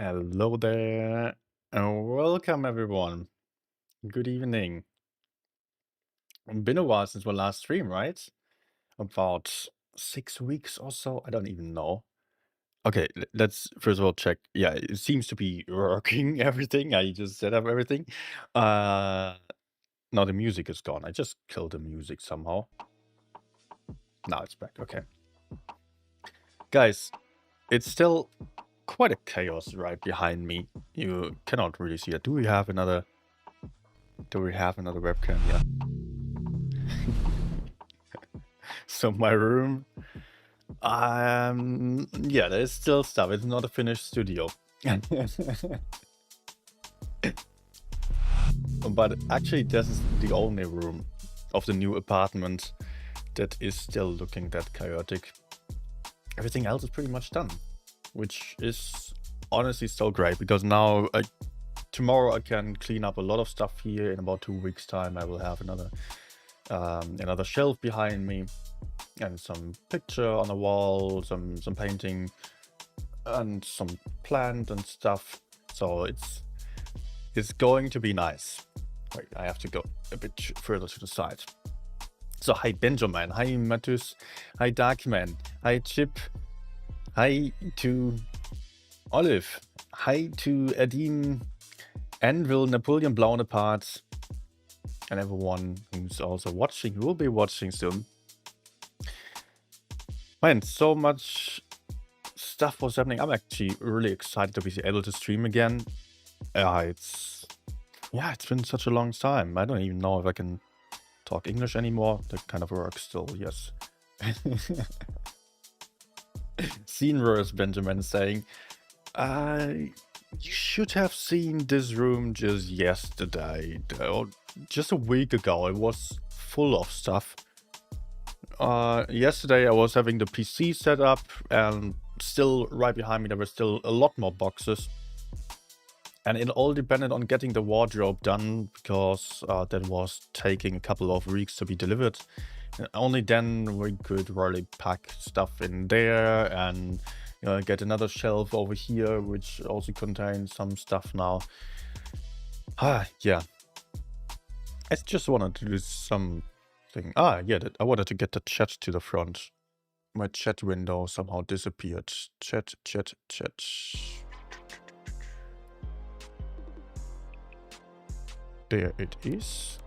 Hello there, and welcome everyone. Good evening. Been a while since our last stream, right? About 6 weeks or so. I don't even know. Okay, let's first of all check. Yeah, it seems to be working. Everything. I just set up everything. Uh, Now the music is gone. I just killed the music somehow. Now it's back. Okay, guys, it's still quite a chaos right behind me. You cannot really see it. Do we have another? Do we have another webcam? Yeah. So my room, yeah, there's still stuff. It's not a finished studio. But actually, this is the only room of the new apartment that is still looking that chaotic. Everything else is pretty much done, which is honestly so great because now tomorrow I can clean up a lot of stuff here. In about 2 weeks time I will have another shelf behind me and some picture on the wall, some painting and some plant and stuff. So it's going to be nice. Wait, I have to go a bit further to the side. So hi Benjamin, hi Matus, hi Darkman, hi Chip, hi to Olive, hi to Adine, Anvil, Napoleon Blaunapart, and everyone who's also watching, who will be watching soon. Man, so much stuff was happening. I'm actually really excited to be able to stream again. It's been such a long time. I don't even know if I can talk English anymore. That kind of works still, yes. Scenverse Benjamin saying, you should have seen this room just yesterday, or just a week ago. It was full of stuff. Yesterday I was having the PC set up, and still right behind me there were still a lot more boxes. And it all depended on getting the wardrobe done, because that was taking a couple of weeks to be delivered. And only then we could really pack stuff in there and get another shelf over here, which also contains some stuff now. Yeah. I just wanted to do something. Yeah, I wanted to get the chat to the front. My chat window somehow disappeared. Chat. There it is.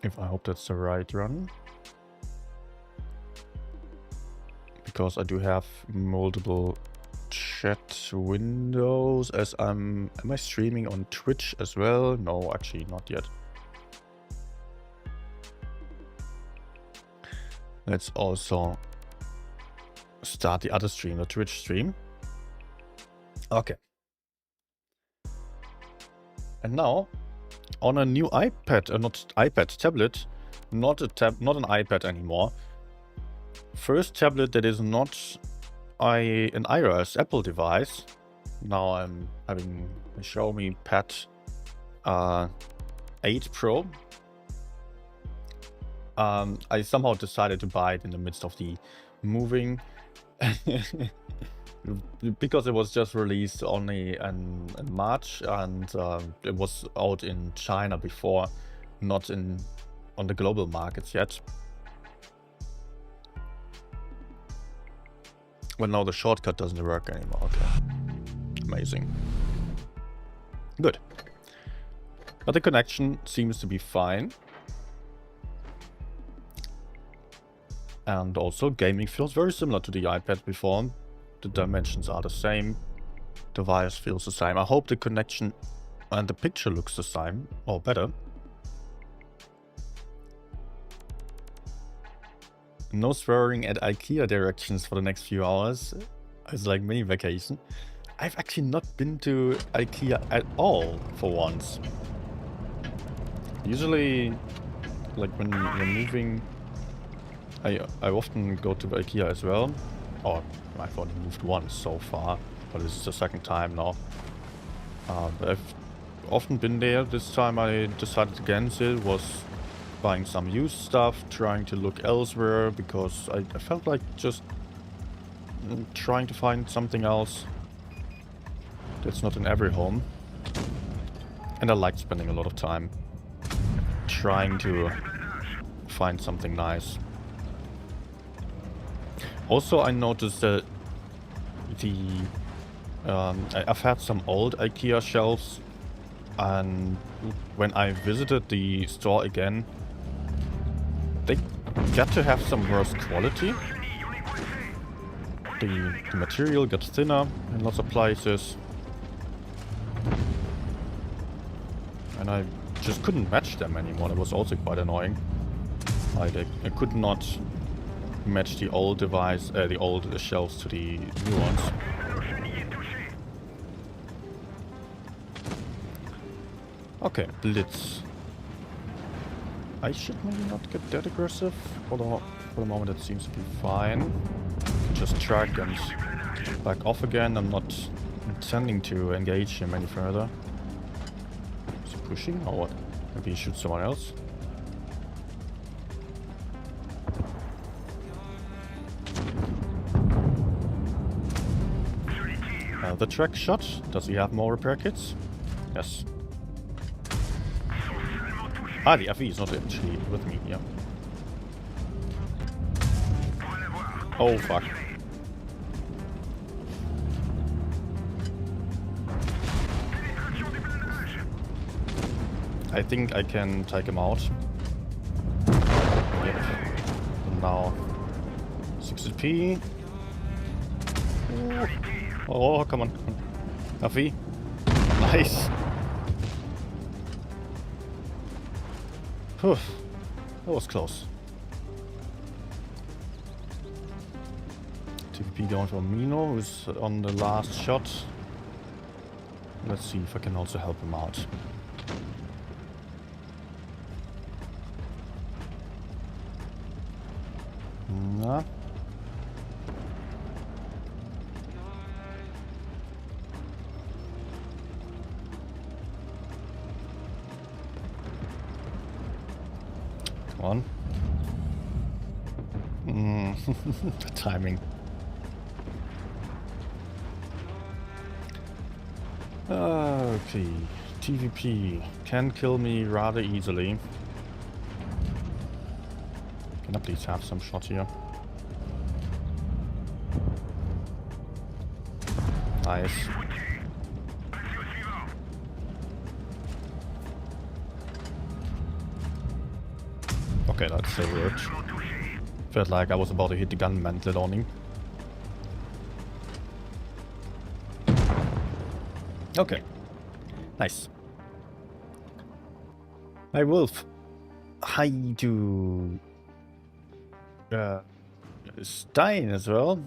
I hope that's the right run. Because I do have multiple chat windows as am I streaming on Twitch as well? No, actually not yet. Let's also start the other stream, the Twitch stream. Okay. And now on a new iPad, not iPad, tablet, not an iPad anymore. First tablet that is not an iOS Apple device. Now I'm having a Xiaomi Pad 8 Pro. I somehow decided to buy it in the midst of the moving. Because it was just released only in March, and it was out in China before, not on the global markets yet. Well, now the shortcut doesn't work anymore. Okay. Amazing. Good. But the connection seems to be fine. And also gaming feels very similar to the iPad before. The dimensions are the same. Device feels the same. I hope the connection and the picture looks the same or better. No swearing at IKEA directions for the next few hours. It's like mini vacation. I've actually not been to IKEA at all for once. Usually, like when you're moving, I often go to IKEA as well. Or I've only moved once so far, but this is the second time now. But I've often been there. This time I decided against it. Was buying some used stuff, trying to look elsewhere, because I felt like just trying to find something else that's not in every home. And I like spending a lot of time trying to find something nice. Also, I noticed that I've had some old IKEA shelves, and when I visited the store again, they get to have some worse quality. The material gets thinner in lots of places, and I just couldn't match them anymore. It was also quite annoying. Like I could not match the old device, the old shelves to the new ones. Okay, Blitz. I should maybe not get that aggressive, although for the moment it seems to be fine. Just track and back off again. I'm not intending to engage him any further. Is he pushing or what? Maybe he shoots someone else. The track shot. Does he have more repair kits? Yes. The FE is not actually with me here. Oh fuck. I think I can take him out. Yep. now. 60p. Oh, come on. Kofi. Nice. Whew. That was close. TVP going for Mino, who's on the last shot. Let's see if I can also help him out. Nah. Come on. The timing. Okay, TVP can kill me rather easily. Can I please have some shot here? Nice. Okay, that still worked. Felt like I was about to hit the gun mantle on him. Okay. Nice. Hi, Wolf. Hi to Stein as well.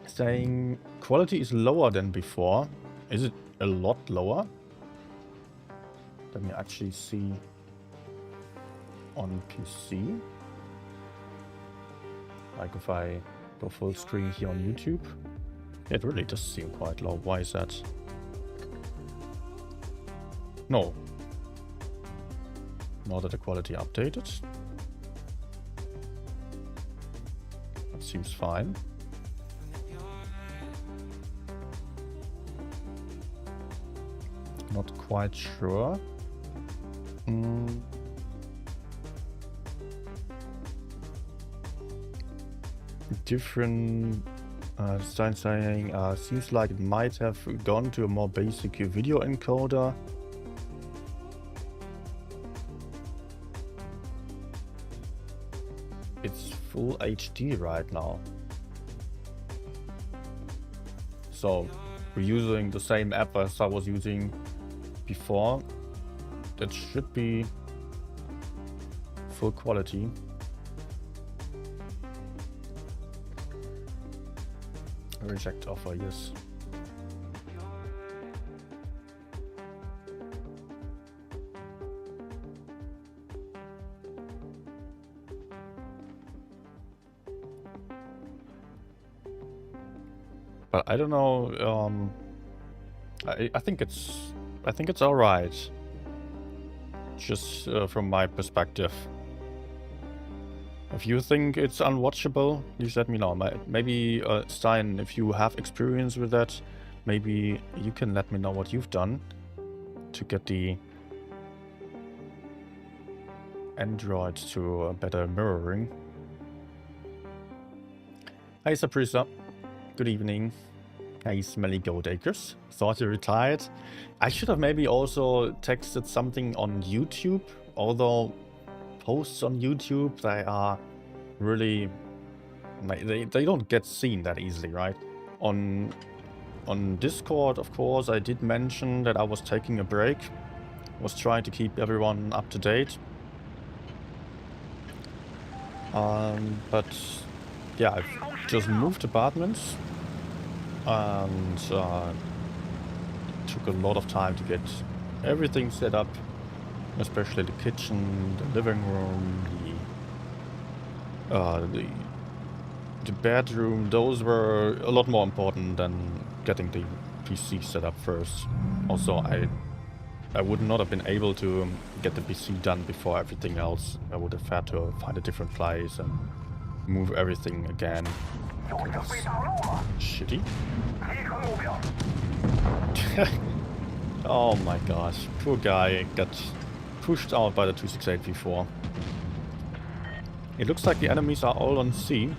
Saying quality is lower than before. Is it a lot lower? Let me actually see on PC. Like if I go full screen here on YouTube. It really does seem quite low. Why is that? No. Now that the quality updated. That seems fine. Not quite sure. Different Stein saying seems like it might have gone to a more basic video encoder. It's full HD right now. So we're using the same app as I was using before. That should be full quality. Reject offer, yes. But I don't know. I think it's all right. Just from my perspective. If you think it's unwatchable, please let me know. Maybe Stein, if you have experience with that, maybe you can let me know what you've done to get the Android to a better mirroring. Hi Saprisa, good evening. Hi Smelly Gold Acres, thought you retired. I should have maybe also texted something on YouTube, although posts on YouTube, they are really, they don't get seen that easily, right? On Discord, of course, I did mention that I was taking a break, was trying to keep everyone up to date. But yeah, I've just moved apartments and took a lot of time to get everything set up. Especially the kitchen, the living room, the bedroom. Those were a lot more important than getting the PC set up first. Also, I would not have been able to get the PC done before everything else. I would have had to find a different place and move everything again. That's shitty. Oh my gosh, poor guy got pushed out by the 268v4. It looks like the enemies are all on C.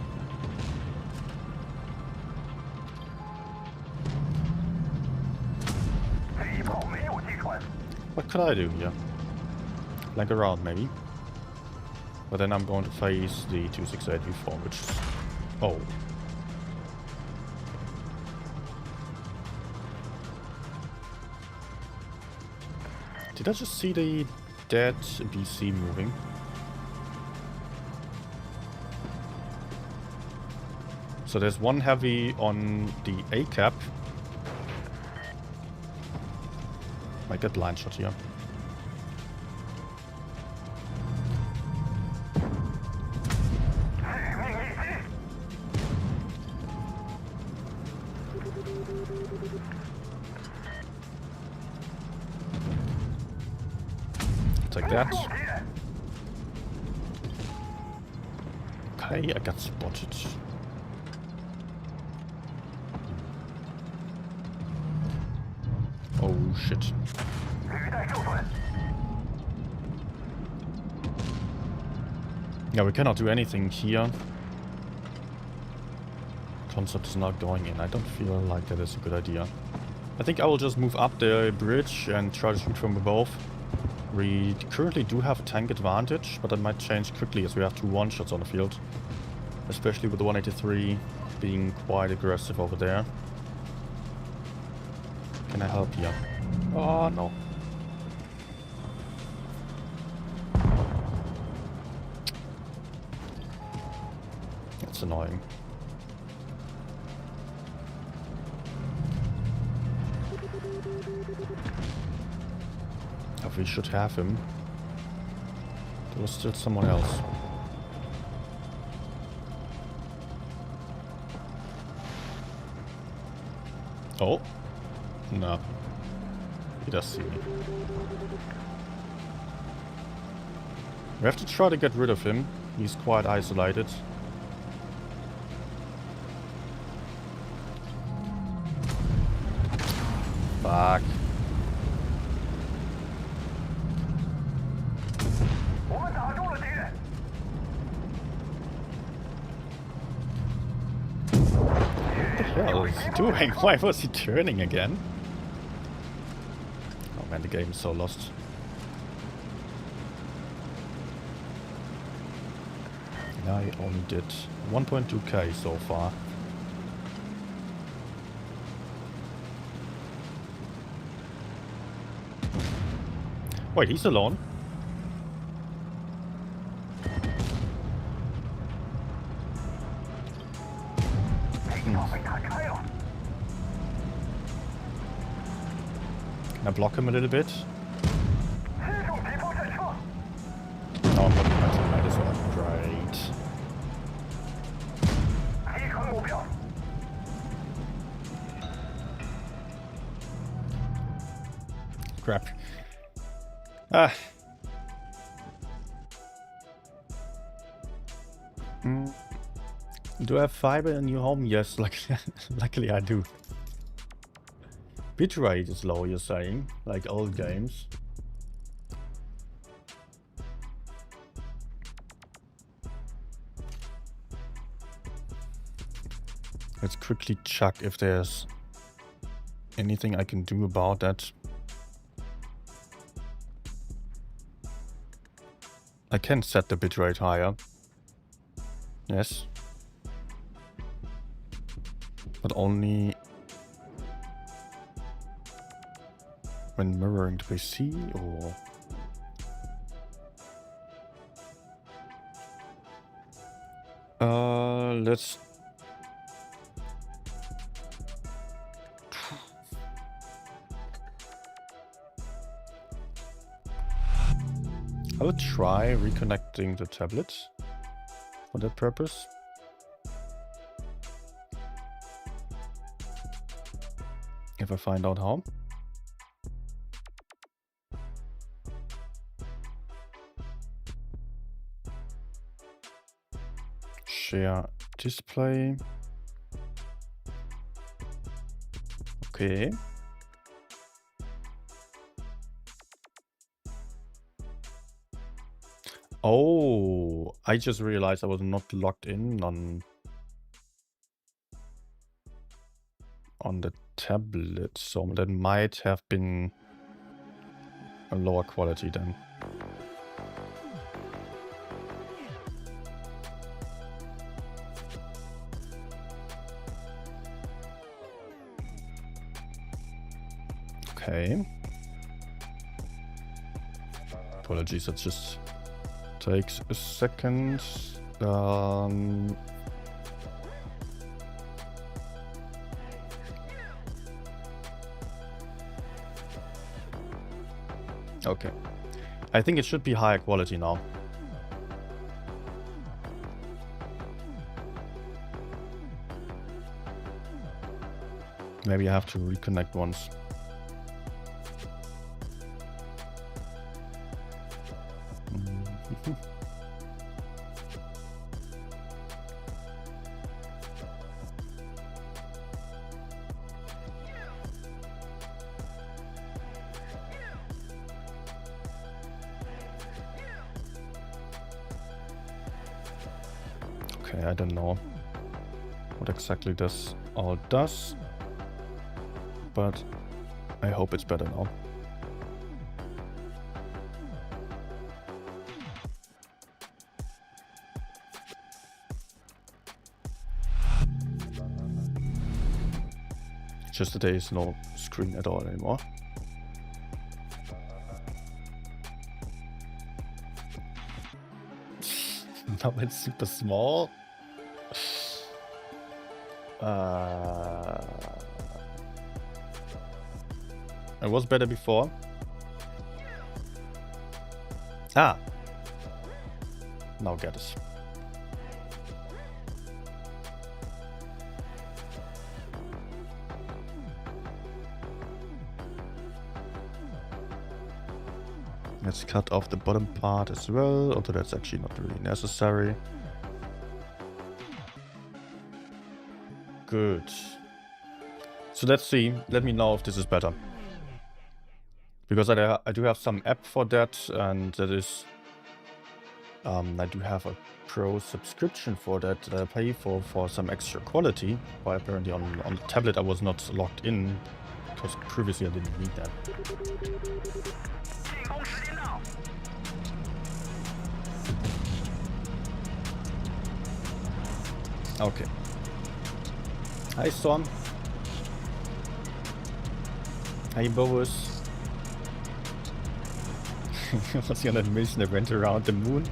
What could I do here? Flank around, maybe. But then I'm going to face the 268 V4, which is... Oh. Did I just see the dead BC moving? So there's one heavy on the A cap. Might get line shot here. Take that. Okay, I got spotted. Oh shit. Yeah, we cannot do anything here. Concept is not going in. I don't feel like that is a good idea. I think I will just move up the bridge and try to shoot from above. We currently do have tank advantage, but that might change quickly as we have 2 one-shots on the field. Especially with the 183 being quite aggressive over there. Can I help here? Oh, no. That's annoying. We should have him. There was still someone else. Oh. No. He does see me. We have to try to get rid of him. He's quite isolated. Fuck. What is he doing? Why was he turning again? Oh man, the game is so lost. I only did 1.2k so far. Wait, he's alone? Can I block him a little bit? No, I'm blocking my teammate as well. Great. Crap. Ah. Do I have fiber in your home? Yes, luckily I do. Bitrate is low, you're saying? Like old games. Let's quickly check if there's anything I can do about that. I can set the bitrate higher. Yes. But only when mirroring the PC, or... let's... I would try reconnecting the tablet for that purpose. If I find out how. Share display. Okay. Oh, I just realized I was not logged in on the tablet, so that might have been a lower quality then. Okay. Apologies, that just takes a second. Okay. I think it should be higher quality now. Maybe I have to reconnect once. Okay, I don't know what exactly this all does, but I hope it's better now. Just that there is no screen at all anymore. Now it's super small. It was better before. Ah. Now get it. Let's cut off the bottom part as well, although that's actually not really necessary. Good. So let's see. Let me know if this is better. Because I do have some app for that, and that is... I do have a pro subscription for that I pay for some extra quality. But apparently on the tablet I was not logged in, because previously I didn't need that. Okay. Hi Storm. Hi Boris. Was he on that mission that went around the moon?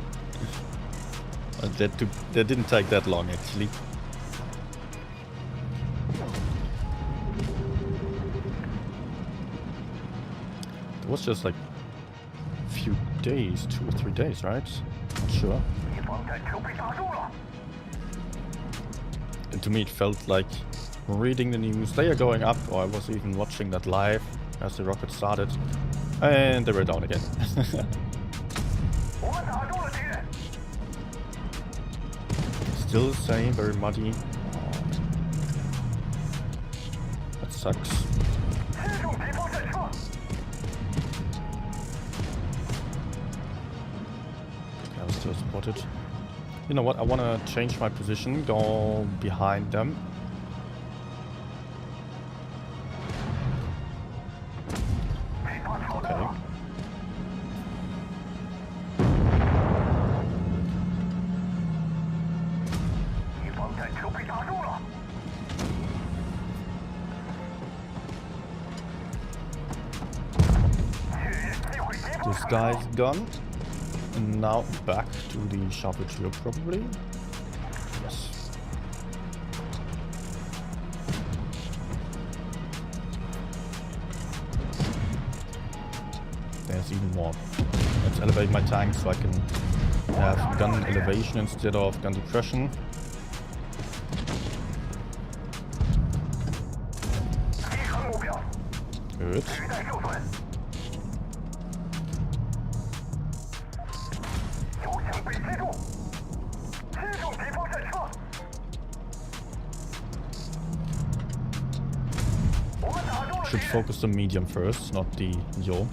That didn't take that long actually. It was just like a few days, 2 or 3 days, right? Not sure. And to me it felt like reading the news, they are going up, or I was even watching that live as the rocket started. And they were down again. Still the same, very muddy. That sucks. Okay, I was still spotted. You know what, I want to change my position, go behind them. Okay. This guy's gone. And now back to the sharper trio probably. Yes. There's even more. Let's elevate my tank so I can have gun elevation instead of gun depression. Good. Should focus the medium first, not the yo,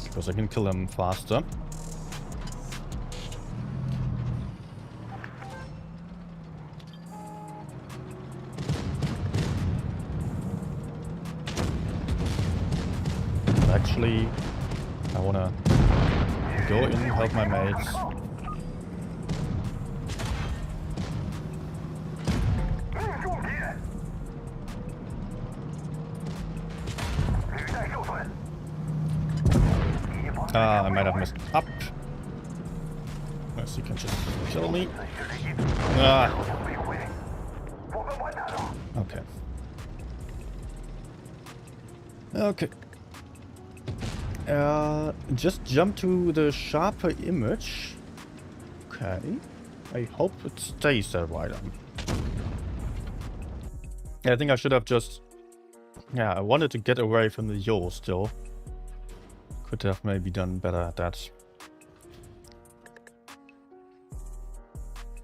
because I can kill him faster. But actually, wanna go in, help my mates. I might have messed up. Yes, you can just kill me. Okay. Okay. Just jump to the sharper image. Okay. I hope it stays that way then. Yeah, I think I should have just... Yeah, I wanted to get away from the yaw still. Could have maybe done better at that.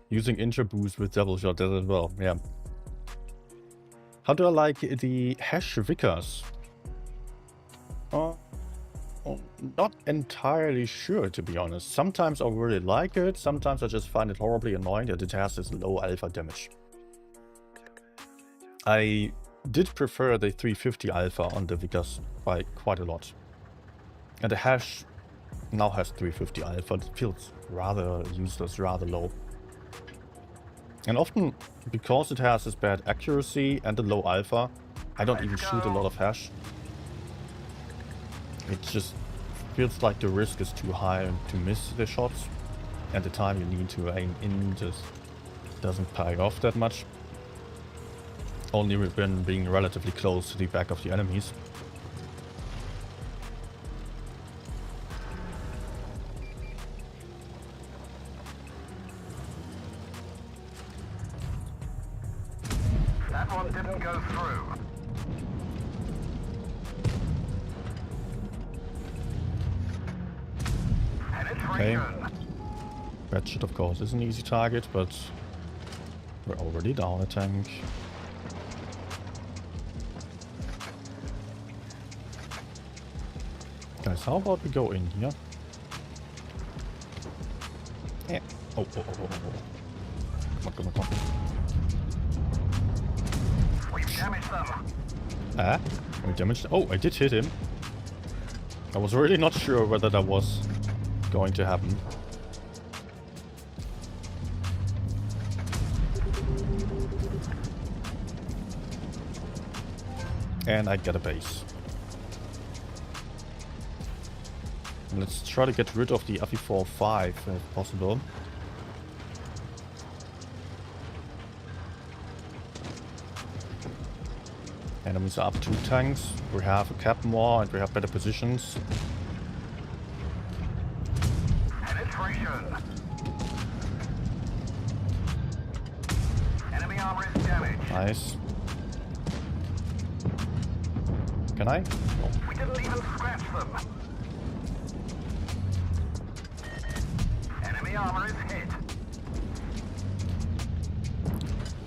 Using intro boost with double shot does as well, yeah. How do I like the hash Vickers? Not entirely sure, to be honest. Sometimes I really like it, sometimes I just find it horribly annoying that it has this low alpha damage. I did prefer the 350 alpha on the Vickers by quite a lot. And the hash now has 350 alpha. It feels rather useless, rather low. And often, because it has this bad accuracy and the low alpha, I don't even shoot a lot of hash. It just feels like the risk is too high to miss the shots. And the time you need to aim in just doesn't pay off that much. Only when being relatively close to the back of the enemies. That one didn't go through. Okay. Ratchet, of course, is an easy target, but we're already down a tank. Guys, how about we go in here? Yeah. Oh. Come on. We've damaged them. Ah, we damaged. Oh, I did hit him. I was really not sure whether that was going to happen. And I got a base. Let's try to get rid of the FE45 if possible. Enemies are up 2 tanks. We have a cap more and we have better positions. Penetration. Enemy armor is damaged. Nice. Can I? No. We didn't even scratch them. Enemy armor is hit.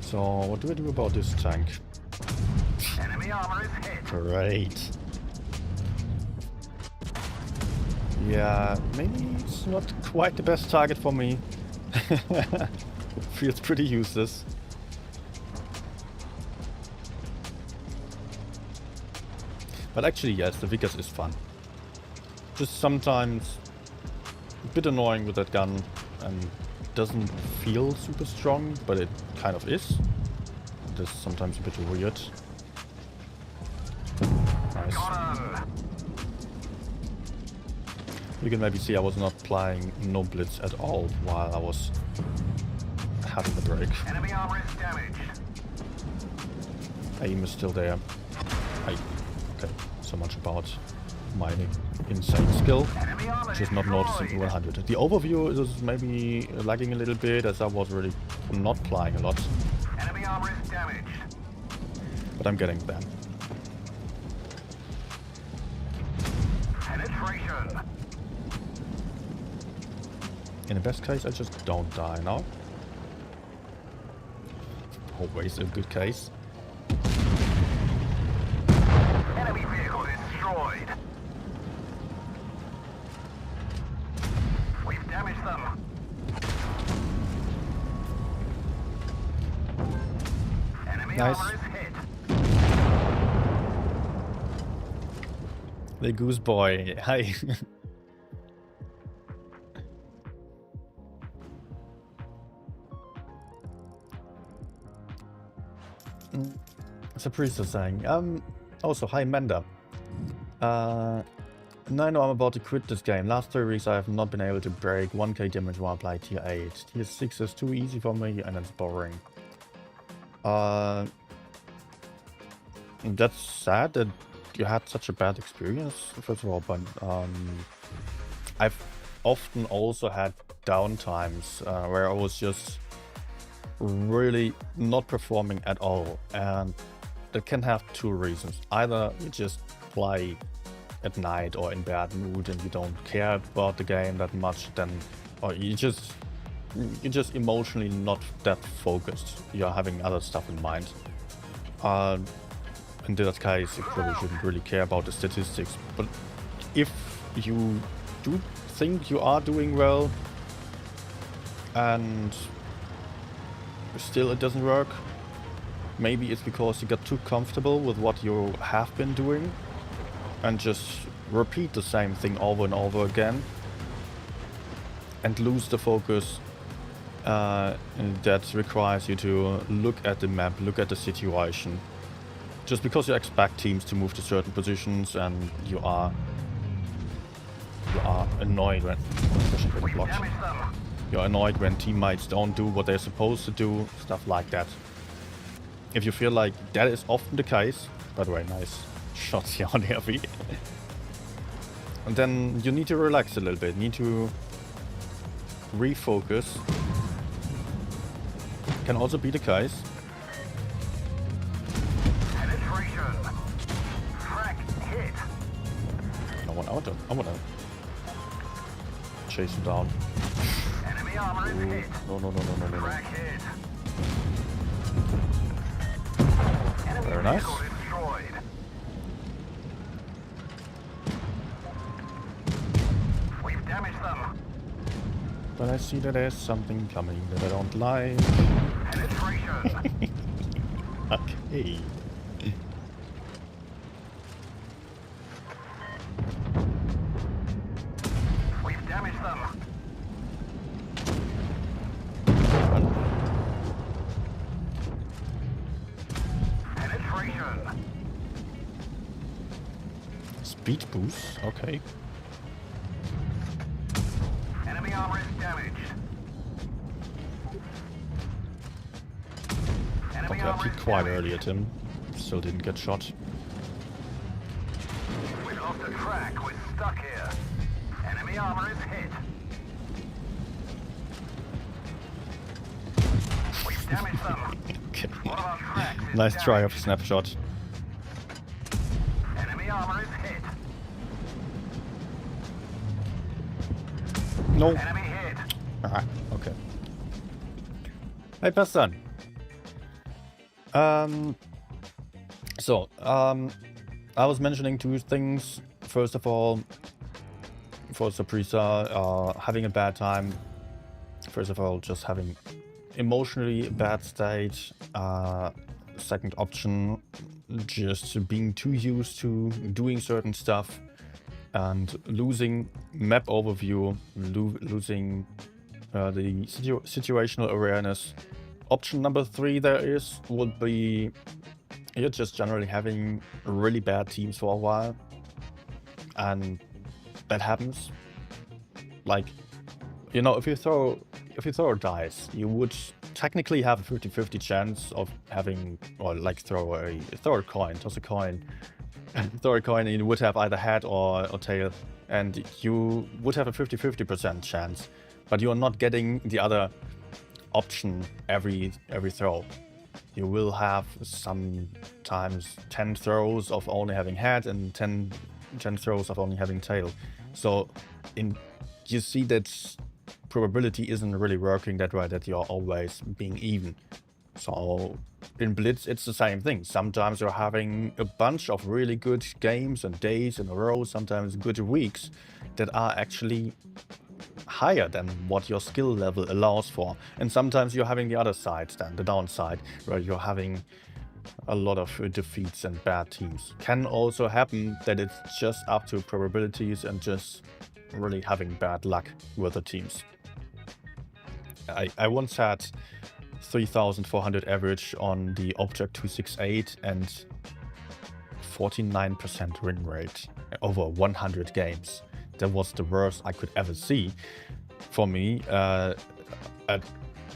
So, what do we do about this tank? Enemy armor is hit. Great. Yeah, maybe it's not quite the best target for me. Feels pretty useless. But actually, yes, the Vickers is fun. Just sometimes a bit annoying with that gun and doesn't feel super strong, but it kind of is. It is sometimes a bit weird. Nice. You can maybe see I was not playing No Blitz at all while I was having the break. Enemy armor is damaged. Aim is still there. Okay, so much about my insane skill, which is not noticeable 100. The overview is maybe lagging a little bit as I was really not playing a lot. Enemy armor is damaged. But I'm getting there. Penetration. In the best case, I just don't die now. Always a good case. Enemy vehicle destroyed. We've damaged them. Enemy Nice. armor is hit. The goose boy. Hi. So Priest is saying, also, hi Menda. Now I know I'm about to quit this game. Last 3 weeks I have not been able to break 1k damage while I play tier 8. Tier 6 is too easy for me and it's boring. That's sad that you had such a bad experience, first of all, but I've often also had down times where I was just really not performing at all, and that can have 2 reasons. Either you just play at night or in bad mood and you don't care about the game that much, then, or you're just emotionally not that focused. You're having other stuff in mind. In that case, you probably shouldn't really care about the statistics. But if you do think you are doing well and still it doesn't work, maybe it's because you got too comfortable with what you have been doing and just repeat the same thing over and over again and lose the focus that requires you to look at the map, look at the situation. Just because you expect teams to move to certain positions and you are annoyed when you're annoyed when teammates don't do what they're supposed to do, stuff like that. If you feel like that is often the case, by the way, nice shots here on heavy, and then you need to relax a little bit, need to refocus. Can also be the case. I wanna chase him down. Enemy armor is hit. No. Crack hit. Enemy Very nice. vehicle destroyed. We've damaged them. But I see that there's something coming that I don't like. Penetration. Okay. We've damaged them. Penetration. Speed boost, okay. Enemy armor is damaged. Enemy Okay, I armor peeked is quite damaged. early at him. Still didn't get shot. We've lost the track. We're stuck here. Enemy armor is hit. We've damaged them. Okay. One of our tracks is Nice try of damaged. snapshot. Enemy armor is hit. No. Enemy hit. Ah, okay. Hey, Pastan. I was mentioning 2 things. First of all, for Saprissa, having a bad time. First of all, just having emotionally bad state. Second option, just being too used to doing certain stuff and losing map overview, losing the situational awareness. Option number 3 would be you're just generally having really bad teams for a while, and that happens. Like, you know, if you throw a dice, you would technically have a 50-50 chance of having, or like throw a coin, toss a coin, throw a coin, and you would have either head or tail, and you would have a 50-50% chance, but you're not getting the other option every throw. You will have sometimes 10 throws of only having head and 10 throws of only having tail. So you see that probability isn't really working that way, that you're always being even. So in Blitz it's the same thing. Sometimes you're having a bunch of really good games and days in a row, sometimes good weeks that are actually higher than what your skill level allows for, and sometimes you're having the other side, then the downside, where you're having a lot of defeats and bad teams. Can also happen that it's just up to probabilities and just really having bad luck with the teams. I once had 3,400 average on the Object 268 and 49% win rate over 100 games. That was the worst I could ever see. For me,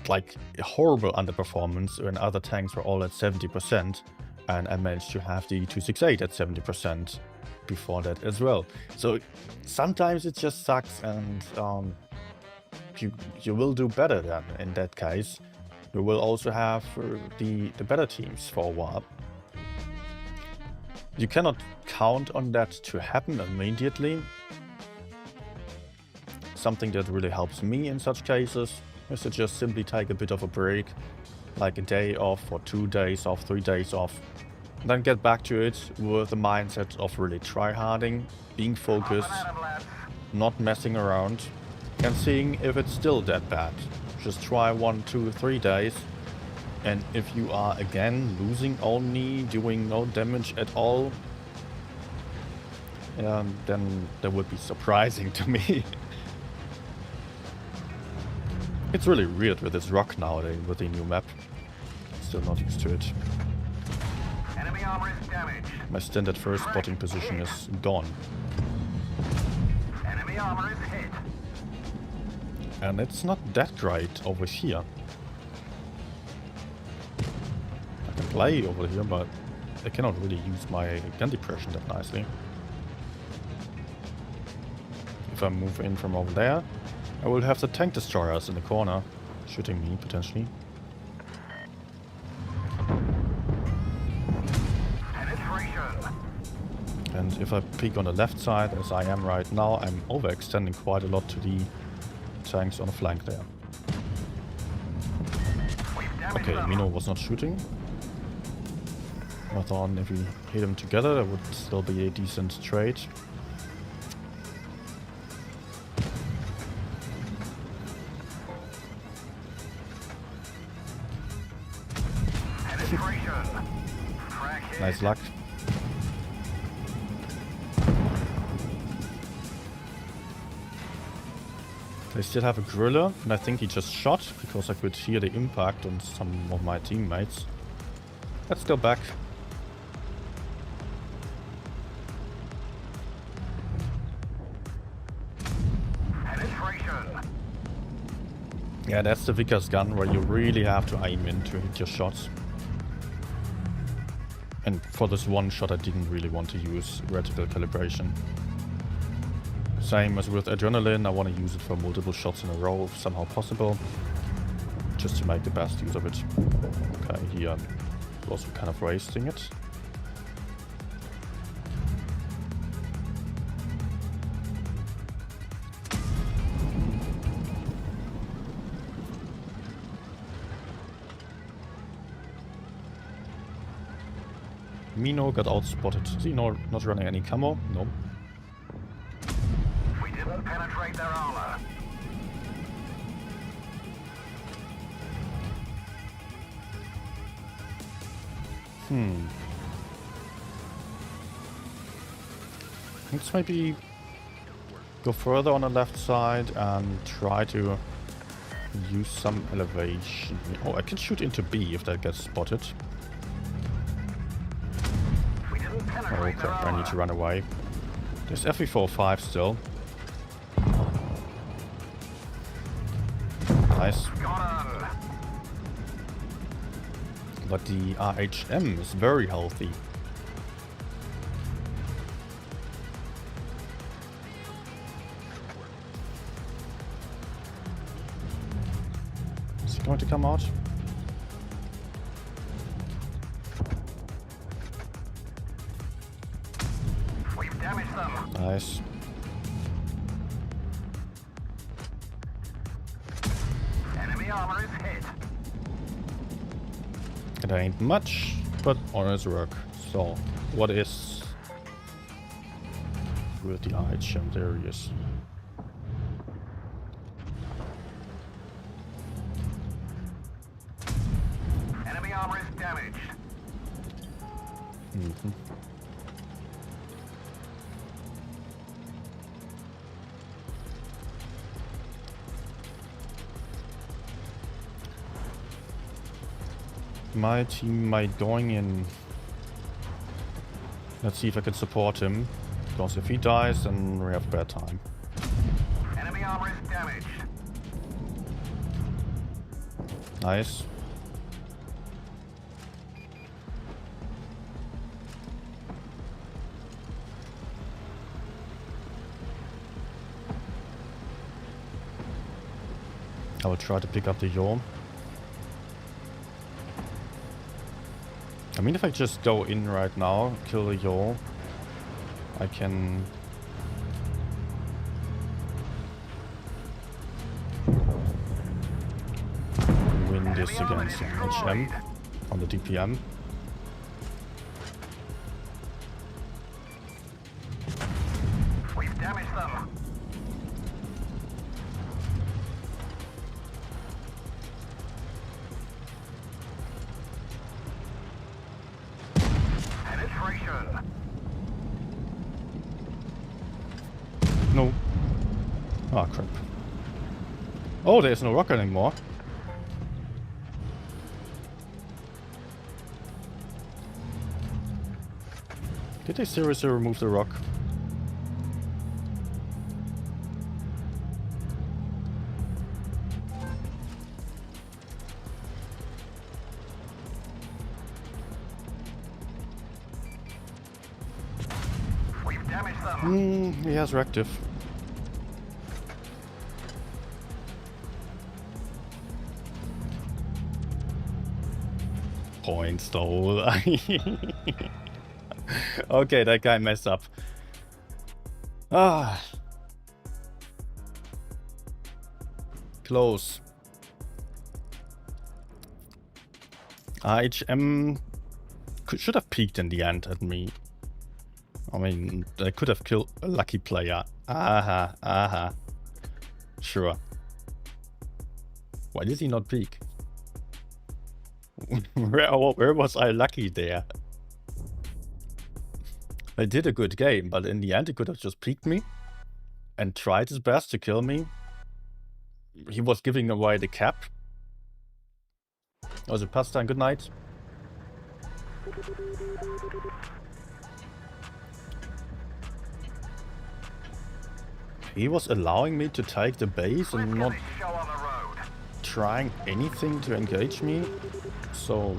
like a horrible underperformance when other tanks were all at 70%, and I managed to have the 268 at 70% before that as well. So sometimes it just sucks, and you will do better then in that case. You will also have the better teams for a while. You cannot count on that to happen immediately. Something that really helps me in such cases is to just simply take a bit of a break, like a day off or 2 days off, 3 days off, then get back to it with the mindset of really tryharding, being focused, not messing around, and seeing if it's still that bad. Just try 1, 2, 3 days, and if you are again losing only, doing no damage at all, then that would be surprising to me. It's really weird with this rock nowadays with the new map. Still not used to it. Enemy armor is damaged. My standard first spotting position is gone. Enemy armor is hit. And it's not that great over here. I can play over here, but I cannot really use my gun depression that nicely. If I move in from over there, I will have the tank destroyers in the corner, shooting me, potentially. And if I peek on the left side, as I am right now, I'm overextending quite a lot to the tanks on the flank there. Okay, Mino was not shooting. I thought if we hit them together, that would still be a decent trade. Nice luck. They still have a griller, and I think he just shot because I could hear the impact on some of my teammates. Let's go back. Yeah, that's the Vickers gun where you really have to aim in to hit your shots. And for this one shot I didn't really want to use reticle calibration. Same as with adrenaline, I want to use it for multiple shots in a row if somehow possible. Just to make the best use of it. Okay, here I'm also kind of wasting it. Mino got outspotted. Is he not running any camo? No. We didn't penetrate their armor. Let's maybe go further on the left side and try to use some elevation. Oh, I can shoot into B if that gets spotted. Oh crap, I need to run away. There's FE45 still. Nice. But the RHM is very healthy. Is he going to come out? Nice. Enemy armor is hit. It ain't much, but honest work. So, what is with the RHM? There he is. Enemy armor is damaged. my teammate going in. Let's see if I can support him. Because if he dies, then we have bad time. Enemy armor is damaged. Nice. I will try to pick up the yaw. I mean, if I just go in right now, kill the yaw, I can... win this against HM on the DPM. We've damaged them. Penetration. No. Ah, crap. Oh, there's no rocket anymore. Did they seriously remove the rock? We've damaged them. He has reactive. Points though. Okay, that guy messed up. Ah. Close. HM should have peeked in the end at me. I mean, they could have killed a lucky player. Aha, aha. Sure. Why did he not peek? Where was I lucky there? I did a good game, but in the end he could have just peeked me and tried his best to kill me. He was giving away the cap. Was it pastime? Good night. He was allowing me to take the base and not trying anything to engage me. So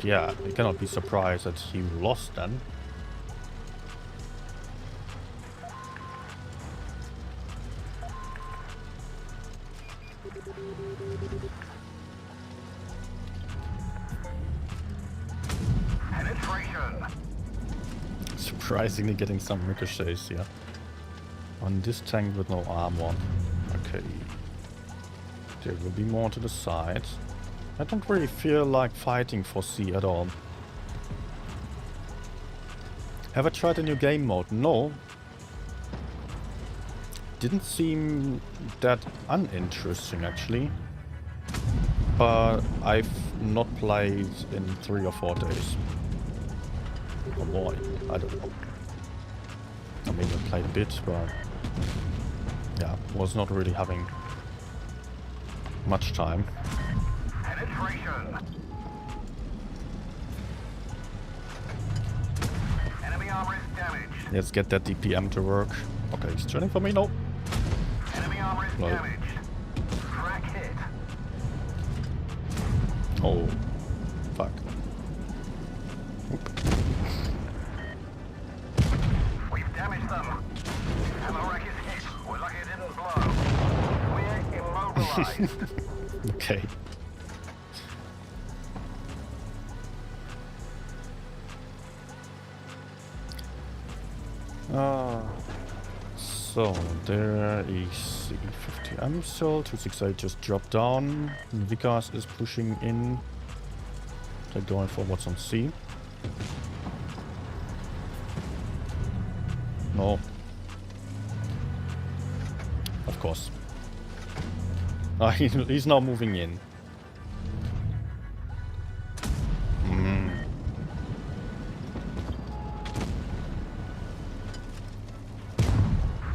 yeah, you cannot be surprised that he lost then. Penetration. Surprisingly getting some ricochets here. On this tank with no armor. Okay. There will be more to the side. I don't really feel like fighting for C at all. Have I tried a new game mode? No. Didn't seem that uninteresting actually. But I've not played in 3 or 4 days. Or more, I don't know. I mean, I played a bit, but yeah, was not really having much time. Penetration. Enemy armor is damaged. Let's get that DPM to work. Okay, he's turning for me. No. Enemy armor is No. damaged. Crack hit. Oh, fuck. We've damaged them. Ammo rack is hit. We're lucky it didn't blow. We're immobilized. Okay. So there is the 50M cell. 268 just dropped down. Vikas is pushing in. They're going forwards on C. No. Of course. He's now moving in.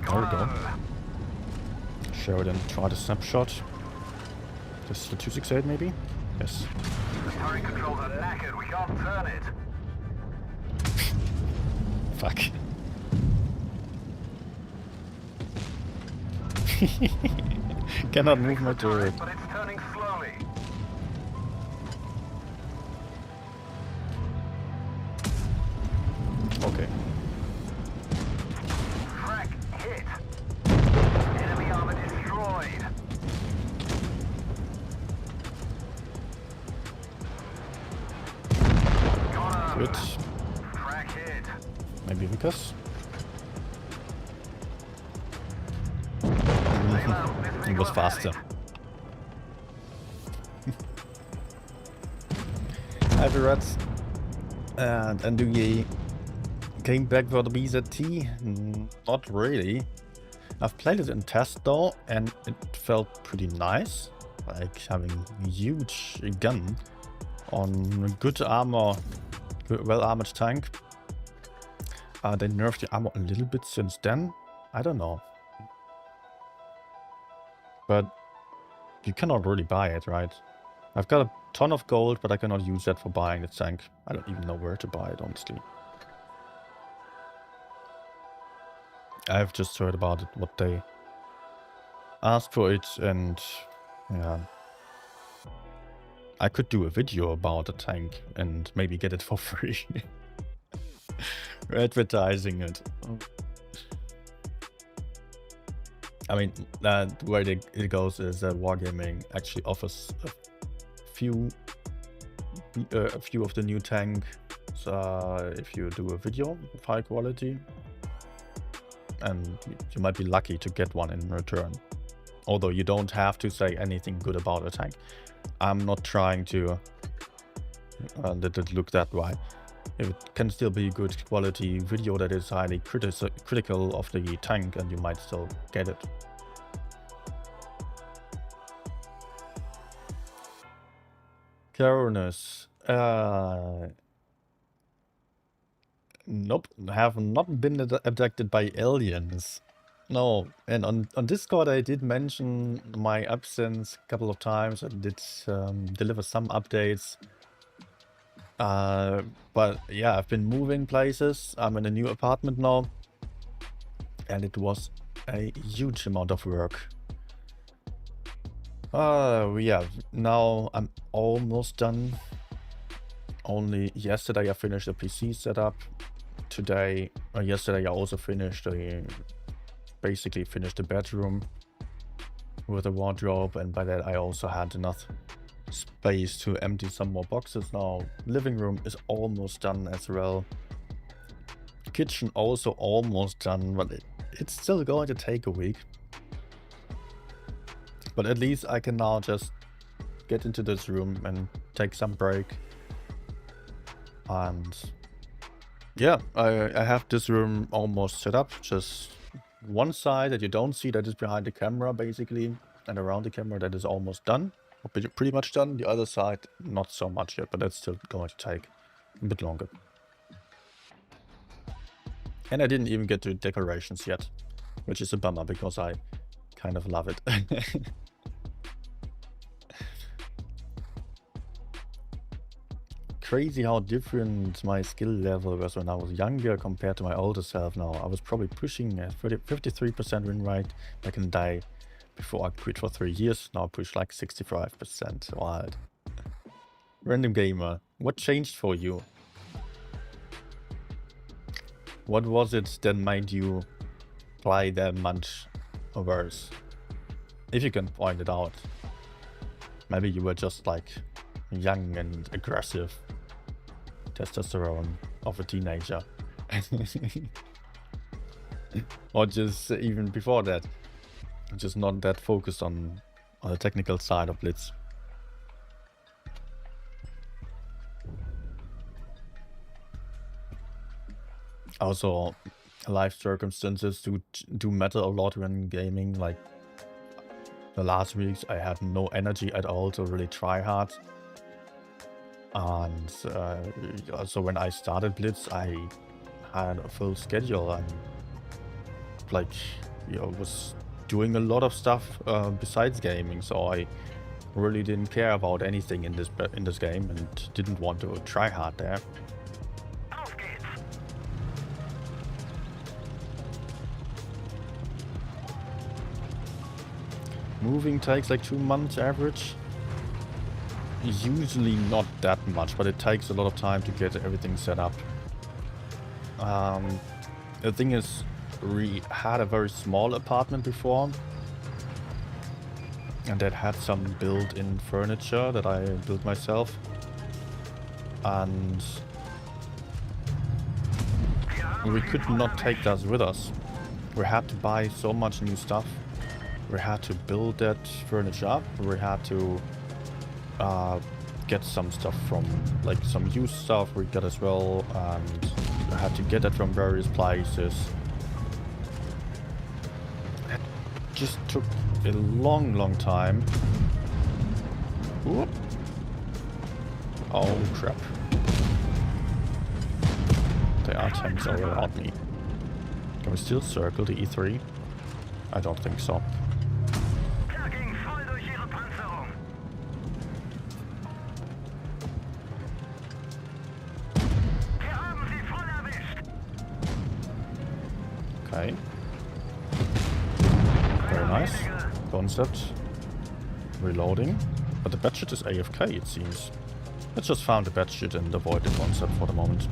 There we go. Sheridan tried a snapshot. This is the 268 maybe? Yes. The turret controls are knackered. We can't turn it. Fuck. Cannot move my turret. But it's turning slowly. Okay. Frack hit. Enemy armor destroyed. Got him. Good. Frack hit. Maybe because This it was faster. Hi, Rats. And do you came back for the BZT? Not really. I've played it in test though, and it felt pretty nice. Like having a huge gun on a good armor, well armored tank. They nerfed the armor a little bit since then. I don't know. But you cannot really buy it, right? I've got a ton of gold, but I cannot use that for buying the tank. I don't even know where to buy it, honestly. I've just heard about it, what they asked for it, and yeah. I could do a video about the tank and maybe get it for free. Advertising it. I mean, the way it goes is that Wargaming actually offers a few of the new tanks if you do a video of high quality, and you might be lucky to get one in return. Although you don't have to say anything good about a tank. I'm not trying to let it look that way. It can still be a good quality video that is highly critical of the tank, and you might still get it. Caronus. Nope, have not been abducted by aliens. No, and on Discord I did mention my absence a couple of times and did deliver some updates. But yeah, I've been moving places. I'm in a new apartment now, and it was a huge amount of work. Yeah, now I'm almost done. Only yesterday I finished the PC setup. Yesterday I also finished basically finished the bedroom with a wardrobe, and by that I also had enough space to empty some more boxes. Now living room is almost done as well. Kitchen also almost done, but it's still going to take a week. But at least I can now just get into this room and take some break. And yeah, I have this room almost set up. Just one side that you don't see, that is behind the camera basically, and around the camera that is almost done, or pretty much done. The other side not so much yet, but that's still going to take a bit longer. And I didn't even get to decorations yet, which is a bummer because I kind of love it. Crazy how different my skill level was when I was younger compared to my older self now. I was probably pushing a 53% win rate back in the day before I quit for 3 years. Now I push like 65%. Wild. Random gamer, what changed for you? What was it that made you play that much worse? If you can point it out. Maybe you were just like young and aggressive. Testosterone of a teenager. Or just even before that. Just not that focused on the technical side of Blitz. Also, life circumstances do matter a lot when gaming. Like the last weeks I had no energy at all to really try hard. And also when I started Blitz, I had a full schedule and like, was doing a lot of stuff besides gaming. So I really didn't care about anything in this game and didn't want to try hard there. Auf geht's. Moving takes like 2 months average. Usually not that much, but it takes a lot of time to get everything set up. The thing is, we had a very small apartment before, and that had some built-in furniture that I built myself. And we could not take that with us. We had to buy so much new stuff. We had to build that furniture up. We had to get some stuff from, like, some used stuff we got as well, and I had to get that from various places. That just took a long time. Whoop. Oh crap. There are tanks all around me. Can we still circle the E3? I don't think so. Der ging voll durch ihre Panzerung. Wir haben sie voll erwischt. Okay. Very nice. Concept. Reloading. But the batshit is AFK, it seems. Let's just found the batshit and avoid the concept for the moment.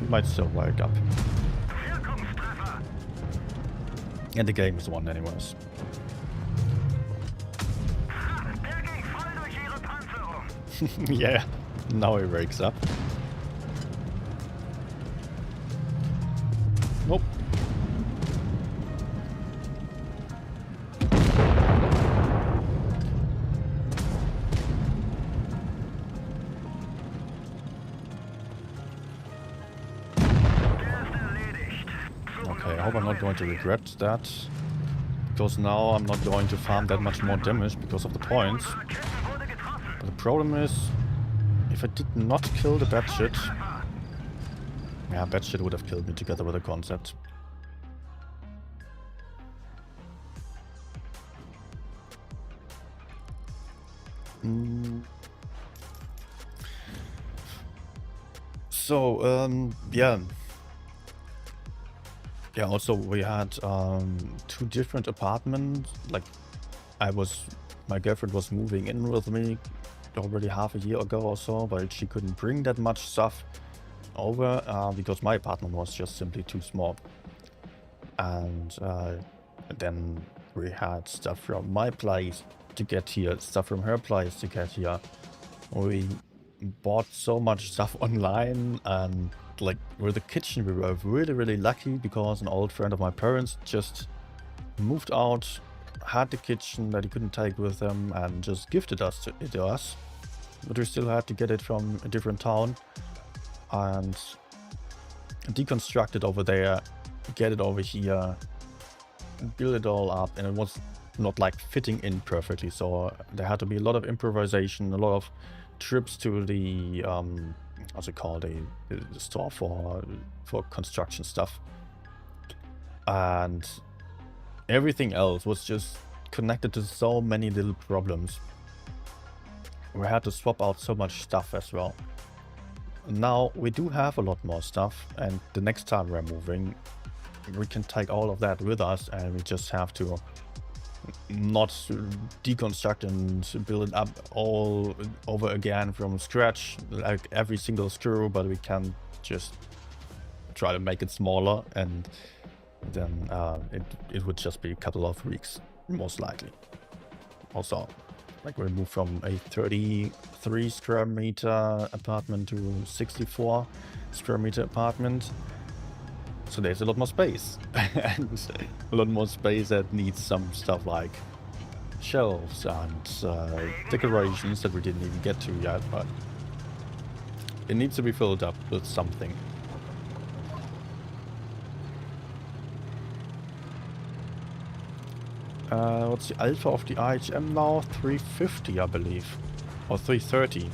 He might still wake up. Wirkungstreffer. And the game is won anyways. Ha, der ging voll durch ihre Panzerung. Yeah, now he wakes up. Nope. Okay, I hope I'm not going to regret that. Because now I'm not going to farm that much more damage because of the points. But the problem is, if I did not kill the batshit... Yeah, batshit would have killed me together with the concept. So, yeah. Yeah, also we had 2 different apartments. Like, my girlfriend was moving in with me already half a year ago or so, but she couldn't bring that much stuff over because my apartment was just simply too small. And then we had stuff from my place to get here, stuff from her place to get here. We bought so much stuff online, and like with the kitchen we were really lucky because an old friend of my parents just moved out, had the kitchen that he couldn't take with him, and just gifted it to us. But we still had to get it from a different town and deconstruct it over there, get it over here, build it all up, and it was not like fitting in perfectly, so there had to be a lot of improvisation, a lot of trips to the what's it called, the store for construction stuff, and everything else was just connected to so many little problems. We had to swap out so much stuff as well. Now we do have a lot more stuff, and the next time we're moving we can take all of that with us, and we just have to not deconstruct and build it up all over again from scratch, like every single screw, but we can just try to make it smaller, and then it would just be a couple of weeks most likely. Also, like we moved from a 33 square meter apartment to 64 square meter apartment. So there's a lot more space, and a lot more space that needs some stuff like shelves and decorations that we didn't even get to yet, but it needs to be filled up with something. What's the alpha of the IHM now? 350, I believe. Or 330.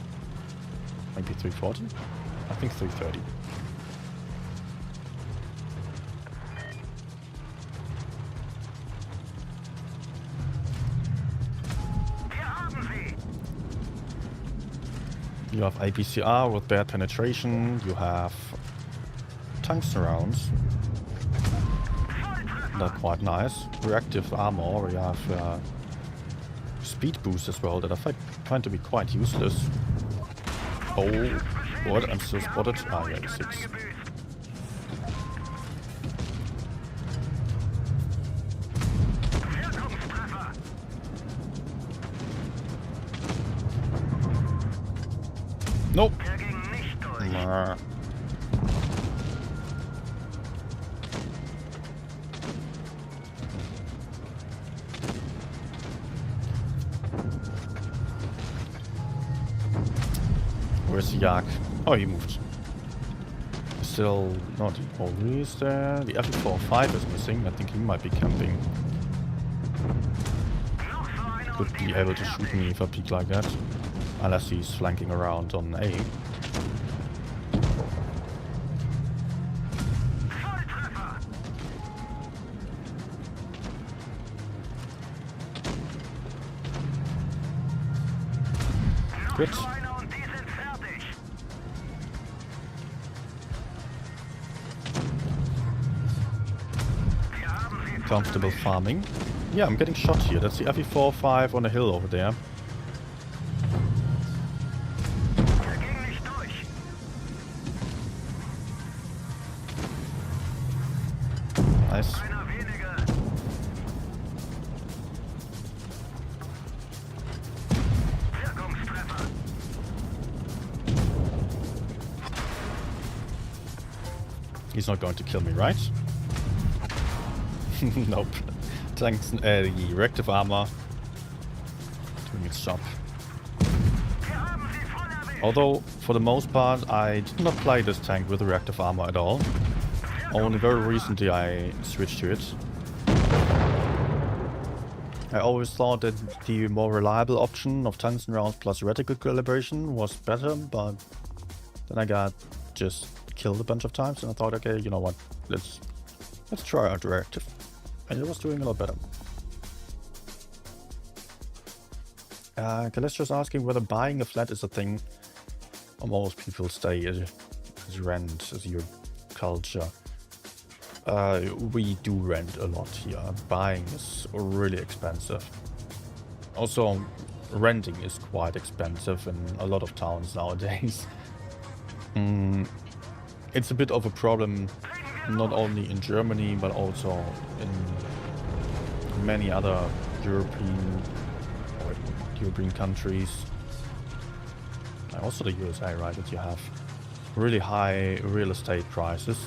Maybe 340? I think 330. You have APCR with bad penetration. You have tungsten rounds. They're quite nice. Reactive armor. We have speed boost as well that I find to be quite useless. Oh, what? I'm still spotted. Ah, yeah, 6. Nope. Nah. Where's the Yak? Oh, he moved. Still not. Oh, who is there? The F4-5 is missing. I think he might be camping. Could be able to shoot me if I peek like that. Unless he's flanking around on A. Good. Comfortable farming. Yeah, I'm getting shot here. That's the FE4-5 on the hill over there. Nice. He's not going to kill me, right? Nope. Thanks, the reactive armor doing its job. Although, for the most part, I did not play this tank with reactive armor at all. Only very recently I switched to it. I always thought that the more reliable option of tungsten rounds plus reticle calibration was better, but then I got just killed a bunch of times and I thought, okay, you know what, let's try out reactive. And it was doing a lot better. Okay, let's just asking whether buying a flat is a thing. Most people stay as rent, as your culture. We do rent a lot here. Buying is really expensive. Also, renting is quite expensive in a lot of towns nowadays. It's a bit of a problem not only in Germany, but also in many other European countries. Also the USA, right, that you have really high real estate prices.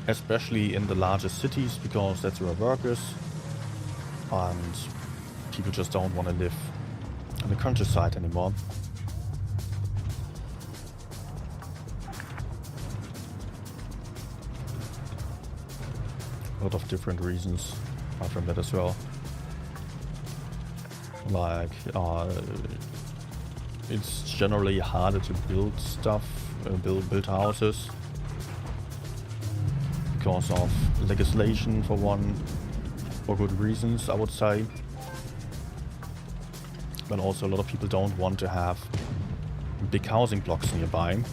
Especially in the largest cities, because that's where work is. And people just don't want to live in the countryside anymore. A lot of different reasons apart from that as well. Like, it's generally harder to build stuff, build houses. Because of legislation for good reasons, I would say. But also a lot of people don't want to have big housing blocks nearby.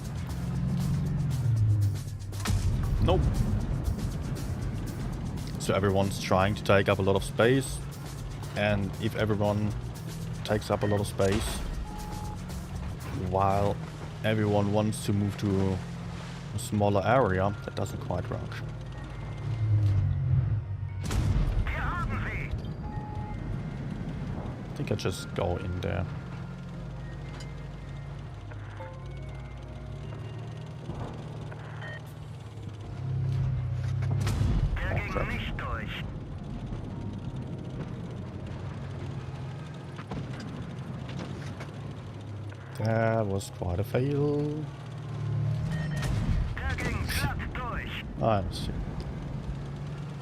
Nope. So everyone's trying to take up a lot of space, and if everyone takes up a lot of space while everyone wants to move to a smaller area, that doesn't quite work. I think I just go in there. Oh, crap. That was quite a fail. I see.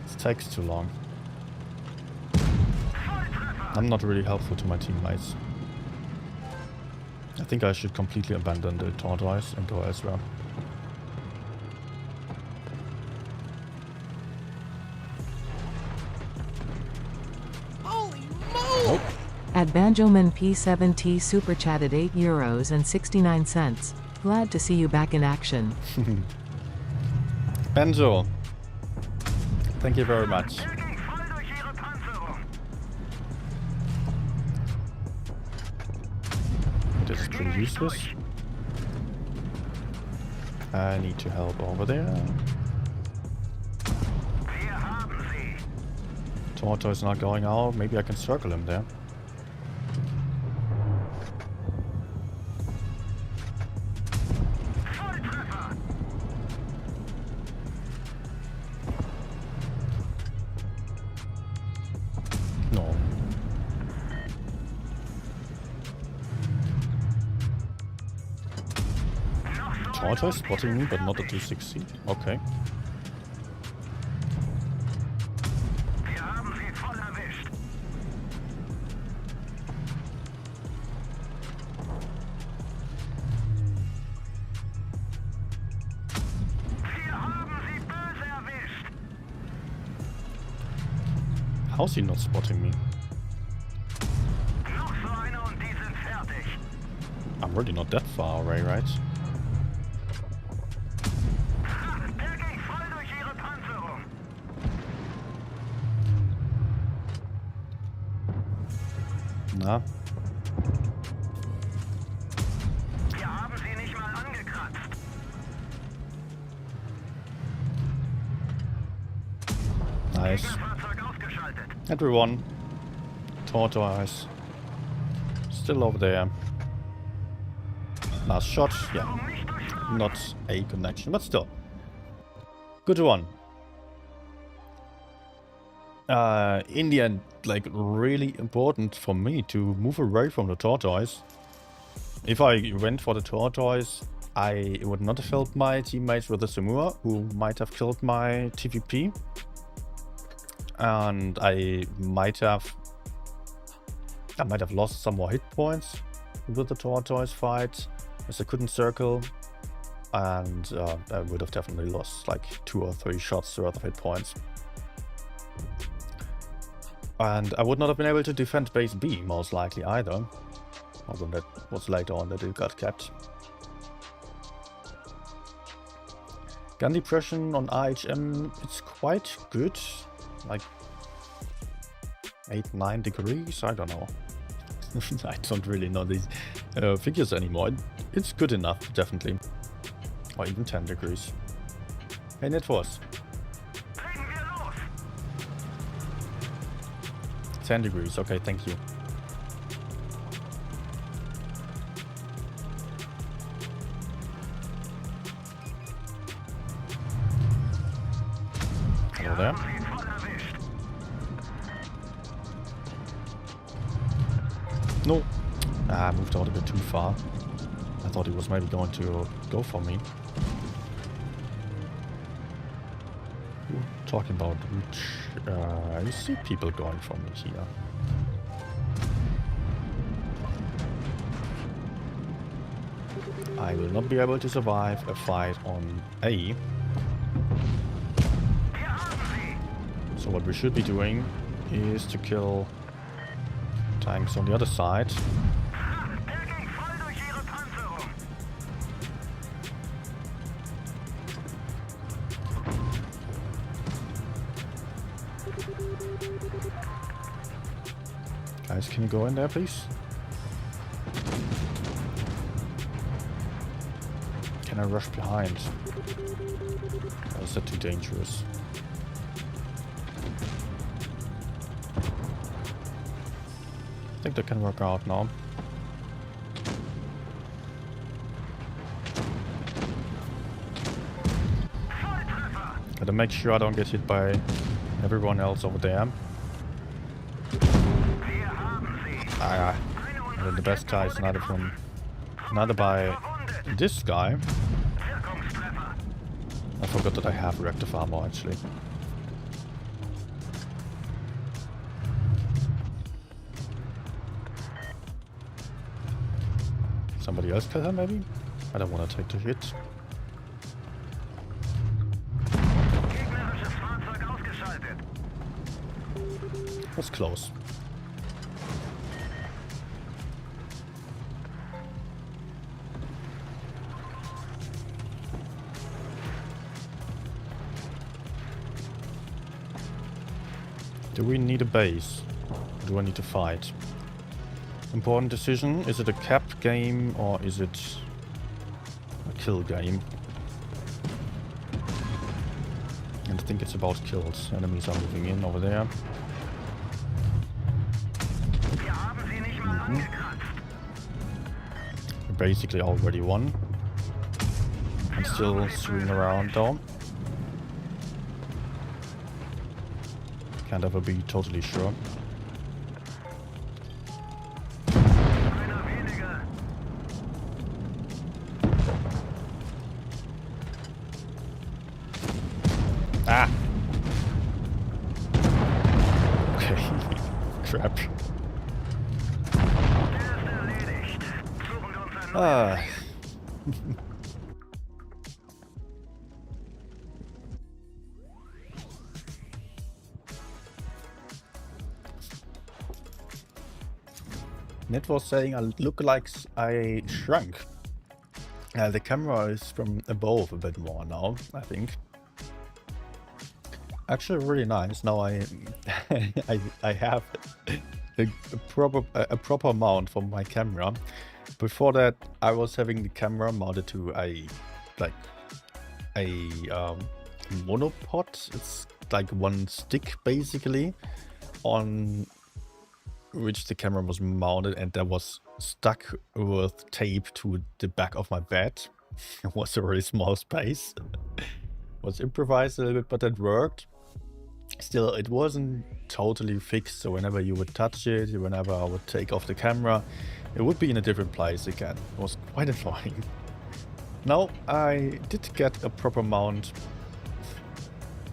This takes too long. I'm not really helpful to my teammates. I think I should completely abandon the tortoise and go elsewhere. Holy moly! Nope. At Banjoman P7T super chatted €8.69. Glad to see you back in action. Banjo, thank you very much. Der ging voll durch ihre Panzerung. This is pretty useless. I need to help over there. Wir haben sie. Tortoise not going out. Maybe I can circle him there. Volltreffer. No. Tortoise spotting me, but not at 260. Okay. Wir haben sie voll erwischt. Wir haben sie böse erwischt. How's he not spotting me? Noch so einer und die sind fertig. I'm really not that far away, right? Der ging voll durch ihre Panzerung. Na, Wir haben sie nicht mal angekratzt. nice. Fahrzeug ausgeschaltet. Everyone. Tortoise. Still over there. Last shot. Yeah. Nicht durch. Not a connection, but still. Good one. In the end, like, really important for me to move away from the tortoise. If I went for the tortoise, I would not have helped my teammates with the Samura, who might have killed my TVP. And I might have lost some more hit points with the tortoise fight, as I couldn't circle. And I would have definitely lost like 2 or 3 shots worth of hit points. And I would not have been able to defend base B, most likely, either. Although that was later on that it got kept. Gun depression on RHM, it's quite good. Like 8-9 degrees, I don't know. I don't really know these figures anymore. It's good enough, definitely. Or even 10 degrees. Hey, Net Force. Kriegen wir los. 10 degrees, okay, thank you. Hello there. Sie voll erwischt. No. I moved out a bit too far. I thought he was maybe going to go for me. Talking about which... I see people going for me here. I will not be able to survive a fight on A. Wir haben sie. So what we should be doing is to kill tanks on the other side. Der ging voll durch ihre Panzerung. Guys, can you go in there, please? Can I rush behind? Or is that too dangerous? I think that can work out now. Volltreffer. Gotta make sure I don't get hit by everyone else over there. Wir haben sie. Ah, Eine and unserer the best guy is neither by verwundet. this guy. Wirkungstreffer. I forgot that I have reactive armor actually. Somebody else kill her maybe? I don't want to take the hit. Gegnerisches Fahrzeug ausgeschaltet. Was close. Do we need a base? Do I need to fight? Important decision. Is it a cap game or is it a kill game? And I think it's about kills. Enemies are moving in over there. We basically already won. I'm still swinging around though. Can't ever be totally sure. Ah! Okay. Crap. Ah. Net was saying I look like I shrunk. The camera is from above a bit more now, I think. Actually, really nice. Now I have a proper mount for my camera. Before that, I was having the camera mounted to a monopod. It's like one stick basically, on which the camera was mounted, and that was stuck with tape to the back of my bed. It was a really small space. Was improvised a little bit, but it worked. Still, it wasn't totally fixed, so whenever you would touch it, whenever I would take off the camera, it would be in a different place again. It was quite annoying. Now, I did get a proper mount,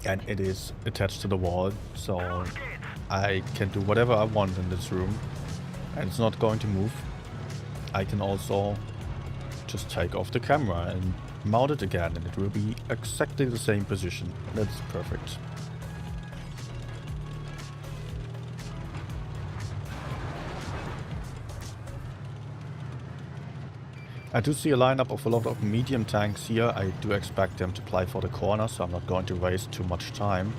and it is attached to the wall, so I can do whatever I want in this room, and it's not going to move. I can also just take off the camera and mount it again, and it will be exactly the same position. That's perfect. I do see a lineup of a lot of medium tanks here. I do expect them to play for the corner, so I'm not going to waste too much time.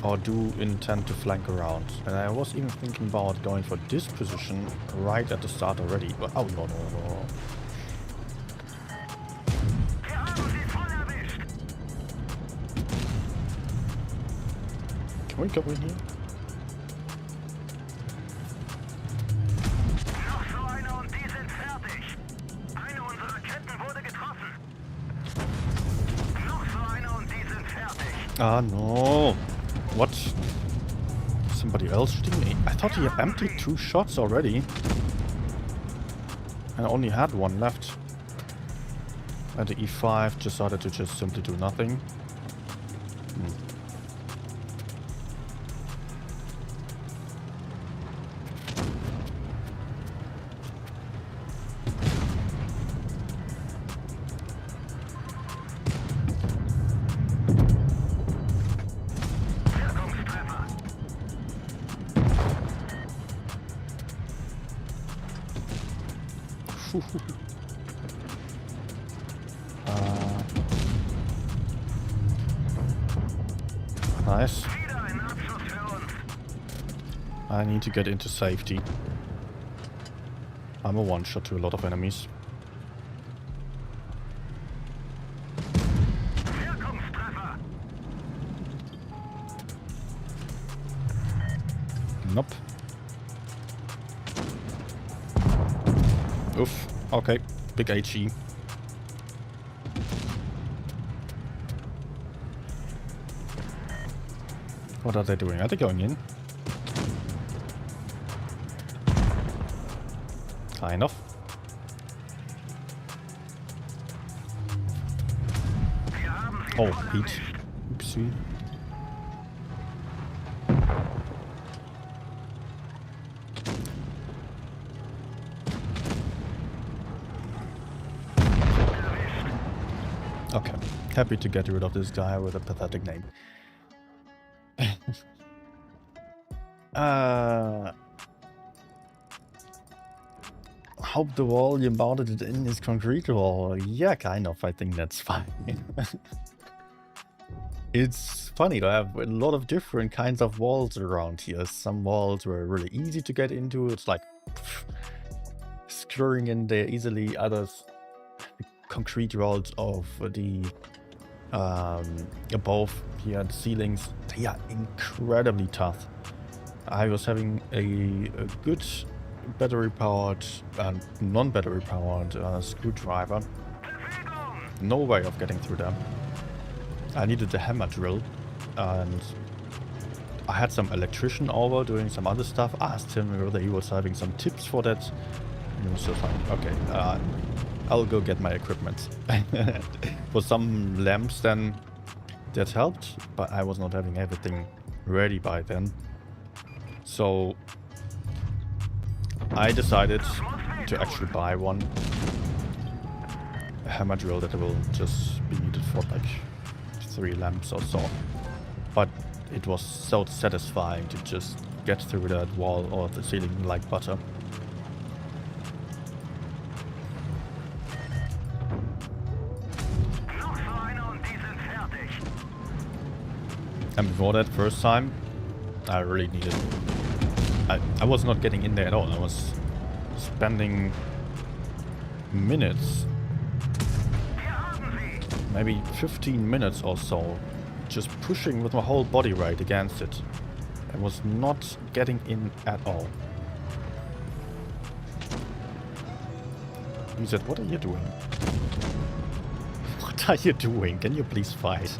Or do intend to flank around. And I was even thinking about going for this position right at the start already. But oh no. Can we go in here? Ah, no. What? Somebody else shooting me? I thought he emptied 2 shots already. I only had 1 left. And the E5 decided to just simply do nothing. Nice. I need to get into safety. I'm a one-shot to a lot of enemies. Nope. Oof. Okay. Big HE. What are they doing? Are they going in? Kind of. Oh, Pete. Oopsie. Okay. Happy to get rid of this guy with a pathetic name. Hope the wall you mounted it in is concrete wall. Yeah, kind of. I think that's fine. It's funny, I have a lot of different kinds of walls around here. Some walls were really easy to get into. It's like screwing in there easily. Others, the concrete walls of the above here, the ceilings, they are incredibly tough. I was having a good battery-powered and non-battery-powered screwdriver. No way of getting through them. I needed a hammer drill, and I had some electrician over doing some other stuff. Asked him whether he was having some tips for that. And he was just like, okay, I'll go get my equipment. For some lamps then that helped, but I was not having everything ready by then. So I decided to actually buy one. A hammer drill that will just be needed for like 3 lamps or so. But it was so satisfying to just get through that wall or the ceiling like butter. And before that first time, I really needed... I was not getting in there at all. I was spending minutes, maybe 15 minutes or so, just pushing with my whole body weight against it. I was not getting in at all. He said, "What are you doing? What are you doing? Can you please fight?"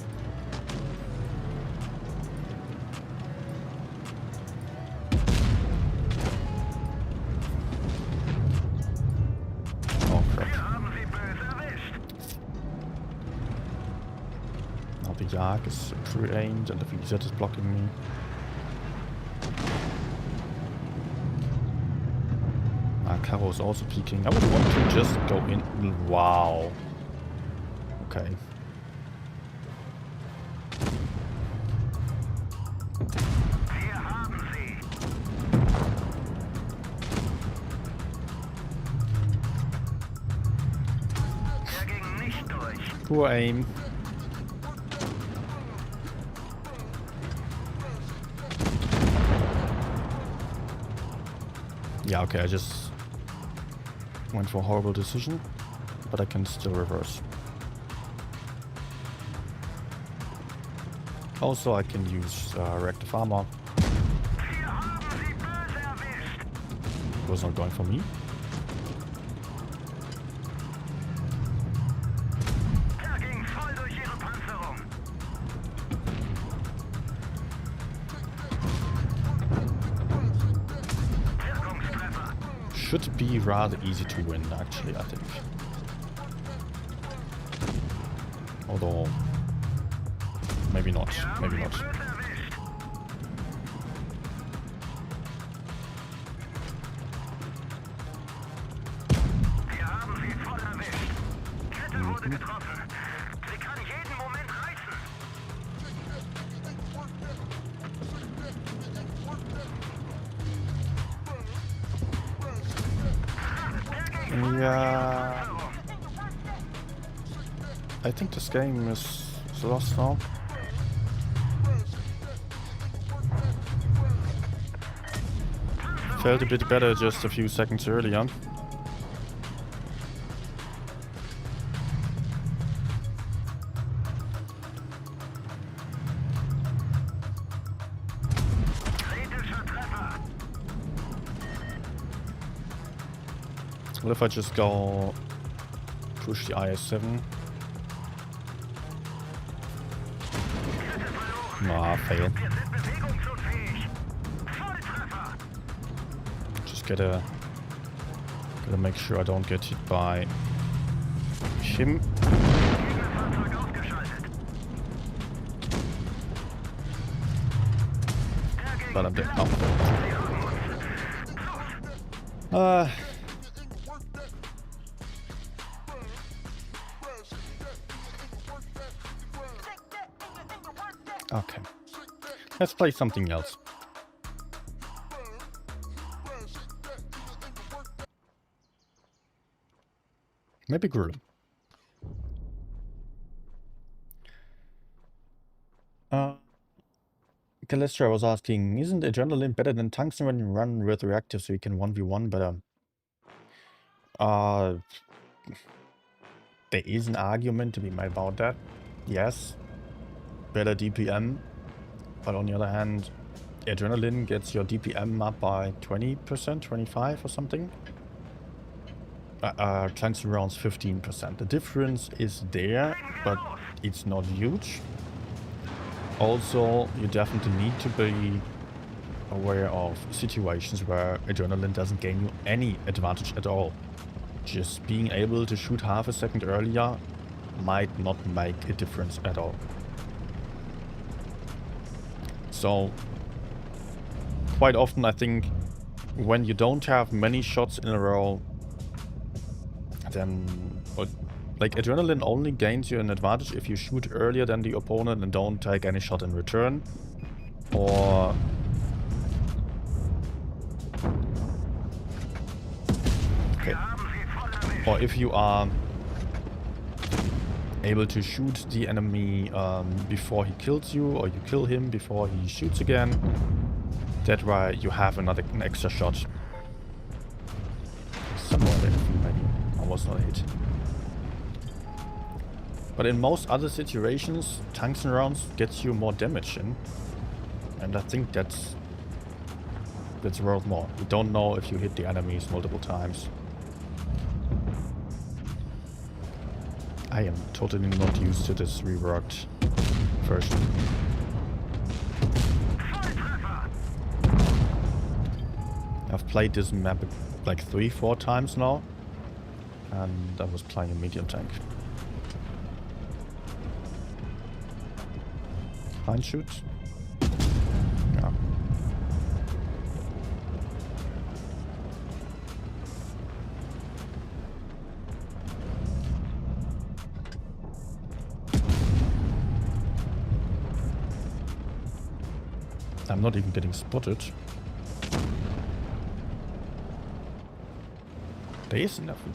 Oh crap. Now the Yak is pre-aimed and the VZ is blocking me. Caro is also peeking. I would want to just go in. Wow. Okay. Poor aim. Yeah, okay, I just went for a horrible decision, but I can still reverse. Also, I can use reactive armor. It was not going for me. Should be rather easy to win, actually, I think. Although, maybe not, maybe not. Yeah, I think this game is lost now. Felt a bit better just a few seconds earlier. What if I just go push the IS-7? Nah, fail. Just gotta make sure I don't get hit by him. But I'm dead. Oh. Okay. Let's play something else. Maybe Grill. Calestra was asking, isn't adrenaline better than tungsten when you run with reactive so you can 1v1 better? There is an argument to be made about that. Yes, better DPM, but on the other hand, adrenaline gets your DPM up by 20%, 25 or something. Tungsten rounds 15%. The difference is there, but it's not huge. Also, you definitely need to be aware of situations where adrenaline doesn't gain you any advantage at all. Just being able to shoot half a second earlier might not make a difference at all. So, quite often I think when you don't have many shots in a row, then like adrenaline only gains you an advantage if you shoot earlier than the opponent and don't take any shot in return. Or or if you are able to shoot the enemy before he kills you, or you kill him before he shoots again. That way you have an extra shot. Somewhere there, maybe. I was not hit. But in most other situations, tungsten rounds gets you more damage in. And I think that's worth more. You don't know if you hit the enemies multiple times. I am totally not used to this reworked version. I've played this map like 3-4 times now, and I was playing a medium tank. Fine shoot. Yeah. I'm not even getting spotted. There is nothing.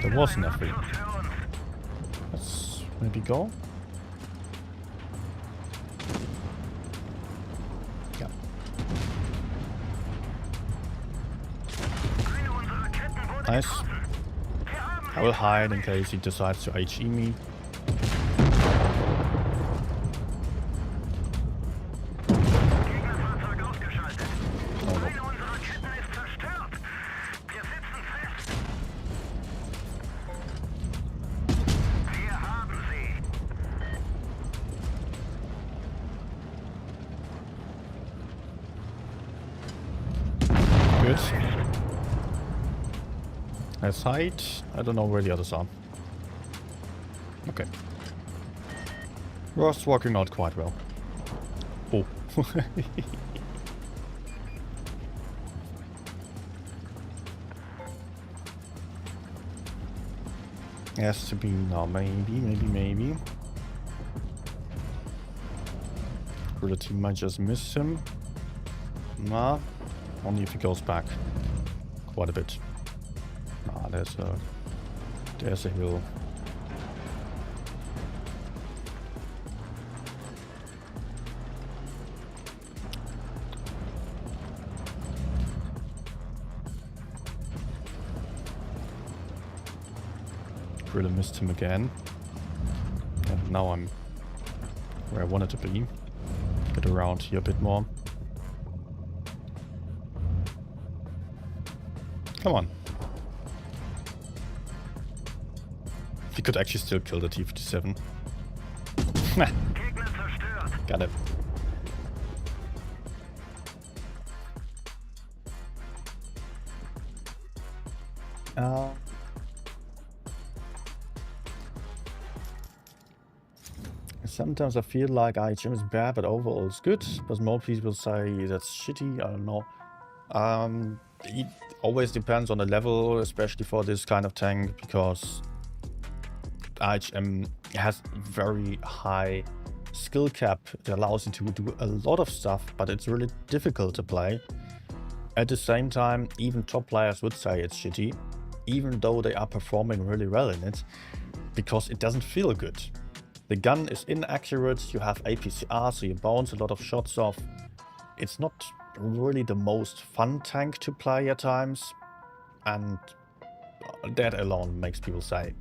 There was nothing. Let's maybe go. Yeah. Nice. I will hide in case he decides to HE me. Good. Let's hide. I don't know where the others are. Okay. Ross working out quite well. Oh. Has to be now. Maybe. Or the team might just miss him. Nah. Only if he goes back quite a bit. Ah, there's a hill. Really missed him again. And now I'm where I wanted to be. Get around here a bit more. Come on. He could actually still kill the T-57. Got it. Sometimes I feel like IHM is bad, but overall it's good. But more people say that's shitty. I don't know. It always depends on the level, especially for this kind of tank, because IHM has very high skill cap that allows you to do a lot of stuff, but it's really difficult to play. At the same time, even top players would say it's shitty. even though they are performing really well in it, because it doesn't feel good. The gun is inaccurate, you have APCR, so you bounce a lot of shots off. It's not really the most fun tank to play at times, and that alone makes people say,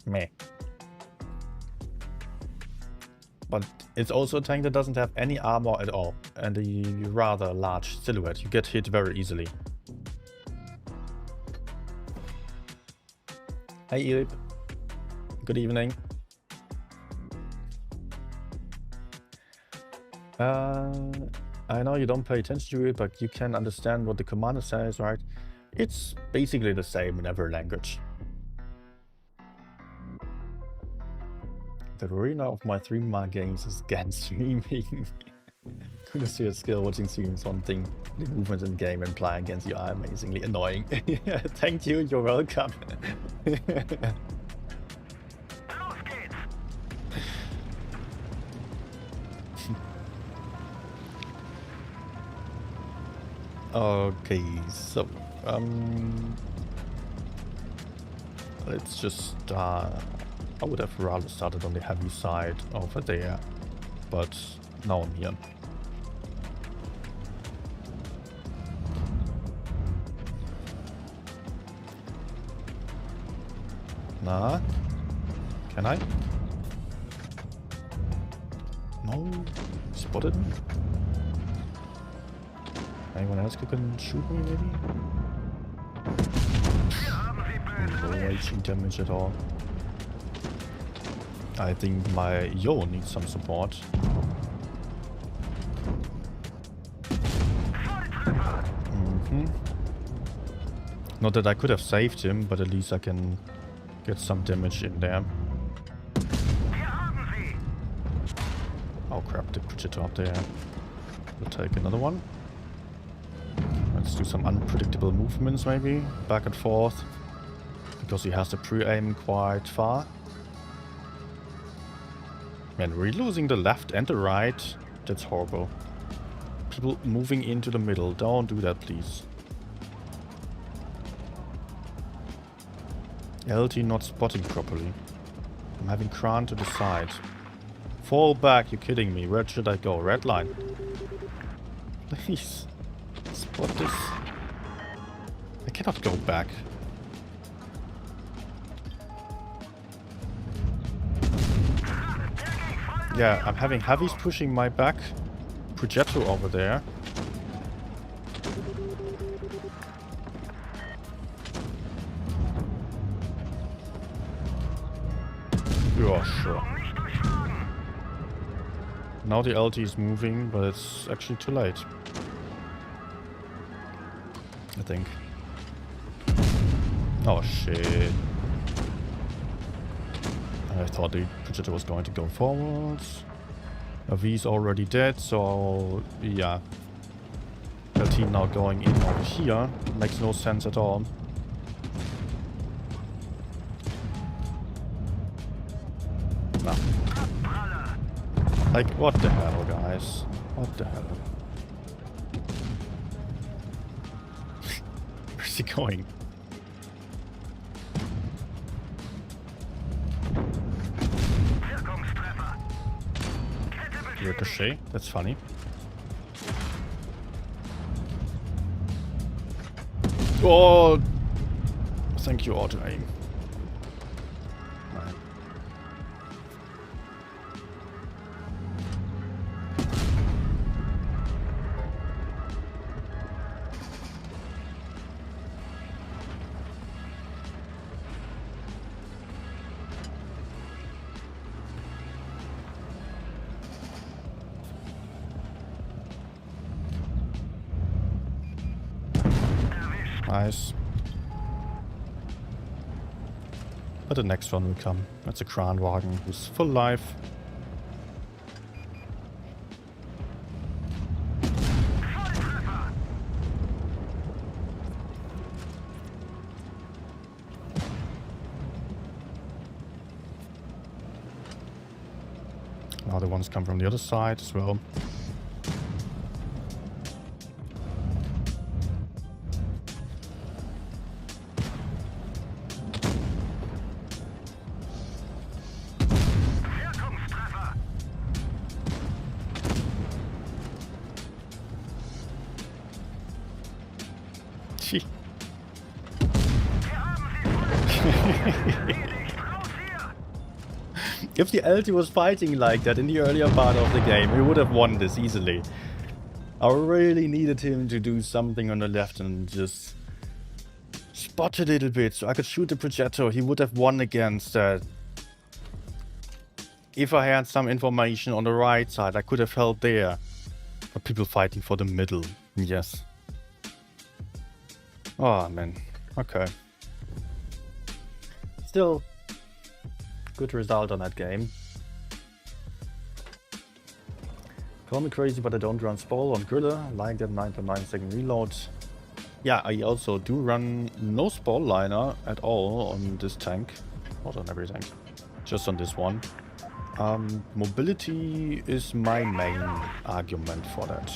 meh. But it's also a tank that doesn't have any armor at all, and a rather large silhouette. You get hit very easily. Hey Irip, good evening. I know you don't pay attention to it, but you can understand what the commander says, right? It's basically the same in every language. The arena of my 3 games is GAN streaming. Couldn't see a skill watching streams, one thing. The movements in game and playing against you are amazingly annoying. Thank you, you're welcome. Okay, so let's just I would have rather started on the heavy side over there, but now I'm here. Nah, can I? No, spotted me. Anyone else who can shoot me, maybe? No raging damage at all. I think my Yo needs some support. Not that I could have saved him, but at least I can get some damage in there. Oh crap, they put it up there. We'll take another one. Let's do some unpredictable movements maybe, back and forth, because he has to pre-aim quite far. Man, we're losing the left and the right. That's horrible. People moving into the middle, don't do that please. LT not spotting properly. I'm having Kran to the side. Fall back, you're kidding me. Where should I go? Red line. Please. Spot this. I cannot go back. Yeah, I'm having heavies pushing my back. Progetto over there. Yeah, sure. Now the LT is moving, but it's actually too late. I think. Oh shit. I thought the Progetto was going to go forwards. V's already dead, so yeah. LT now going in over here. Makes no sense at all. No. Like, what the hell, guys? What the hell? Where's he going? Ricochet, that's funny. Oh! Thank you, auto aim. Nice. But the next one will come. That's a Kranwagen who's full life. Now the ones come from the other side as well. If the LT was fighting like that in the earlier part of the game, we would have won this easily. I really needed him to do something on the left and just spot a little bit so I could shoot the projectile. He would have won against that. If I had some information on the right side, I could have held there. But people fighting for the middle. Yes. Oh man. Okay. Still, good result on that game. Call me crazy, but I don't run Spall on Griller. I like that 9.9 second reload. Yeah, I also do run no Spall liner at all on this tank. Not on every tank. Just on this one. Mobility is my main argument for that.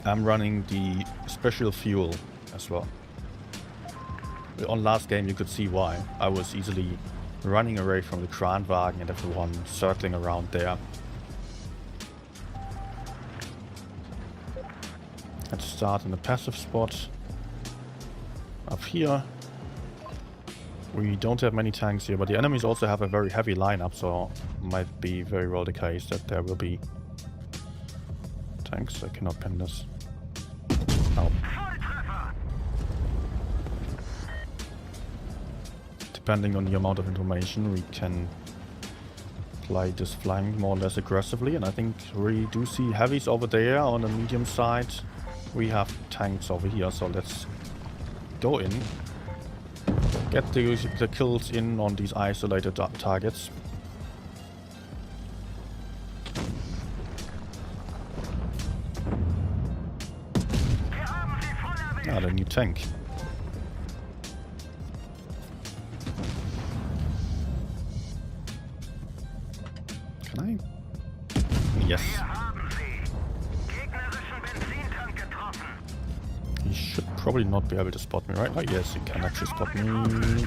I'm running the special fuel as well. On last game you could see why. I was easily running away from the Kranwagen and everyone circling around there. Let's start in the passive spot. Up here. We don't have many tanks here, but the enemies also have a very heavy lineup, so might be very well the case that there will be tanks. I cannot pin this. No. Depending on the amount of information, we can play this flank more or less aggressively, and I think we do see heavies over there on the medium side. We have tanks over here, so let's go in. Get the kills in on these isolated targets. Ah, the new tank. Can I? Yes. He should probably not be able to spot me, right? Oh yes, he can actually spot me.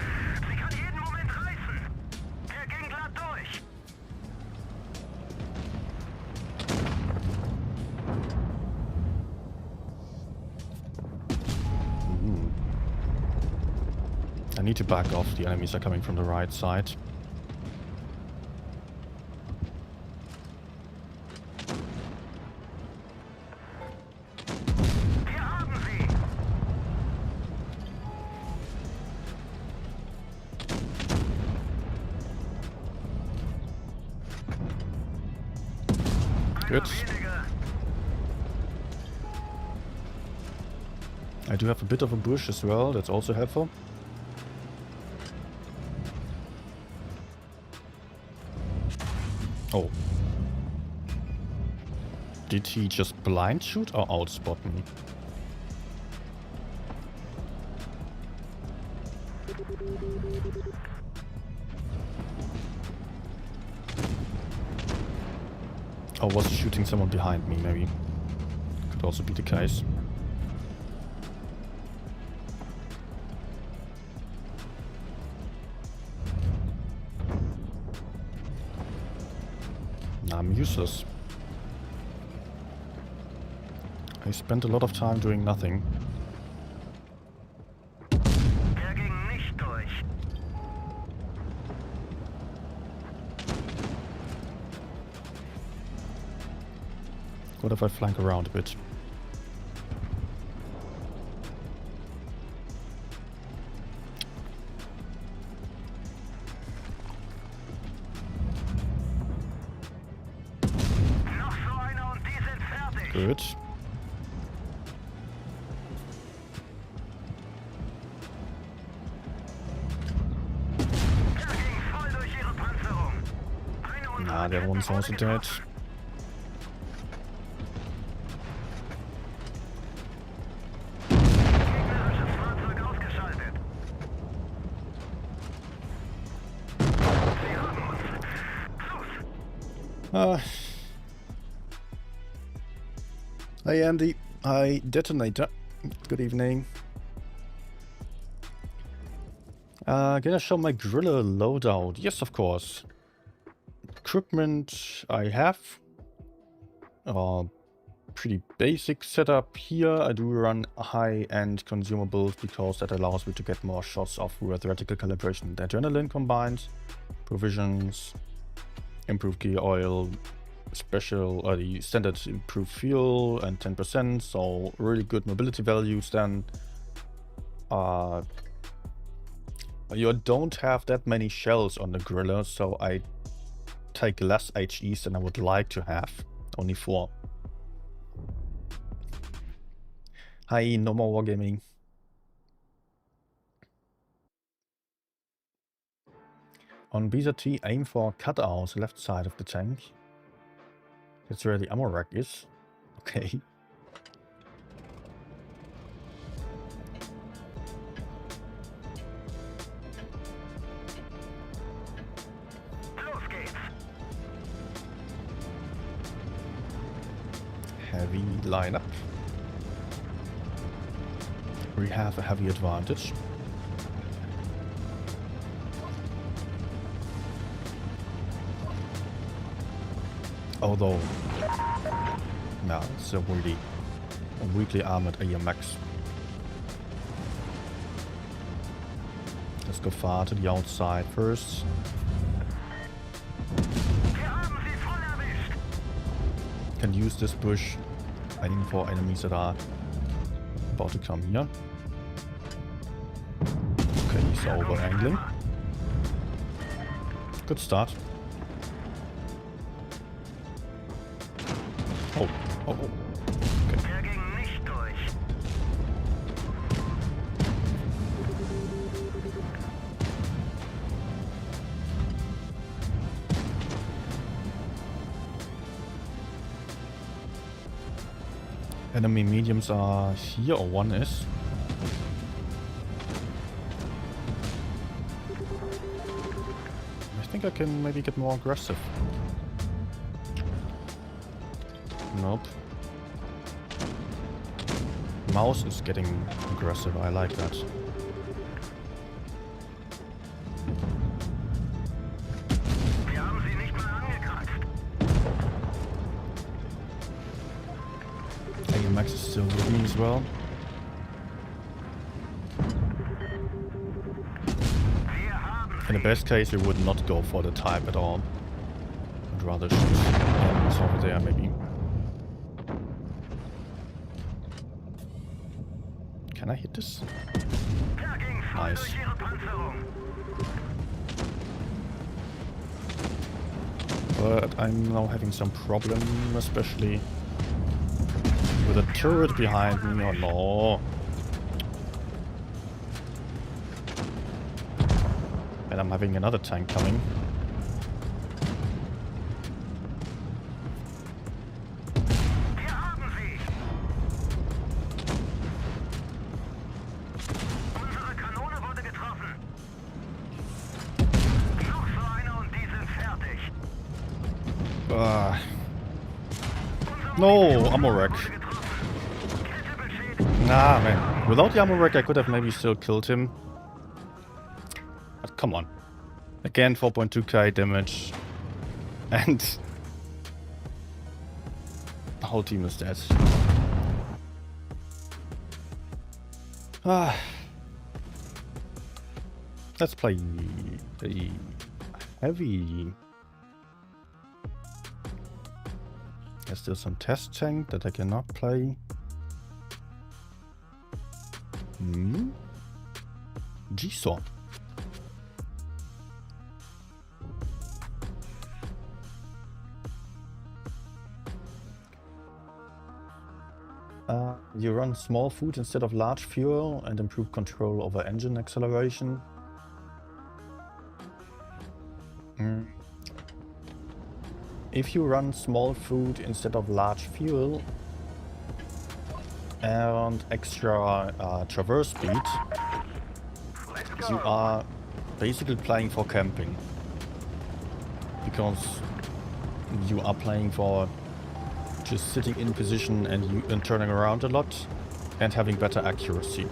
I need to back off. The enemies are coming from the right side. Good. I do have a bit of a bush as well, that's also helpful. Oh. Did he just blind shoot or outspot me? Or was he shooting someone behind me, maybe? Could also be the case. I'm useless. I spent a lot of time doing nothing. What if I flank around a bit? Good. Nah, that one's also dead. Hey Andy, hi Detonator, good evening. Can I show my Griller loadout? Yes, of course. Equipment I have. pretty basic setup. Here I do run high-end consumables because that allows me to get more shots off with reticle calibration and adrenaline combined. Provisions, improved gear oil, special the standard improved fuel and 10%, so really good mobility values. Then you don't have that many shells on the griller, so I take less HEs than I would like to have, only 4. Hi, no more wargaming. On BZT, aim for cutouts left side of the tank. That's where the ammo rack is. Okay. Heavy lineup. We have a heavy advantage. Although, no, it's a weakly armored AMX. Let's go far to the outside first. Can use this bush, hiding for enemies that are about to come here. Okay, he's over angling. Good start. Oh. Okay. Enemy mediums are here, or one is. I think I can maybe get more aggressive. Nope. Mouse is getting aggressive, I like that. AMX is still with me as well. In the best case, we would not go for the type at all. I'd rather shoot enemies over there, maybe. Can I hit this? Nice. But I'm now having some problem, especially with a turret behind me. Oh no. And I'm having another tank coming. No, ammo rack. Nah, man. Without the ammo rack, I could have maybe still killed him. But come on. Again, 4.2k damage. And the whole team is dead. Let's play the heavy. There's still some test tank that I cannot play. G-Saw. You run small food instead of large fuel and improve control over engine acceleration. If you run small food instead of large fuel and extra traverse speed, you are basically playing for camping. Because you are playing for just sitting in position and turning around a lot and having better accuracy.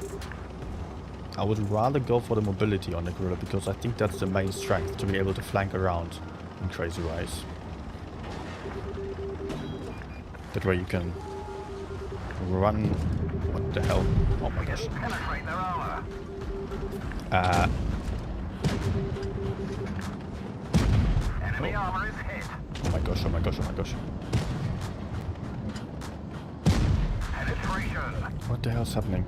I would rather go for the mobility on the griller because I think that's the main strength, to be able to flank around in crazy ways. That way you can run. What the hell? Oh my gosh. Penetrate their armor. Enemy armor is hit. Oh my gosh, oh my gosh, oh my gosh. Penetration. What the hell's happening?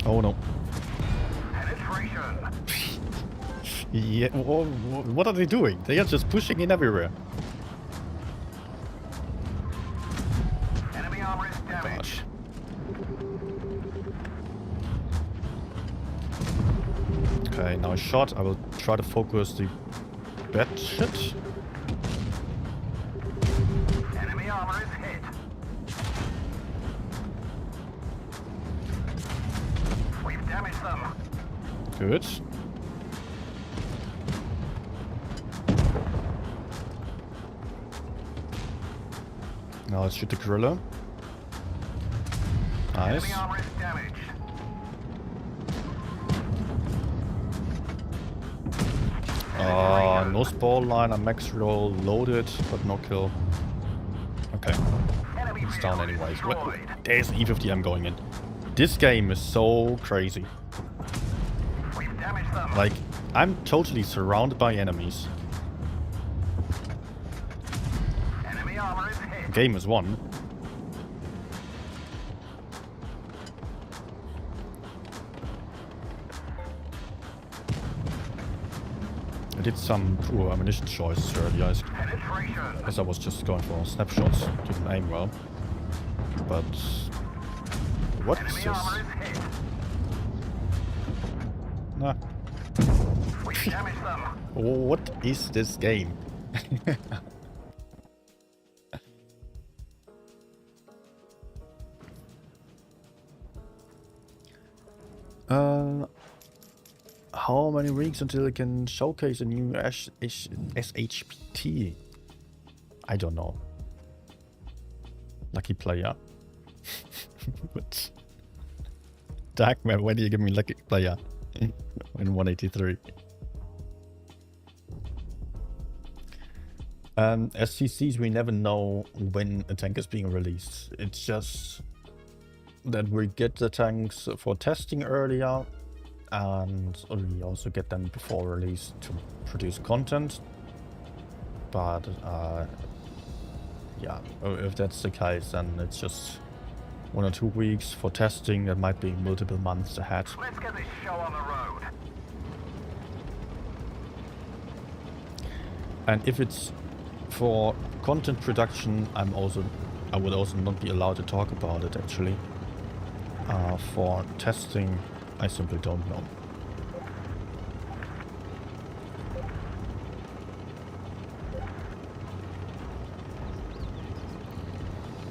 Oh no. Penetration. Yeah, what are they doing? They are just pushing in everywhere. Enemy armor is damaged. Gosh. Okay, now a shot. I will try to focus the bad shit. Enemy armor is hit. We've damaged them. Good. Now let's shoot the gorilla. Nice. Enemy armor is damaged. No spawn line, a max roll, loaded, but no kill. Okay, Enemy it's down vehicle anyways. destroyed. There's E50M going in. This game is so crazy. We've damaged them. Like, I'm totally surrounded by enemies. Enemy armor is hit. Game is won. I did some poor ammunition choices earlier, Penetration. as I was just going for snapshots, didn't aim well. But what is Enemy armor this? is hit. Nah. We've damaged them. What is this game? How many weeks until it can showcase a new SHPT? I don't know. Lucky player. But Darkman, when do you give me lucky player? In 183. SCCs, we never know when a tank is being released. It's just that we get the tanks for testing earlier, and we also get them before release to produce content. But yeah, if that's the case, then it's just 1 or 2 weeks for testing. That might be multiple months ahead. Let's get this show on the road. And if it's for content production, I would also not be allowed to talk about it actually. For testing, I simply don't know.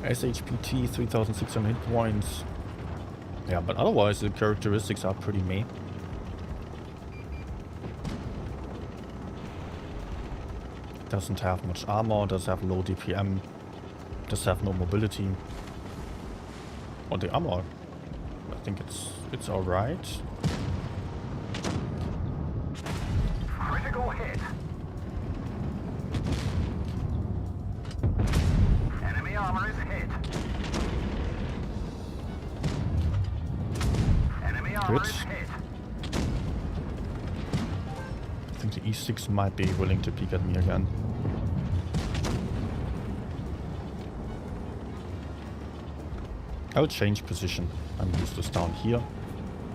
SHPT 3600 hit points. Yeah, but otherwise the characteristics are pretty meh. Doesn't have much armor, does have low DPM, does have no mobility. Or the armor, I think it's alright. Critical hit. Enemy armor is hit. Enemy armor Good. is hit. I think the E6 might be willing to peek at me again. I will change position and use this down here.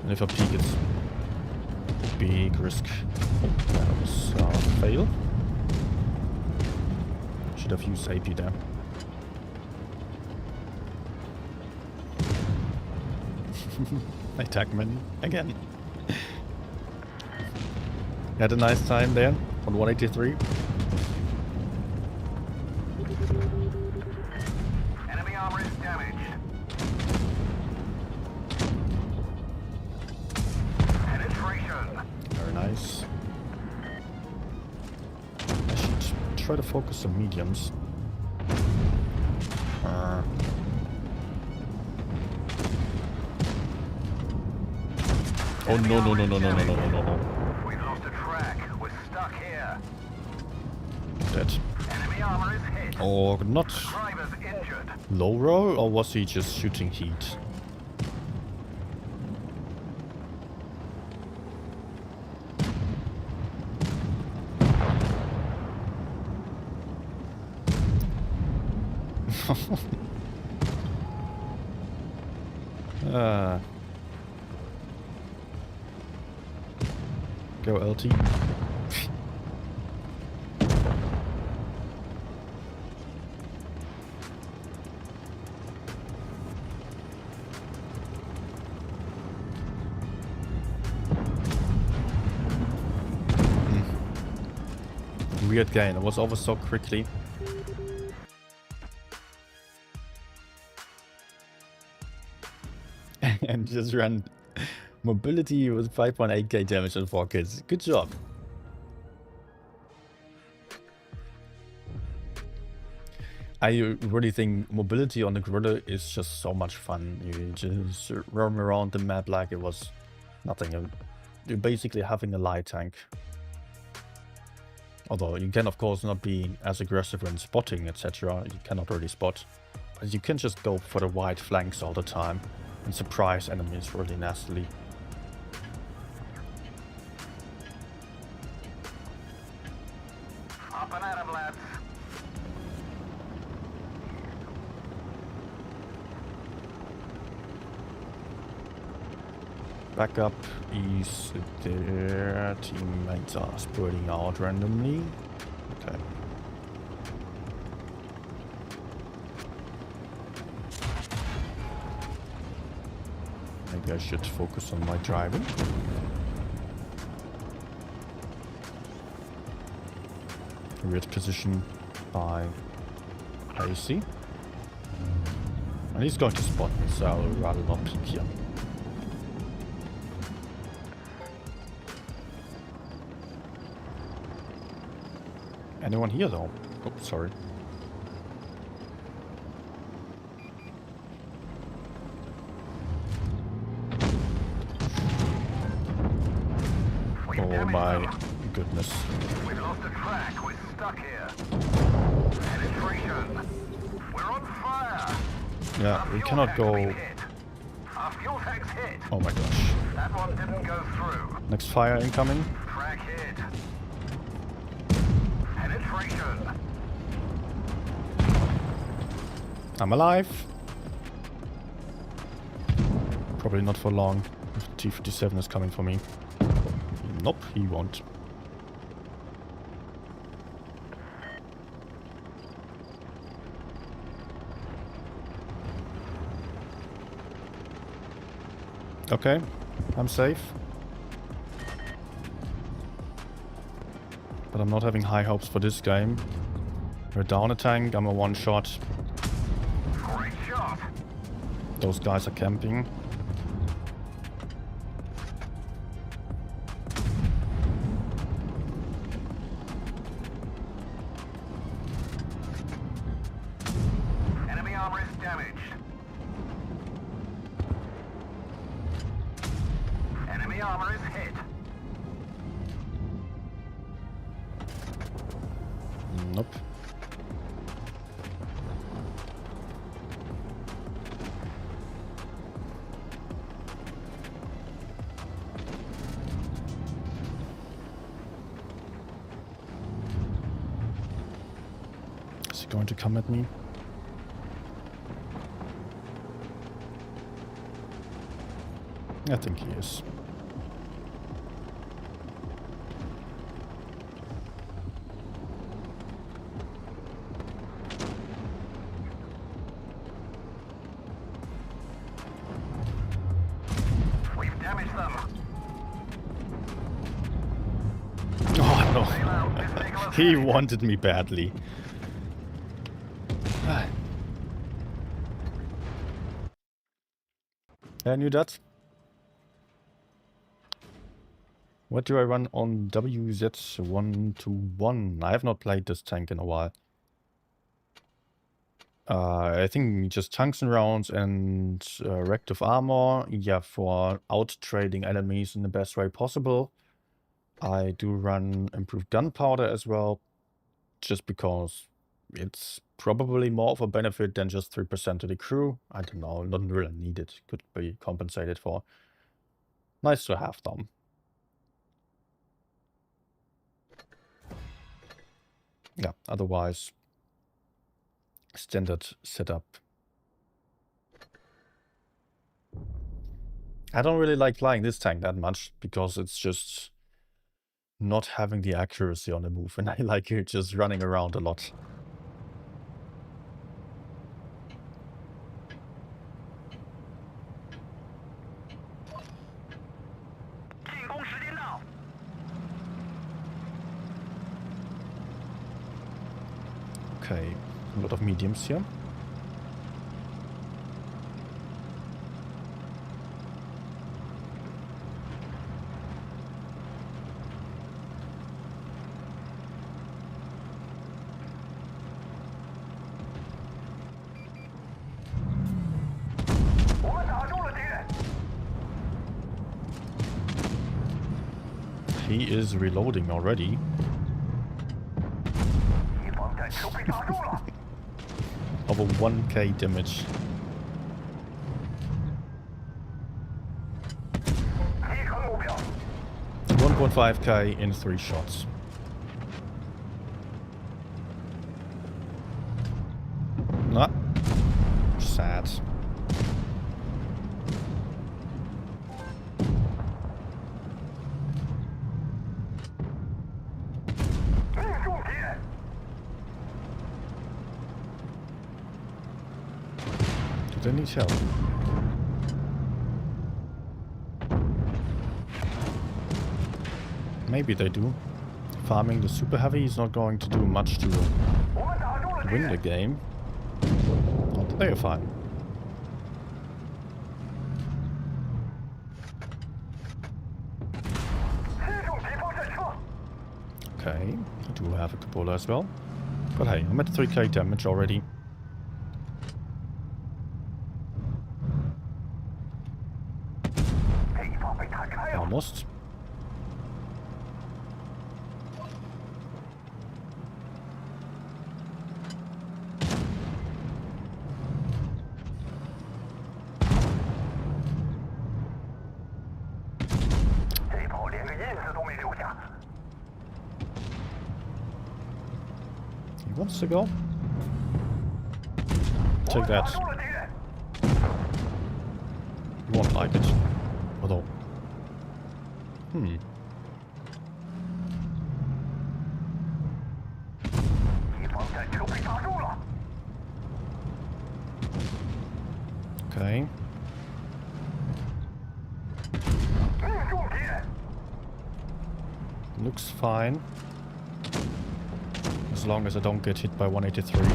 And if I peek, it's big risk. Oh, that was a fail. Should have used AP there. Attackman again. Had a nice time there on 183. Enemy armor is damaged. Penetration. Very nice. I should try to focus on mediums. Oh no, no, no, no, no, no, no, no, no, no. We've lost a track. We're stuck here. Dead. Enemy armor is hit. Or not. Driver's injured. Low roll, or was he just shooting heat? Go LT. Weird game. It was over so quickly. And just ran mobility with 5.8k damage and 4 kills. Good job. I really think mobility on the gorilla is just so much fun. You just roam around the map like it was nothing. You're basically having a light tank. Although you can of course not be as aggressive when spotting, etc. You cannot really spot. But you can just go for the wide flanks all the time and surprise enemies really nastily. Up and at 'em, lads. Back up is there. Teammates are spreading out randomly. Okay. Maybe I should focus on my driving. Weird position by AC. And he's going to spot me, so I'll rather not peek here. Anyone here though? Oh, sorry. Oh my goodness. We've lost a track. We're stuck here. Penetration. We're on fire. Yeah, we cannot go. Our fuel tank's hit. Oh my gosh. That one didn't go through. Next fire incoming. Track hit. Penetration. I'm alive. Probably not for long. If T-57 is coming for me. Nope, he won't. Okay, I'm safe. But I'm not having high hopes for this game. We're down a tank, I'm a one-shot. Great shot. Those guys are camping. Enemy armor is damaged. Enemy armor is hit. Nope. Is he going to come at me? I think he is. We've damaged them. Oh no. Sail out. This eagle is He wanted me badly. I knew that. What do I run on WZ121? I have not played this tank in a while. I think just tanks and rounds and reactive armor, yeah, for out-trading enemies in the best way possible. I do run improved gunpowder as well, just because it's probably more of a benefit than just 3% to the crew. I don't know, not really needed, could be compensated for. Nice to have them. Yeah, otherwise, standard setup. I don't really like flying this tank that much, because it's just not having the accuracy on the move, and I like it just running around a lot. Okay, a lot of mediums here. He is reloading already. Over 1k damage. 1.5k in 3 shots. Not sad. Do they need help? Maybe they do. Farming the super heavy is not going to do much to win the game. But they're fine. Okay, I do have a Cupola as well. But hey, I'm at 3k damage already. Almost. He wants to go. Take that. You won't like it. Although. Okay. Looks fine. As long as I don't get hit by 183.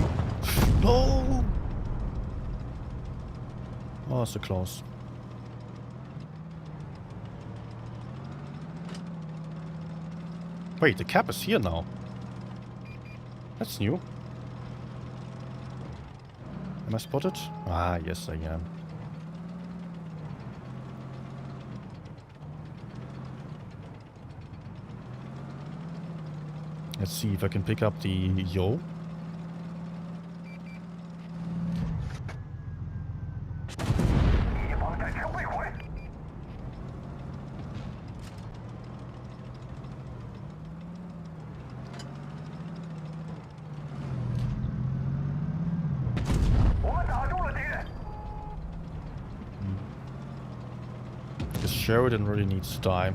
No! Oh, so close. Wait, the cap is here now. That's new. Am I spotted? Ah, yes, I am. Let's see if I can pick up the yo. This Sheridan really needs to die.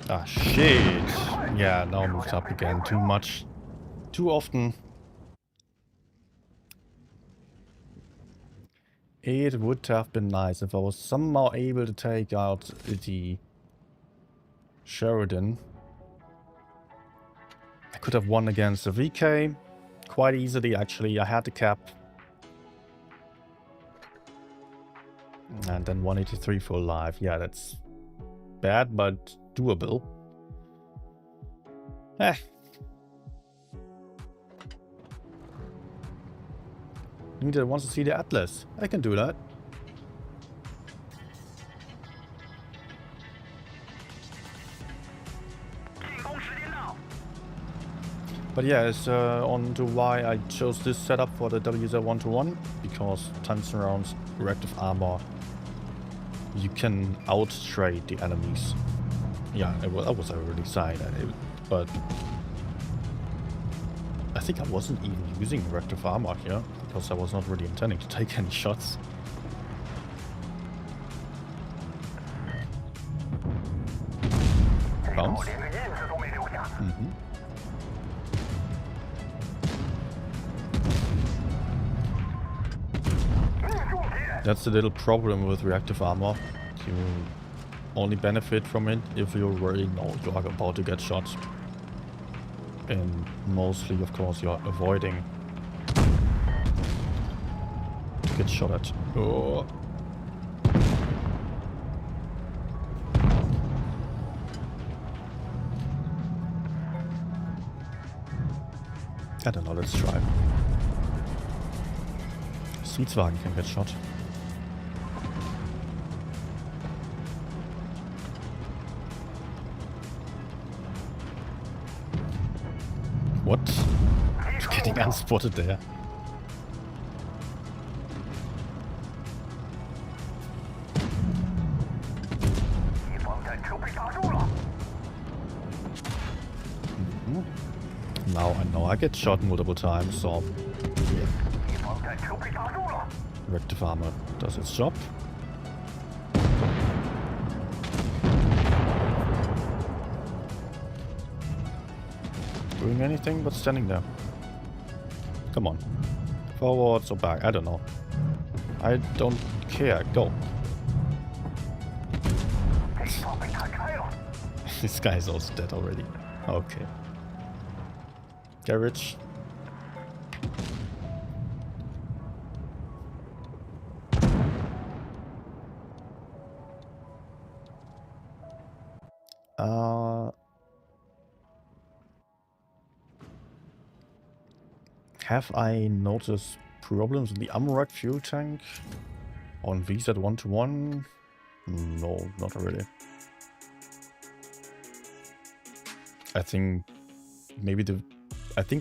Ah, shit. Yeah, now moved up again. Too much. Too often. It would have been nice if I was somehow able to take out the Sheridan. I could have won against the VK. quite easily, actually. I had the cap. And then 183 for life. Yeah, that's bad, but doable. Eh. Neither wants to see the Atlas. I can do that. But yeah, it's on to why I chose this setup for the WZ121, because tungsten rounds, reactive armor, you can outtrade the enemies. Yeah, I was already saying that, but I think I wasn't even using reactive armor here, because I was not really intending to take any shots. Bounce. Mm-hmm. That's the little problem with reactive armor. You only benefit from it if you already know you are about to get shot. And mostly, of course, you're avoiding to get shot at. Oh. I don't know, let's try. Suitswagen can get shot. What? Getting unspotted there. Now I know I get shot multiple times, so reactive armor does its job. Doing anything but standing there. Come on. Forwards or back, I don't know. I don't care, go. This guy is also dead already. Okay. Garage. Have I noticed problems in the ammo rack fuel tank on VZ121? No, not really. I think maybe the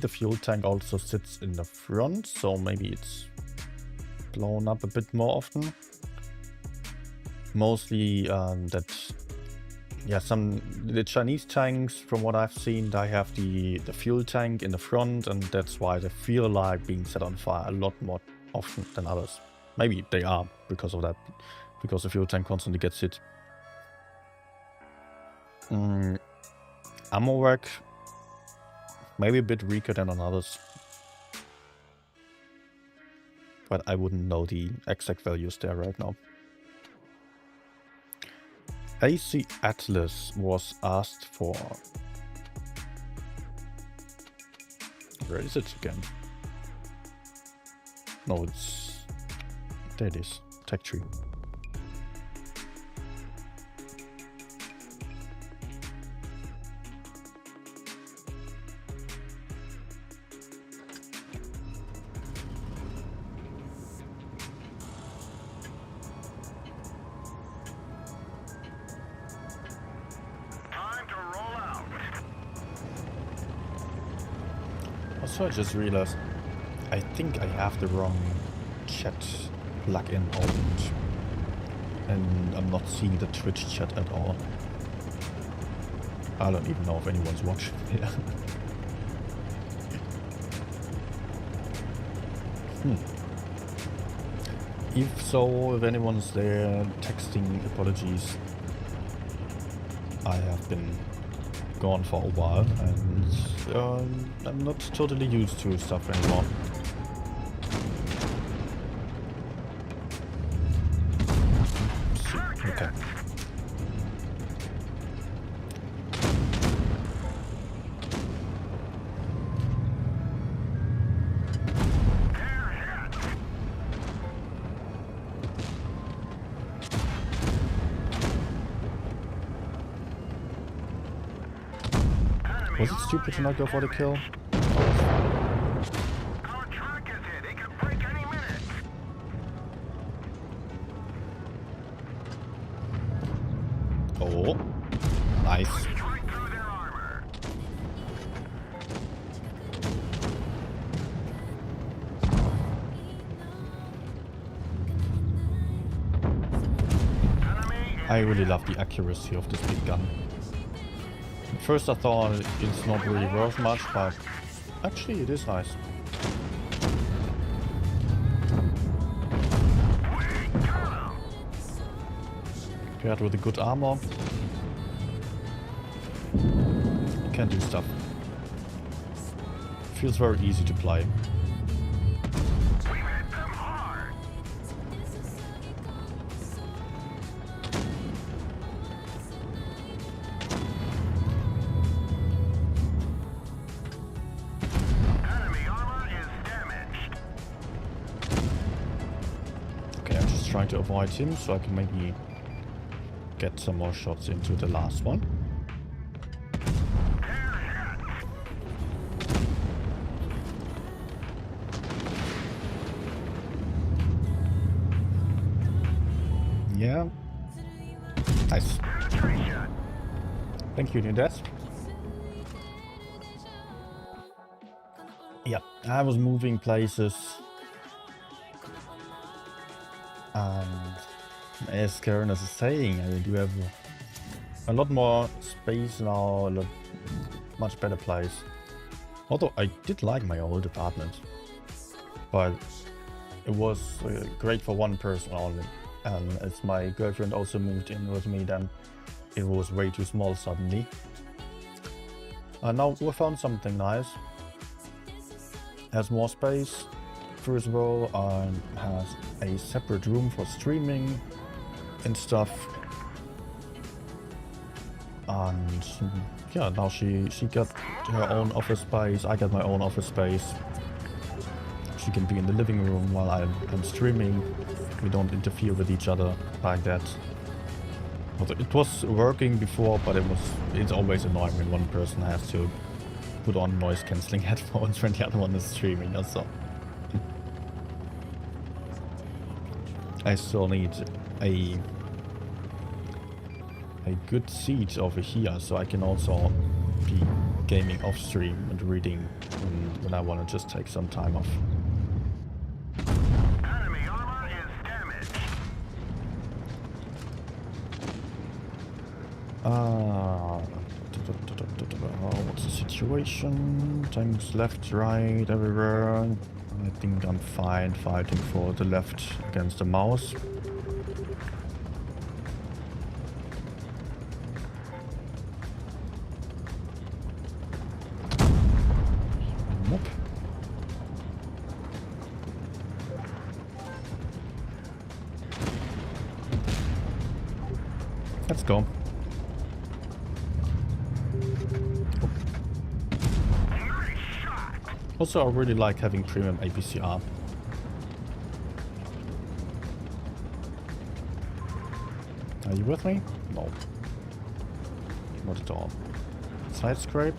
fuel tank also sits in the front, so maybe it's blown up a bit more often. Mostly the Chinese tanks, from what I've seen, they have the fuel tank in the front, and that's why they feel like being set on fire a lot more often than others. Maybe they are because of that, because the fuel tank constantly gets hit. Ammo rack, maybe a bit weaker than on others, but I wouldn't know the exact values there right now. AC Atlas was asked for. Where is it again? No, it's... There it is. Tech tree. Also, I just realized I think I have the wrong chat plugin opened, and I'm not seeing the Twitch chat at all. I don't even know if anyone's watching here. If so, if anyone's there texting, apologies. I have been gone for a while, and I'm not totally used to stuff anymore. Okay. Was it stupid to not go for the kill? Our truck is hit. It could break any minute. Oh, nice. Straight through their armor. I really love the accuracy of this big gun. At first I thought it's not really worth much, but actually it is nice. Paired with a good armor, you can do stuff. Feels very easy to play. We hit them hard. Enemy armor is damaged. Okay, I'm just trying to avoid him so I can maybe get some more shots into the last one. Yeah. Nice. Thank you, Nudet. Yeah, I was moving places. And as Karen is saying, I do have a lot more space now, much better place. Although I did like my old apartment, but it was great for one person only. And as my girlfriend also moved in with me, then it was way too small suddenly. And now we found something nice. Has more space, first of all, has a separate room for streaming and stuff. And yeah, now she got her own office space, I got my own office space. She can be in the living room while I'm streaming. We don't interfere with each other like that. Although it was working before, but it's always annoying when one person has to put on noise cancelling headphones when the other one is streaming or so. I still need a good seat over here so I can also be gaming off stream and reading when I want to just take some time off. Enemy armor is damaged. What's the situation? Tanks left, right, everywhere. I think I'm fine fighting for the left against the mouse. Nope. Let's go. Also, I really like having premium APCR. Are you with me? No. Not at all. Side scrape.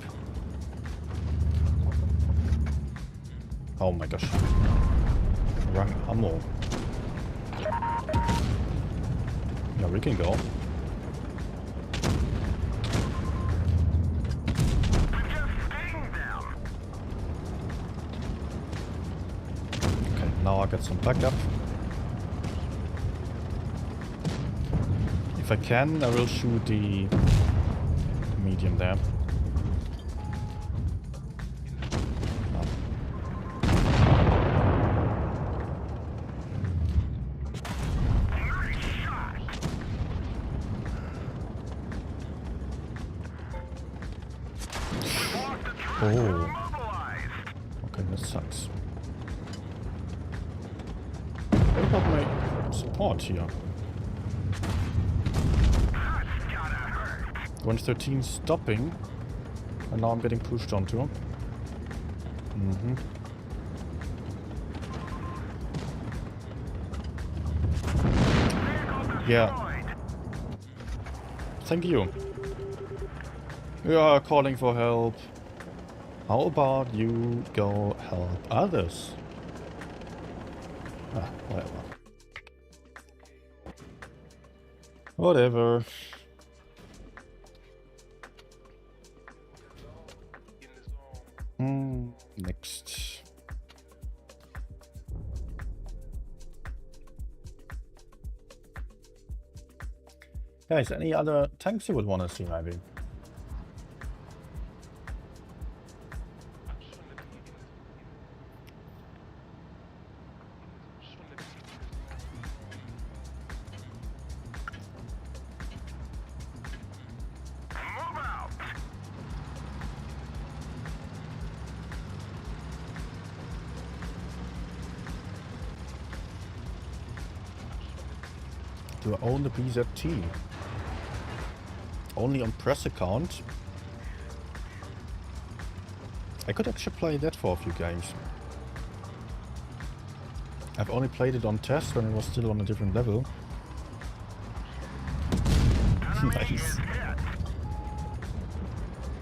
Oh my gosh. Wrong ammo. Yeah, we can go. Now I got some backup. If I can, I will shoot the medium there. Oh. Okay, that sucks. What about my support here? 113 stopping, and now I'm getting pushed onto. Yeah. Thank you. We are calling for help. How about you go help others? Ah, whatever. Whatever. Next. Guys, any other tanks you would want to see, maybe? Move out! Do I own the BZT? Only on press account? I could actually play that for a few games. I've only played it on test when it was still on a different level. Nice.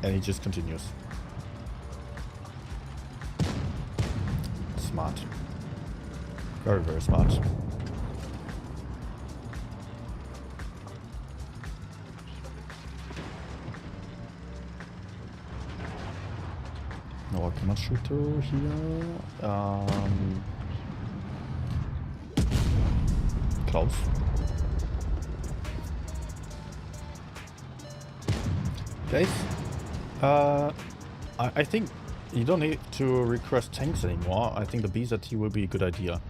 And he just continues. Smart. Very, very smart. No, I cannot shoot through here. Close. Guys, I think you don't need to request tanks anymore. I think the BZT will be a good idea.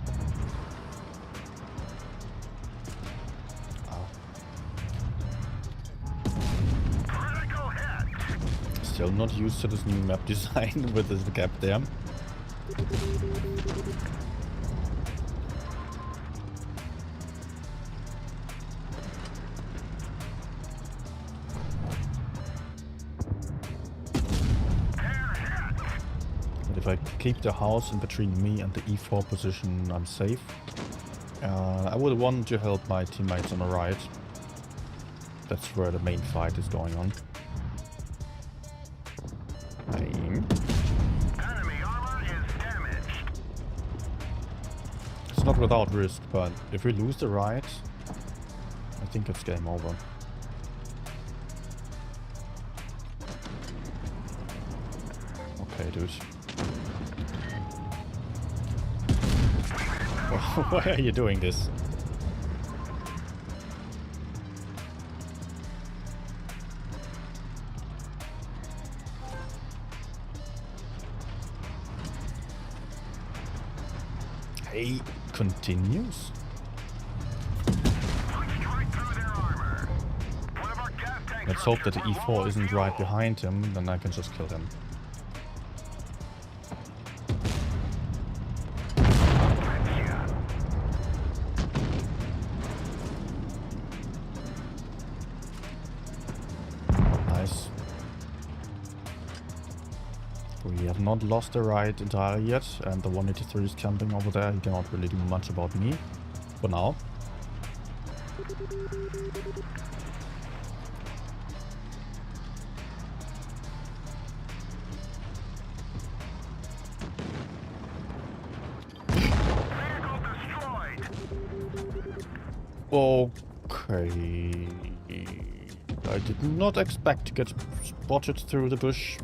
Still not used to this new map design with this gap there. But if I keep the house in between me and the E4 position, I'm safe. I would want to help my teammates on the right. That's where the main fight is going on. Aim. Enemy armor is damaged. It's not without risk, but if we lose the right, I think it's game over. Okay, dude. Why are you doing this? He continues. Let's hope that the E4 isn't right behind him, then I can just kill him. Nice. We have not lost the right entirely yet, and the 183 is camping over there. He cannot really do much about me for now. Okay. I did not expect to get spotted through the bush.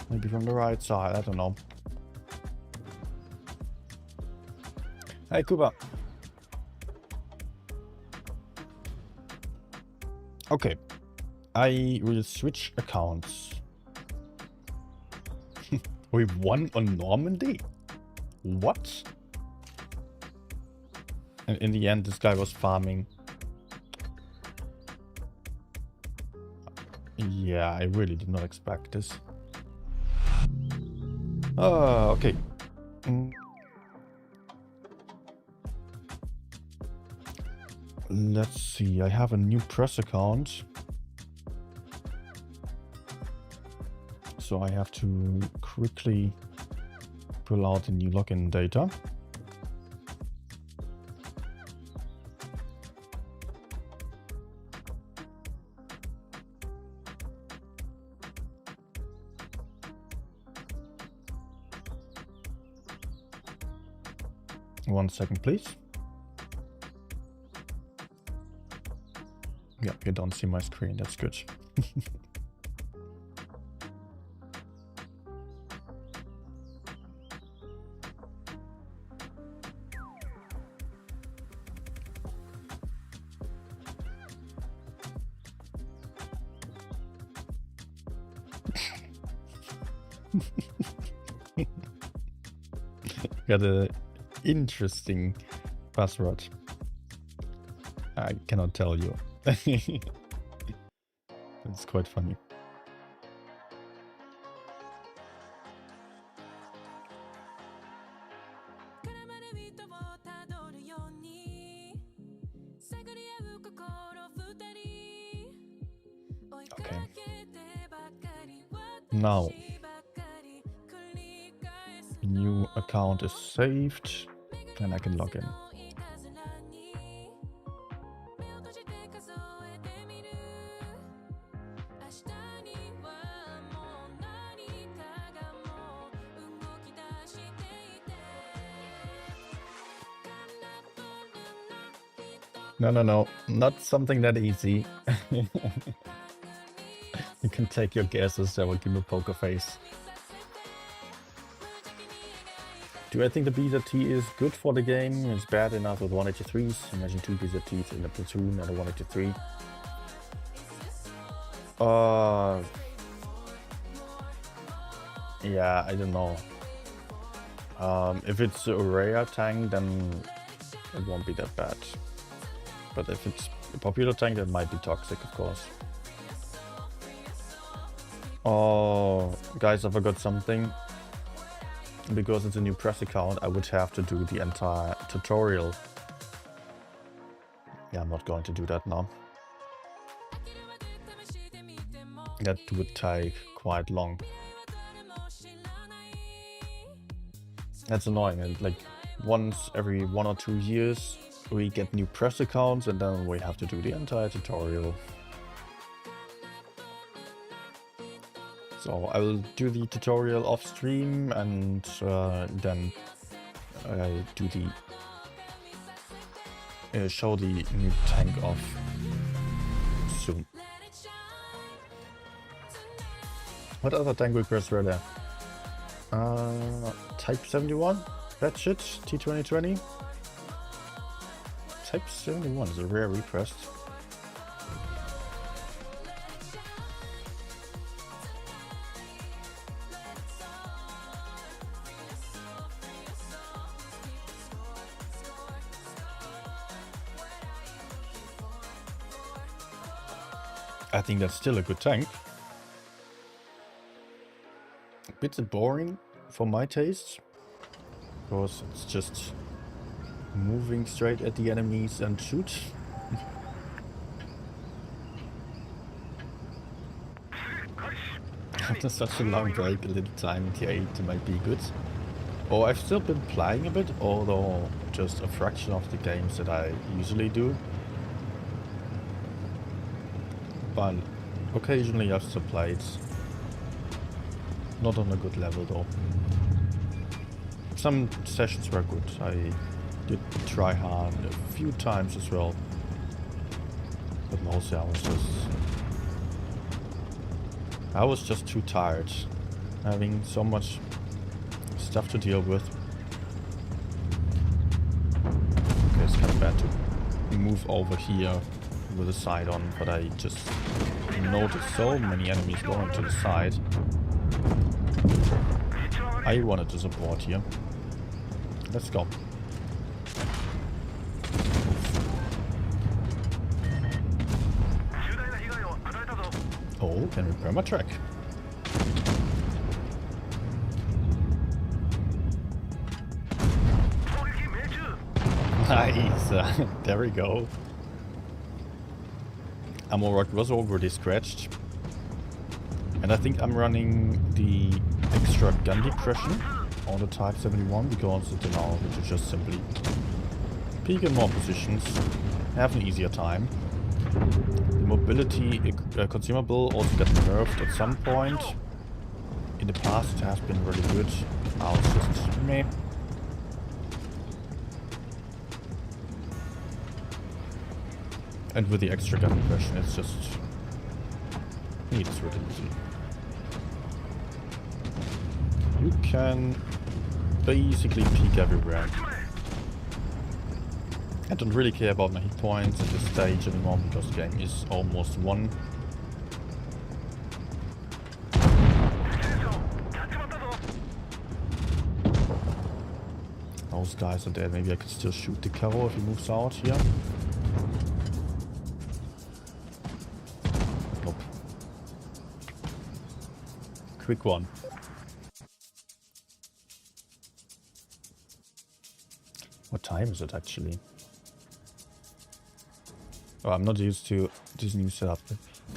Maybe from the right side, I don't know. Hey, Kuba. Okay. I will switch accounts. We won on Normandy? What? And in the end, this guy was farming. Yeah, I really did not expect this. Okay. Let's see, I have a new press account. So I have to quickly pull out the new login data. 1 second, please. Yeah, you don't see my screen. That's good. Got a interesting password. I cannot tell you. It's quite funny. Okay. Now, new account is saved and I can log in. No, not something that easy. You can take your guesses. I will give you a poker face. Do I think the BZT is good for the game? It's bad enough with 183s. Imagine 2 BZTs in a platoon and a 183. Yeah, I don't know. If it's a rare tank, then it won't be that bad. But if it's a popular tank, that might be toxic, of course. Oh, guys, I forgot something. Because it's a new press account, I would have to do the entire tutorial. Yeah, I'm not going to do that now. That would take quite long. That's annoying, and like once every 1 or 2 years we get new press accounts and then we have to do the entire tutorial. So I will do the tutorial off stream and then do the show the new tank off soon. What other tank requests were there? Type 71, that shit, T2020. Type 71 is a rare request. I think that's still a good tank. A bit boring for my tastes, because it's just moving straight at the enemies and shoot. After such a long break, a little time in tier 8 might be good. Oh, I've still been playing a bit, although just a fraction of the games that I usually do. But occasionally I've still played. Not on a good level though. Some sessions were good. I did try hard a few times as well. But mostly I was just too tired. Having so much stuff to deal with. Okay, it's kind of bad to move over here with the side on, but I just noticed so many enemies going to the side. I wanted to support here. Let's go. Oh, can repair my track. Nice. There we go. Ammo rock was already scratched. And I think I'm running the extra gun depression on the Type 71 because it allows me to just simply peek in more positions, have an easier time. The mobility consumable also got nerfed at some point. In the past it has been really good. Now it's just meh. And with the extra gun impression, it's just... It's really easy. You can basically peek everywhere. I don't really care about my hit points at this stage anymore because the game is almost won. Those guys are there. Maybe I could still shoot the Karo if he moves out here. Nope. Quick one. What time is it actually? Oh, I'm not used to this new setup.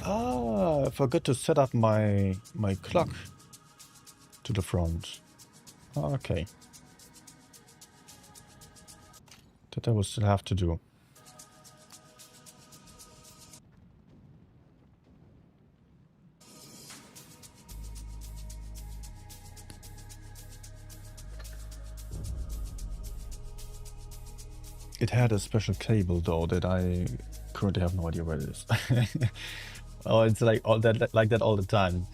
Ah, I forgot to set up my clock to the front. Okay. That I will still have to do. It had a special cable though that I currently have no idea where it is. Oh, it's like all that, like that all the time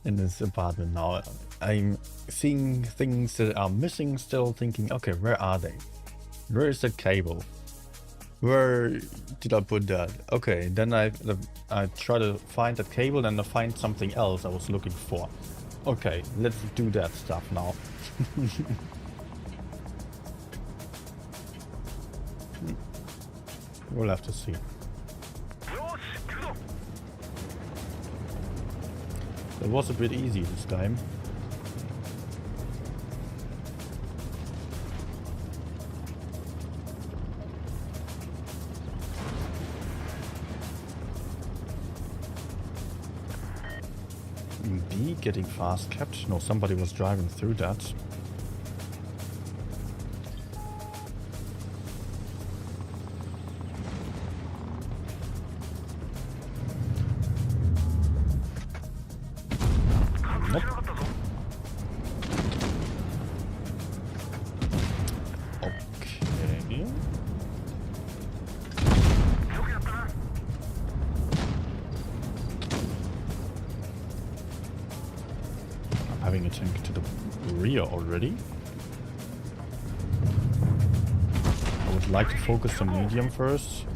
in this apartment now. I'm seeing things that are missing, still thinking, okay, where are they? Where is that cable? Where did I put that? Okay, then I try to find that cable, then I find something else I was looking for. Okay, let's do that stuff now. We'll have to see. It was a bit easy this time. B getting fast kept. No, somebody was driving through that. Nope. Okay. Having a tank to the rear already. I would like to focus on medium first.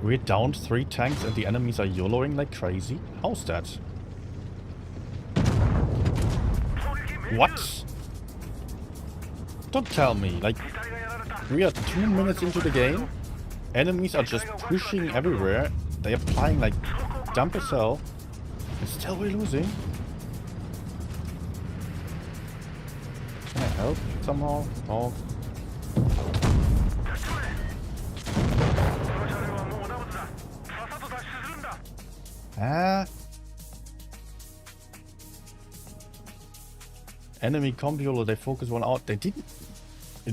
We're down 3 tanks and the enemies are YOLOing like crazy. How's that? What? Don't tell me, like, we are 2 minutes into the game, enemies are just pushing everywhere, they are flying like dumb as hell, and still we're losing. Can I help somehow? Oh. Ah. Enemy computer, they focus one out. It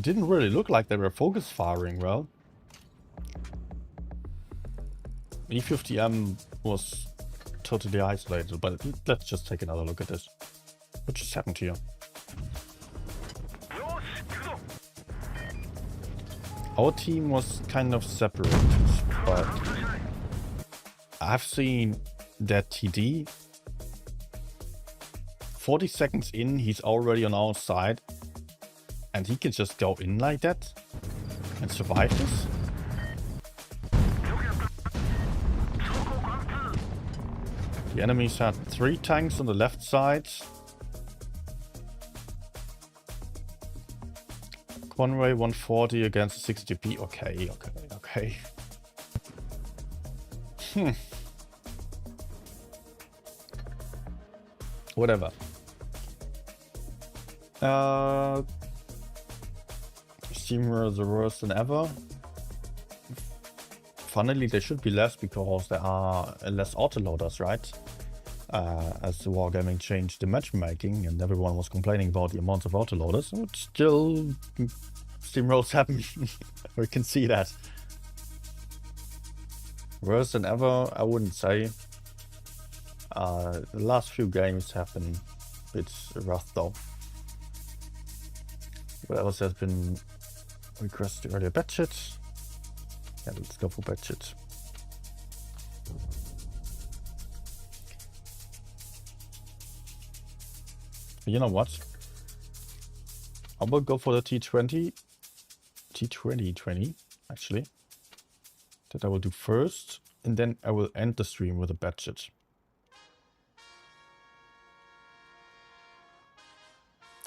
didn't really look like they were focus firing well. E50M was totally isolated, but let's just take another look at this. What just happened here? Our team was kind of separated, but I've seen that TD 40 seconds in, he's already on our side, and he can just go in like that and survive this. The enemies had 3 tanks on the left side. Conway 140 against 60p. Okay. Whatever. Steamers are worse than ever. Funnily, they should be less because there are less autoloaders, right? As the Wargaming changed the matchmaking and everyone was complaining about the amount of autoloaders, but still steamrolls happen. We can see that. Worse than ever, I wouldn't say. The last few games have been a bit rough though. What else has been requested earlier? Budget. Yeah, let's go for budget. You know what? I will go for the T20 actually. That I will do first, and then I will end the stream with a budget.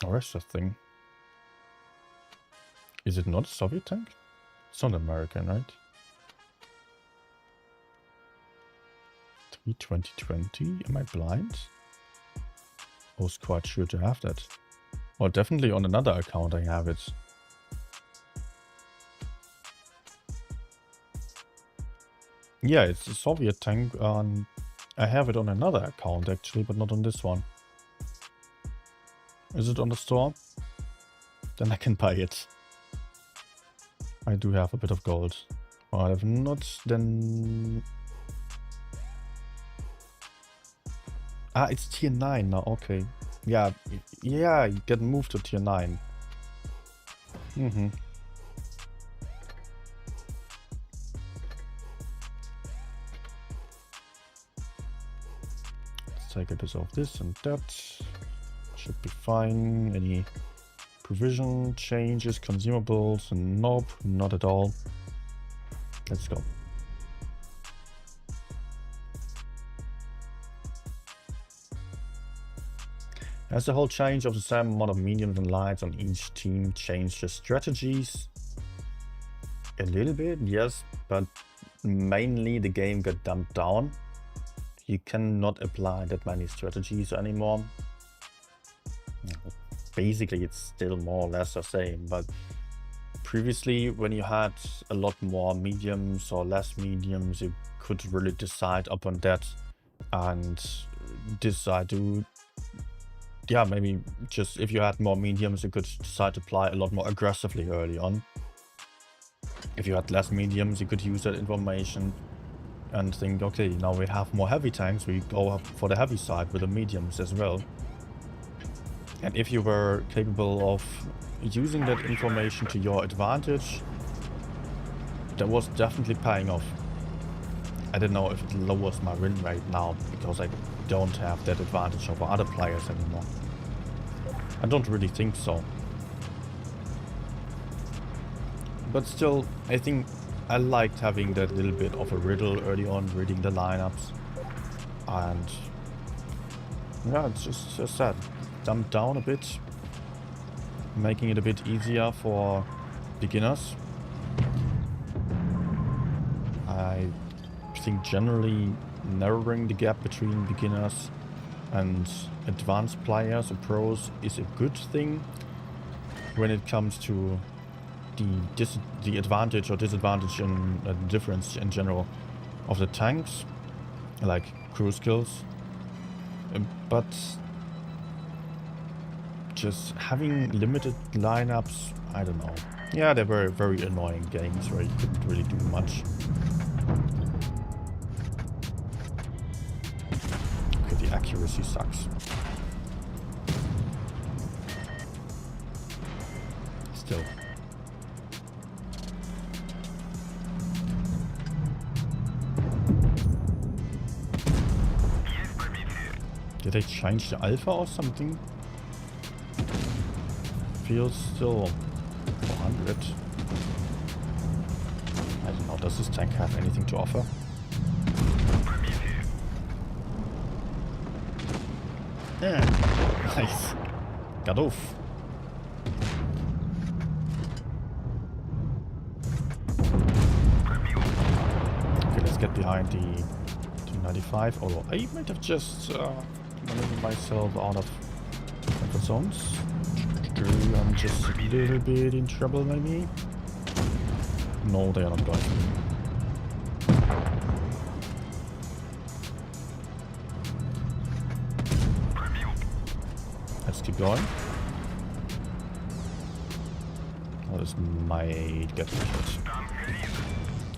Where's that thing? Is it not a Soviet tank? It's not American, right? T2020? Am I blind? I was quite sure to have that. Well, definitely on another account I have it. Yeah, it's a Soviet tank. I have it on another account actually, but not on this one. Is it on the store? Then I can buy it. I do have a bit of gold. Well, if not, then... Ah, it's tier 9 now, okay. Yeah, yeah, you get moved to tier 9. Mm-hmm. Let's take a bit of this and that. Should be fine. Any provision changes, consumables? Nope, not at all. Let's go. As the whole change of the same amount of mediums and lights on each team changed the strategies? A little bit, yes, but mainly the game got dumbed down. You cannot apply that many strategies anymore. Basically, it's still more or less the same, but previously when you had a lot more mediums or less mediums, you could really decide upon that and decide to... Yeah, maybe just if you had more mediums, you could decide to apply a lot more aggressively early on. If you had less mediums, you could use that information and think, okay, now we have more heavy tanks, we go up for the heavy side with the mediums as well. And if you were capable of using that information to your advantage, that was definitely paying off. I don't know if it lowers my win rate now, because I don't have that advantage over other players anymore. I don't really think so. But still, I think I liked having that little bit of a riddle early on, reading the lineups. And yeah, it's just sad. Dumbed down a bit, making it a bit easier for beginners. I think generally narrowing the gap between beginners and advanced players or pros is a good thing when it comes to the advantage or disadvantage and difference in general of the tanks, like crew skills. But just having limited lineups, I don't know. Yeah, they were very annoying games where you couldn't really do much. Okay, the accuracy sucks. Still. Did they change the alpha or something? Feels still 400. I don't know, does this tank have anything to offer? Yeah, nice. Got off. Okay, let's get behind the 295. Although I might have just maneuvered myself out of the zones. I'm just a little bit in trouble, maybe? No, they are not going. Let's keep going. Oh, this might get hit.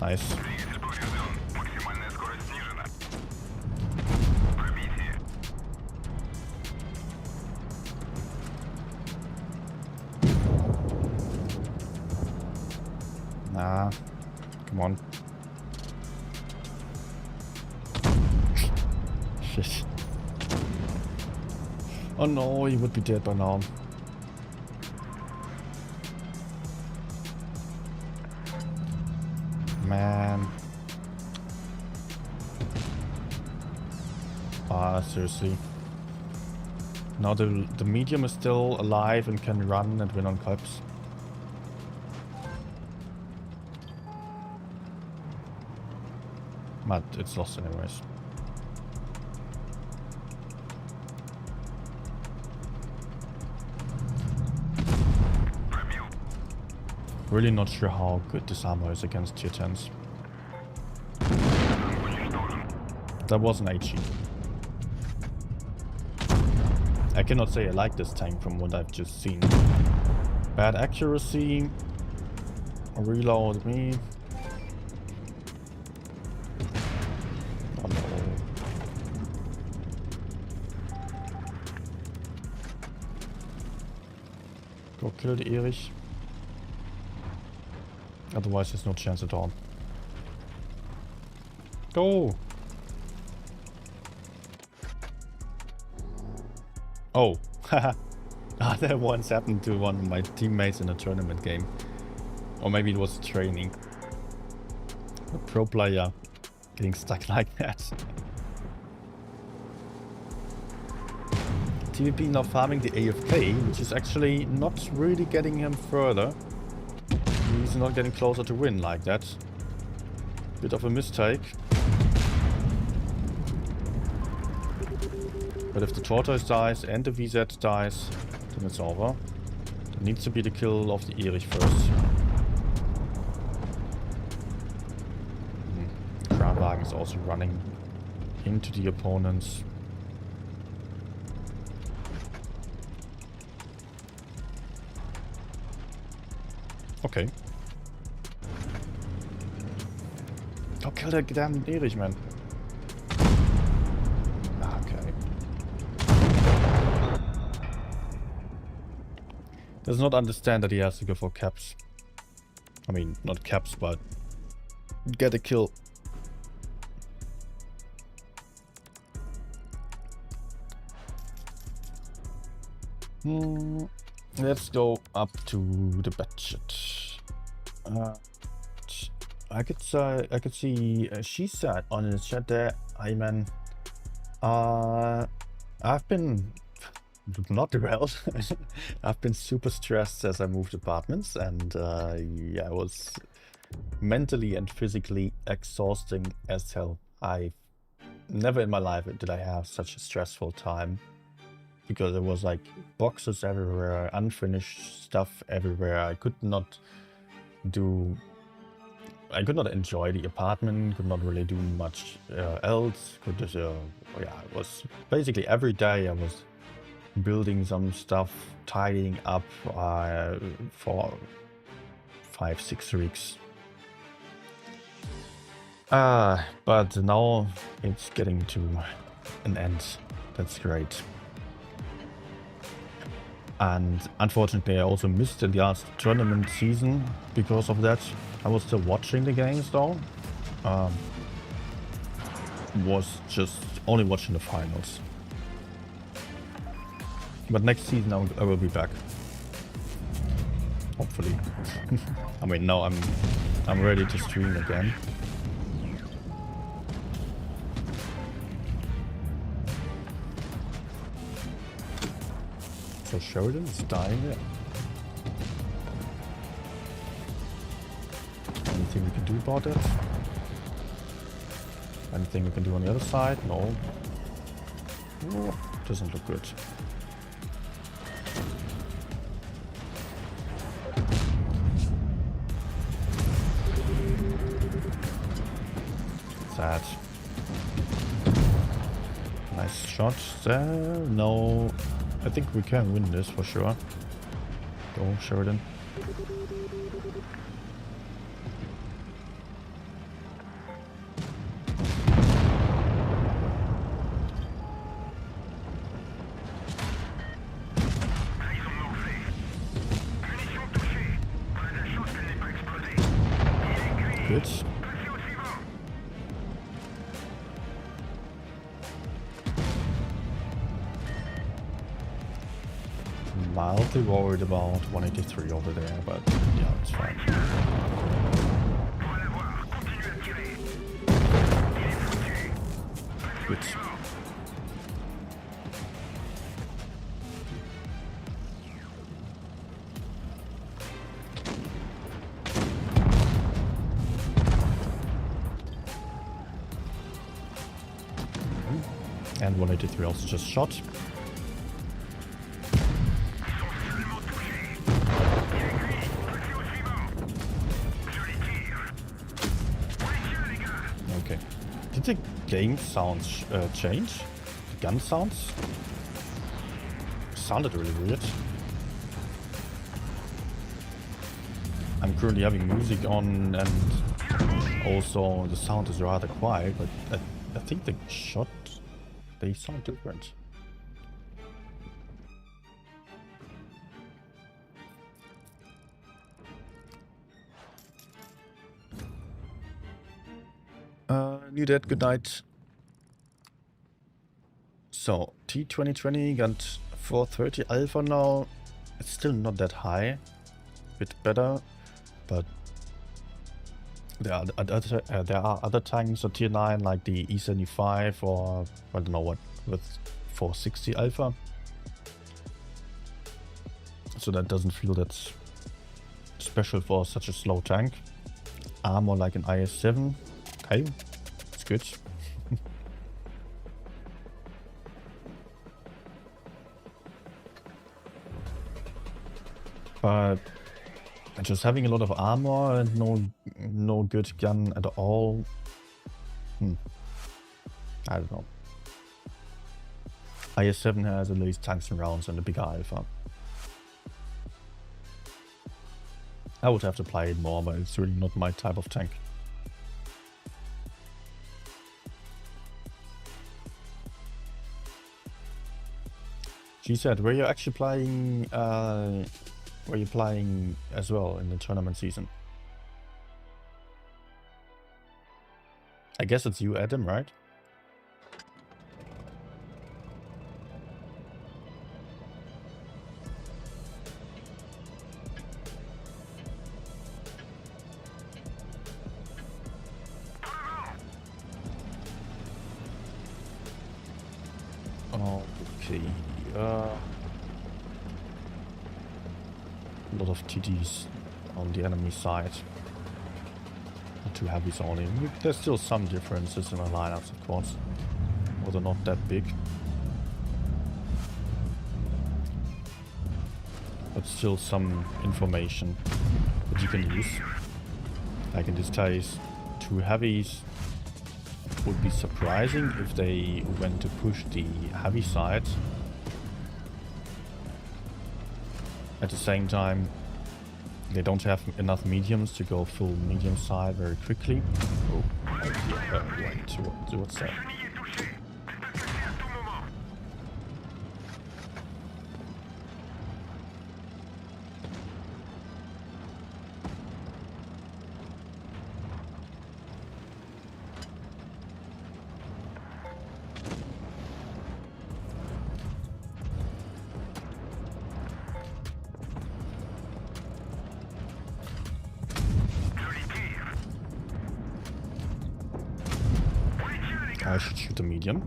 Nice. Ah, come on. Shit. Oh no, he would be dead by now. Man. Ah, seriously. Now the medium is still alive and can run and win on cups. But it's lost anyways. Really not sure how good this armor is against tier 10s. That was an HE. I cannot say I like this tank from what I've just seen. Bad accuracy. Reload me. Oh no. Go kill the Erich. Otherwise there's no chance at all. Go! Oh, haha. That once happened to one of my teammates in a tournament game. Or maybe it was training. A pro player getting stuck like that. TVP now farming the AFK, which is actually not really getting him further. He's not getting closer to win like that. Bit of a mistake. But if the Tortoise dies and the VZ dies, then it's over. There needs to be the kill of the Erich first. Kranwagen is also running into the opponents. Okay. Go kill that damn Erich, man. Okay. Does not understand that he has to go for caps. I mean, not caps, but get a kill. Let's go up to the budget. I could see she said on the chat there, "Hi man, I've been not well. I've been super stressed as I moved apartments, and yeah, it was mentally and physically exhausting as hell. I never in my life did I have such a stressful time." Because there was like boxes everywhere, unfinished stuff everywhere. I could not enjoy the apartment, could not really do much else. Yeah, it was basically every day I was building some stuff, tidying up for 5-6 weeks. But now it's getting to an end. That's great. And unfortunately, I also missed the last tournament season because of that. I was still watching the games though. Was just only watching the finals. But next season I will be back. Hopefully. I mean, now I'm ready to stream again. So Sheridan is dying there. Anything we can do about it? Anything we can do on the other side? No. Oh, doesn't look good. Sad. Nice shot there. No. I think we can win this for sure. Go, Sheridan. good. Mildly worried about 183 over there, but yeah, it's fine. Good. And 183 also just shot. Okay. Did the game sounds change? The gun sounds? Sounded really weird. I'm currently having music on and also the sound is rather quiet, but I think the shot, they sound different. New Dead, good night. So, T2020 got 430 alpha now. It's still not that high. Bit better, but there are other tanks on tier 9 like the E75 or I don't know what with 460 alpha. So that doesn't feel that special for such a slow tank. Armor like an IS-7. Okay, it's good. But just having a lot of armor and no good gun at all. I don't know. IS-7 has at least tanks and rounds and a bigger alpha. I would have to play it more, but it's really not my type of tank. She said, were you actually playing were you playing as well in the tournament season? I guess it's you, Adam, right? Okay. A lot of TTs on the enemy side. Not too heavy only. There's still some differences in the lineups, of course. Although not that big. But still some information that you can use. Like in this case, 2 heavies. Would be surprising if they went to push the heavy side. At the same time, they don't have enough mediums to go full medium side very quickly. Oh, right towards that. I should shoot a medium.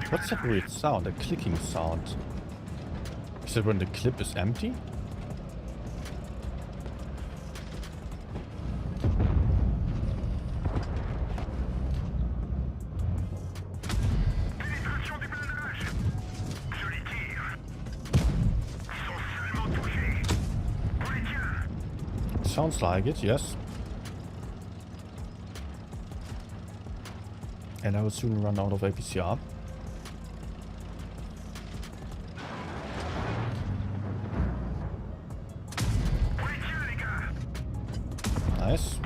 What's that weird sound? A clicking sound. Is it when the clip is empty? Sounds like it, yes. And I will soon run out of APCR. Nice.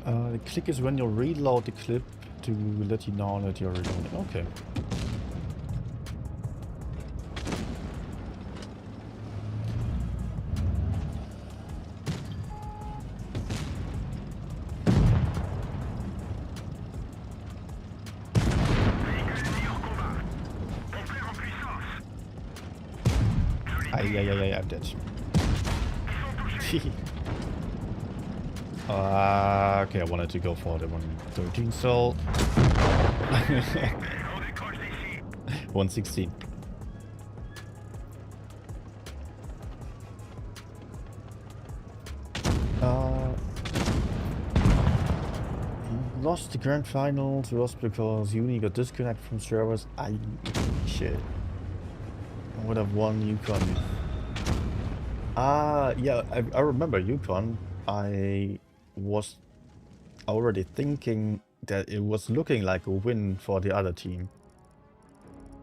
The click is when you reload the clip to let you know that you're reloading. Okay. Yeah, I'm dead. Okay, I wanted to go for the 113 soul. 116. Lost the grand finals was because Uni got disconnected from servers. Shit. I would have won Yukon. Yeah, I remember Yukon. I was already thinking that it was looking like a win for the other team.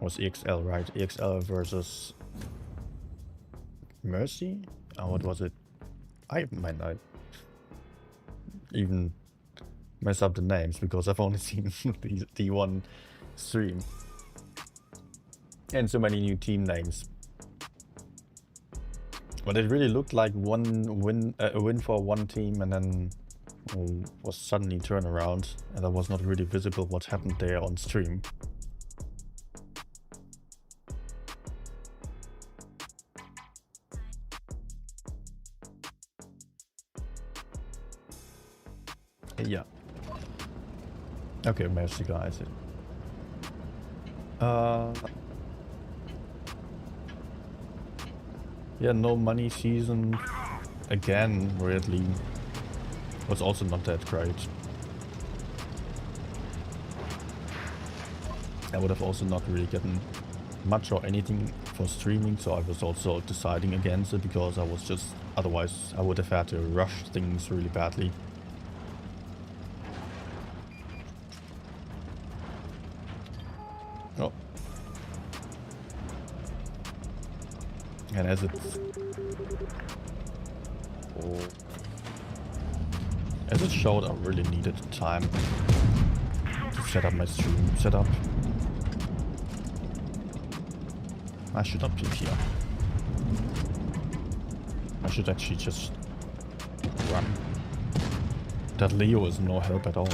It was EXL, right? EXL versus Mercy? What was it? I might not even mess up the names because I've only seen the one stream. And so many new team names. But it really looked like a win for one team, and then was suddenly turned around, and that was not really visible what happened there on stream. Yeah. Okay, mercy guys. Yeah, no money season again, weirdly. Was also not that great. I would have also not really gotten much or anything for streaming, so I was also deciding against it because I was just, otherwise I would have had to rush things really badly. Oh. And as it showed, I really needed time to set up my stream setup. I should not peek here. I should actually just run. That Leo is no help at all.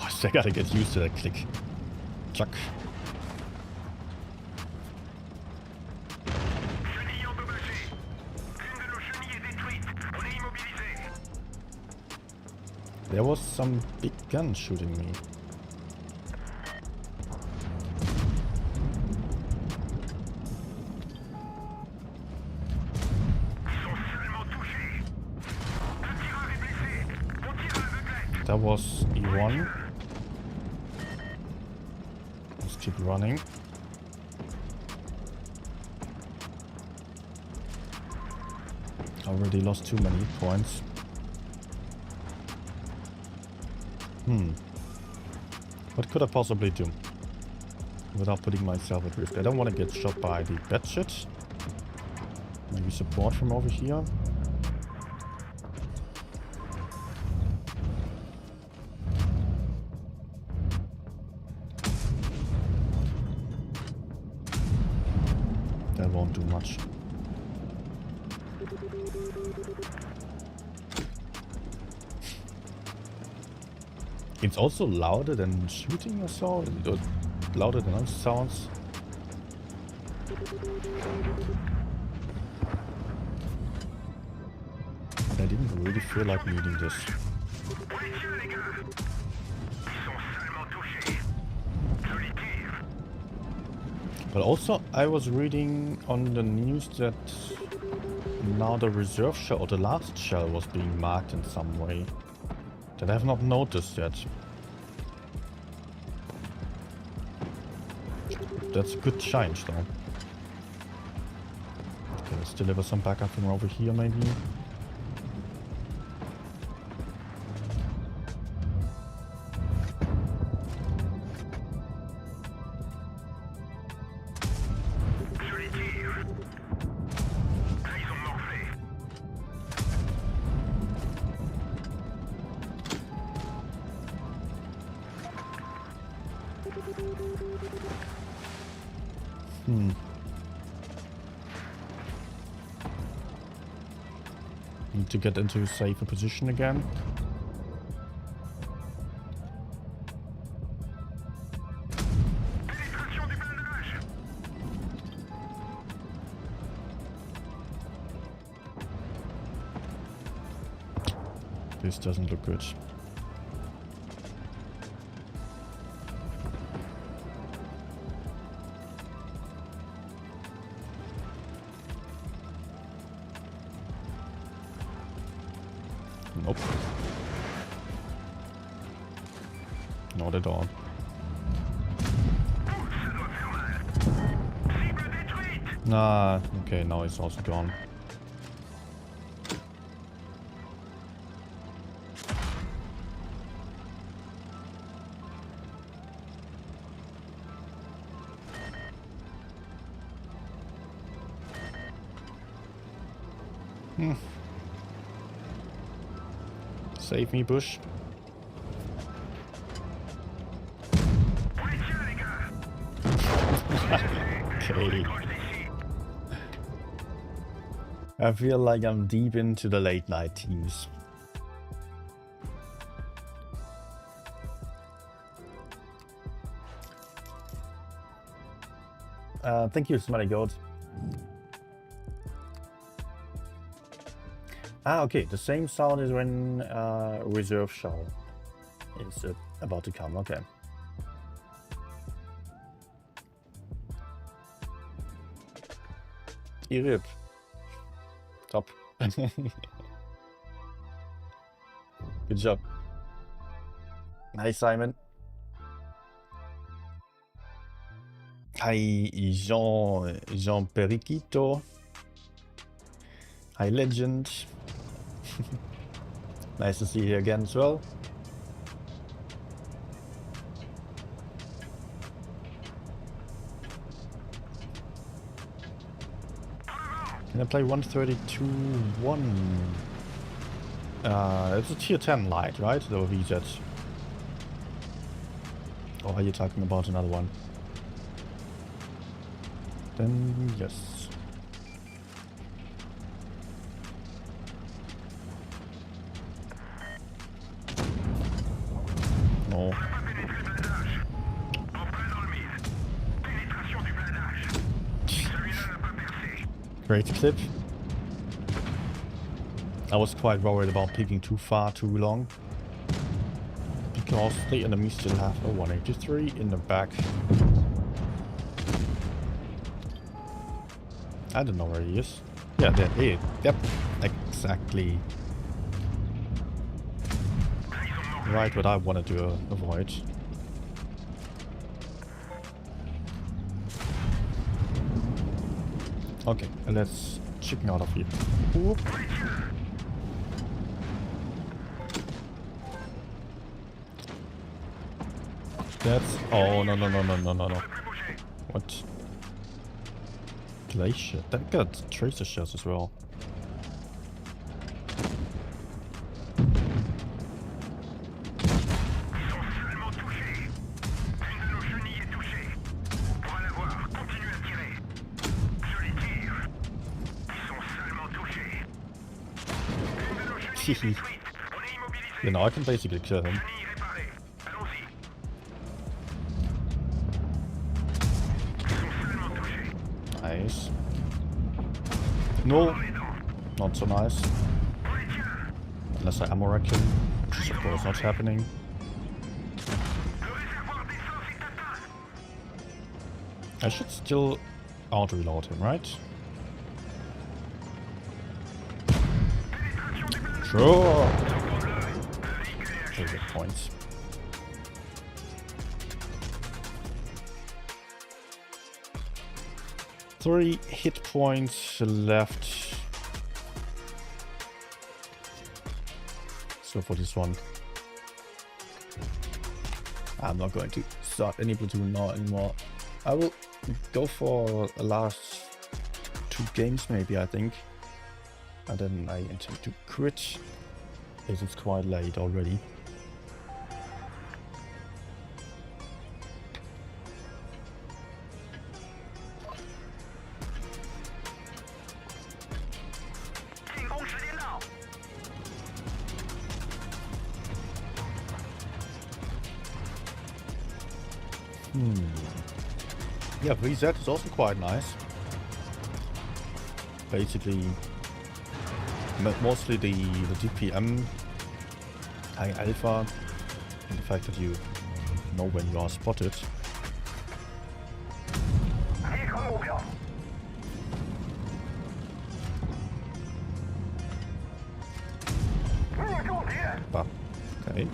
Oh, I gotta get used to that click. Chuck. There was some big gun shooting me. That was E1. Let's keep running. Already lost too many points. What could I possibly do without putting myself at risk? I don't want to get shot by the bad shit. Maybe support from over here. That won't do much. It's also louder than shooting or so, or louder than other sounds. I didn't really feel like needing this. But also, I was reading on the news that now the reserve shell or the last shell was being marked in some way. That I have not noticed yet. That's a good change though. Okay, let's deliver some backup from over here maybe. Need to get into a safer position again. This doesn't look good. Nope. Not at all. Nah, okay, now it's also gone. Save me, Bush. Okay. I feel like I'm deep into the late night teams. Thank you, Smelly Goat. Ah, okay. The same sound is when reserve shell is about to come. Okay. Irip. Top. Good job. Nice, Simon. Hi, Jean Periquito. Hi, Legend. Nice to see you again as well. Can I play 132.1? It's a tier 10 light, right? The VZ. Or are you talking about another one? Then yes. No. Great clip. I was quite worried about picking too far too long, because the enemy still have a 183 in the back. I don't know where he is. Yeah, there he is. Yep, exactly. Right what I wanted to avoid. Okay, let's chicken out of here. Whoop. That's... oh, no. What? Glacier? That got tracer shells as well. You know, I can basically kill him. Nice. No, not so nice. Unless I ammo wreck him, which is of course not happening. I should still auto-reload him, right? Sure. Good points. Three hit points left. So for this one, I'm not going to start any platoon now anymore. I will go for the last 2 games maybe, I think. And then I intend to quit, as it's quite late already. Yeah, VZ is also quite nice. Basically, mostly the DPM high alpha, and the fact that you know when you are spotted. 击穿目标。 命中敌人。 But okay.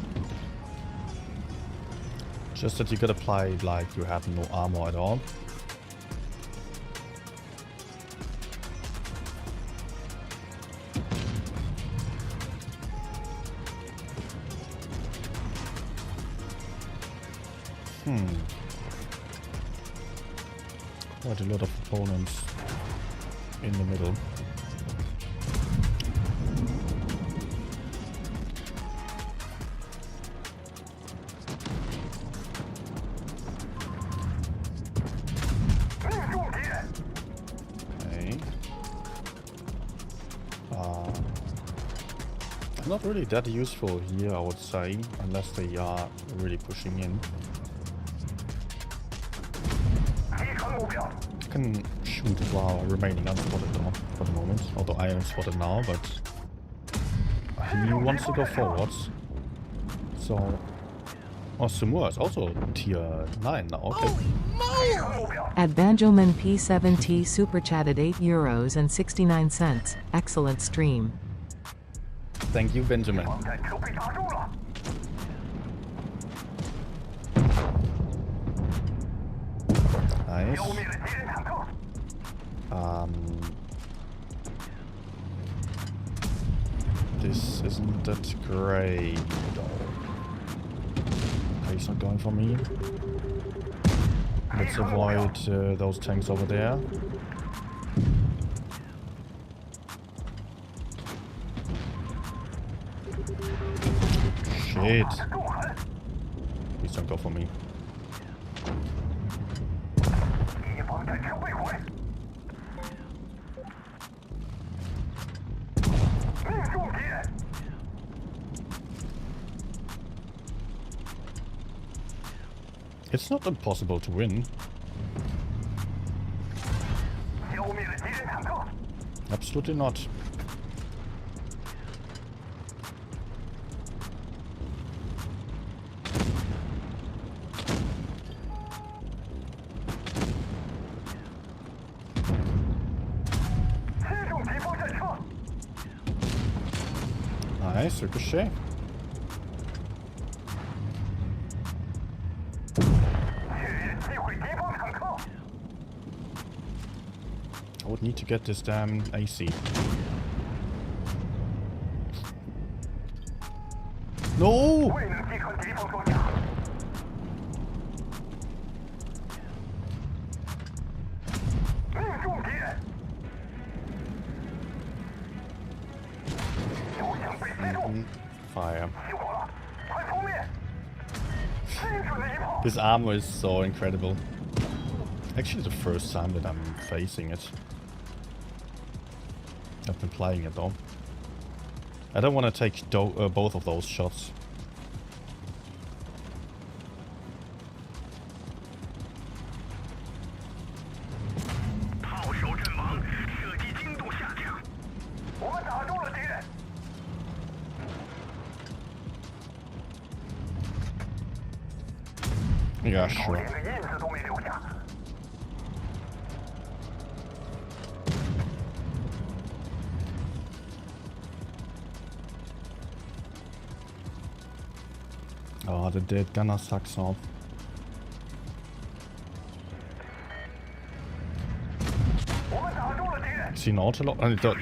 Just that you gotta play like you have no armor at all. Quite a lot of opponents in the middle. Okay. Not really that useful here, I would say, unless they are really pushing in. I can shoot while remaining unspotted though, for the moment. Although I am spotted now, but he wants to go forwards. So, oh, Sumur is also tier 9 now. Okay. At Banjoman P7T super chatted €8 and 69 cents. Excellent stream. Thank you, Benjamin. 防弹车被打中了。 Nice. 消灭了敌人坦克。 This isn't that great at all. Okay, he's not going for me. Let's avoid those tanks over there. Shit. Please don't go for me. 敌方战车被毁。命中敌人。 It's not impossible to win. 消灭了敌人坦克。 Absolutely not. Nice, ricochet. I would need to get this damn AC. No! Fire. This armor is so incredible. Actually, the first time that I'm facing it. I've been playing it though. I don't want to take both of those shots. Yeah, sure. Oh, the dead gunner sucks off. Is he an auto-lock? Oh, it does.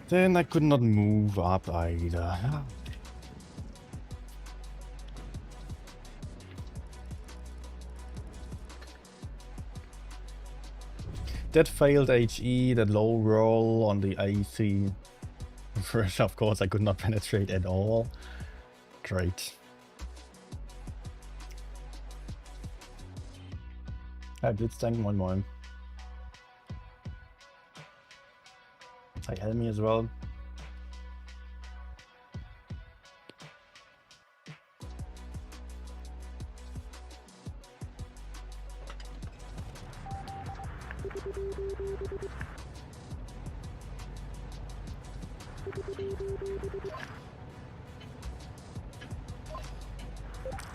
Then I could not move up either. That failed HE, that low roll on the AC. First, of course, I could not penetrate at all. Great. Hi, Blitztank, moin moin. Hi, Helmi as well.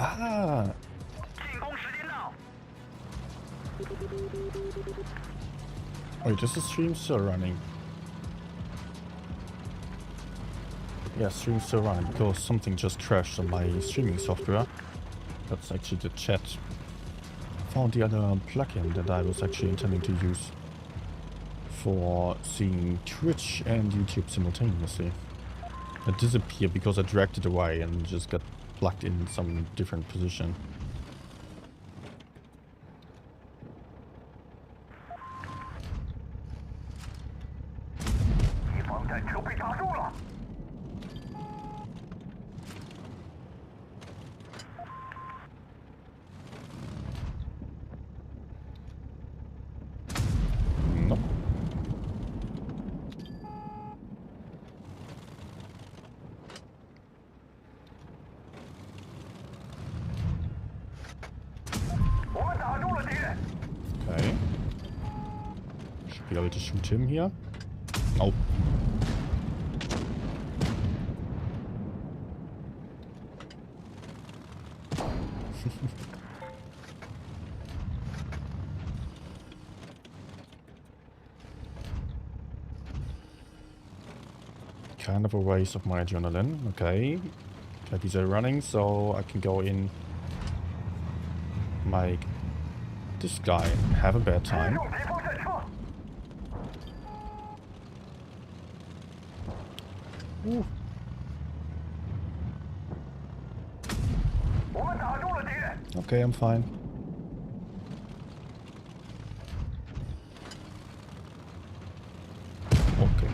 Ah! 进攻时间到。 Wait, is the stream still running? Yeah, stream's still running because something just crashed on my streaming software. That's actually the chat. Found the other plugin that I was actually intending to use for seeing Twitch and YouTube simultaneously. It disappeared because I dragged it away and just got plugged in some different position. Nope. Okay. Should be able to shoot him here. Oh. Kind of a waste of my adrenaline. Okay. He's running, so I can go in, make this guy have a bad time. Ooh. Okay, I'm fine. Okay.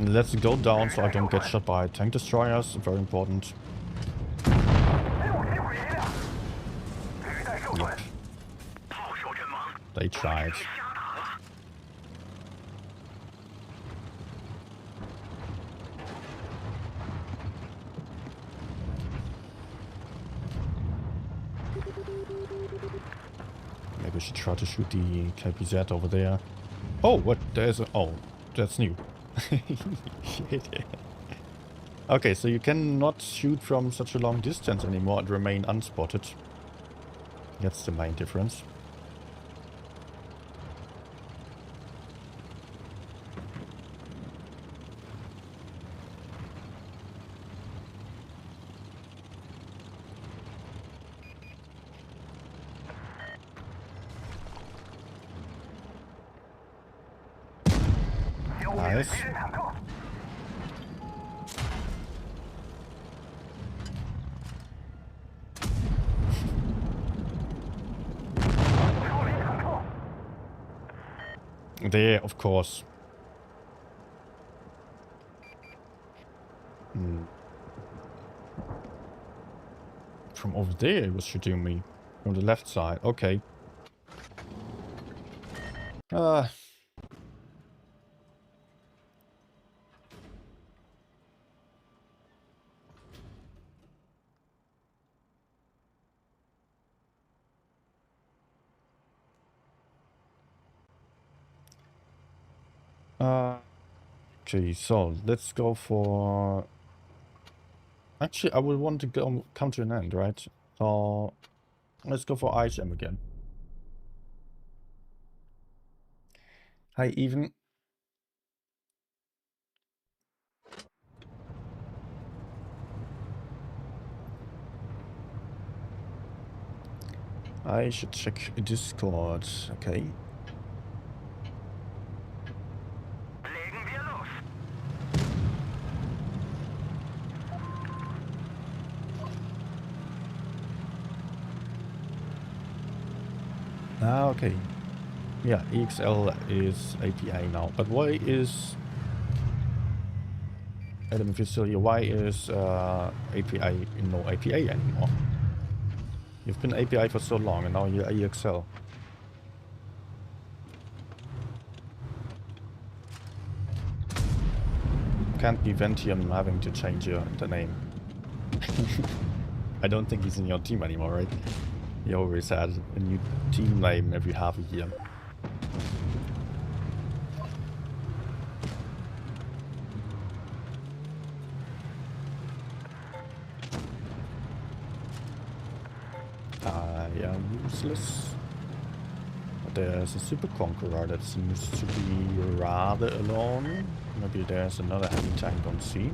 Let's go down so I don't get shot by tank destroyers. Very important. Yep. They tried. Maybe we should try to shoot the KPZ over there. Oh, what? There's a... Oh, that's new. Shit. Okay, so you cannot shoot from such a long distance anymore and remain unspotted. That's the main difference. Nice. There, of course. From over there it was shooting me. From the left side. Okay. Okay, so let's go for... Actually, I would want to go come to an end, right? So let's go for IHM again. Hi, Even. I should check Discord. Okay. Ah, okay. Yeah, EXL is API now. But why is... Adam, if you're still here, why is API no API anymore? You've been API for so long and now you're EXL. Can't be Ventium having to change the name. I don't think he's in your team anymore, right? He always had a new team name every half a year. they are useless. But there's a Super Conqueror that seems to be rather alone. Maybe there's another heavy tank on C.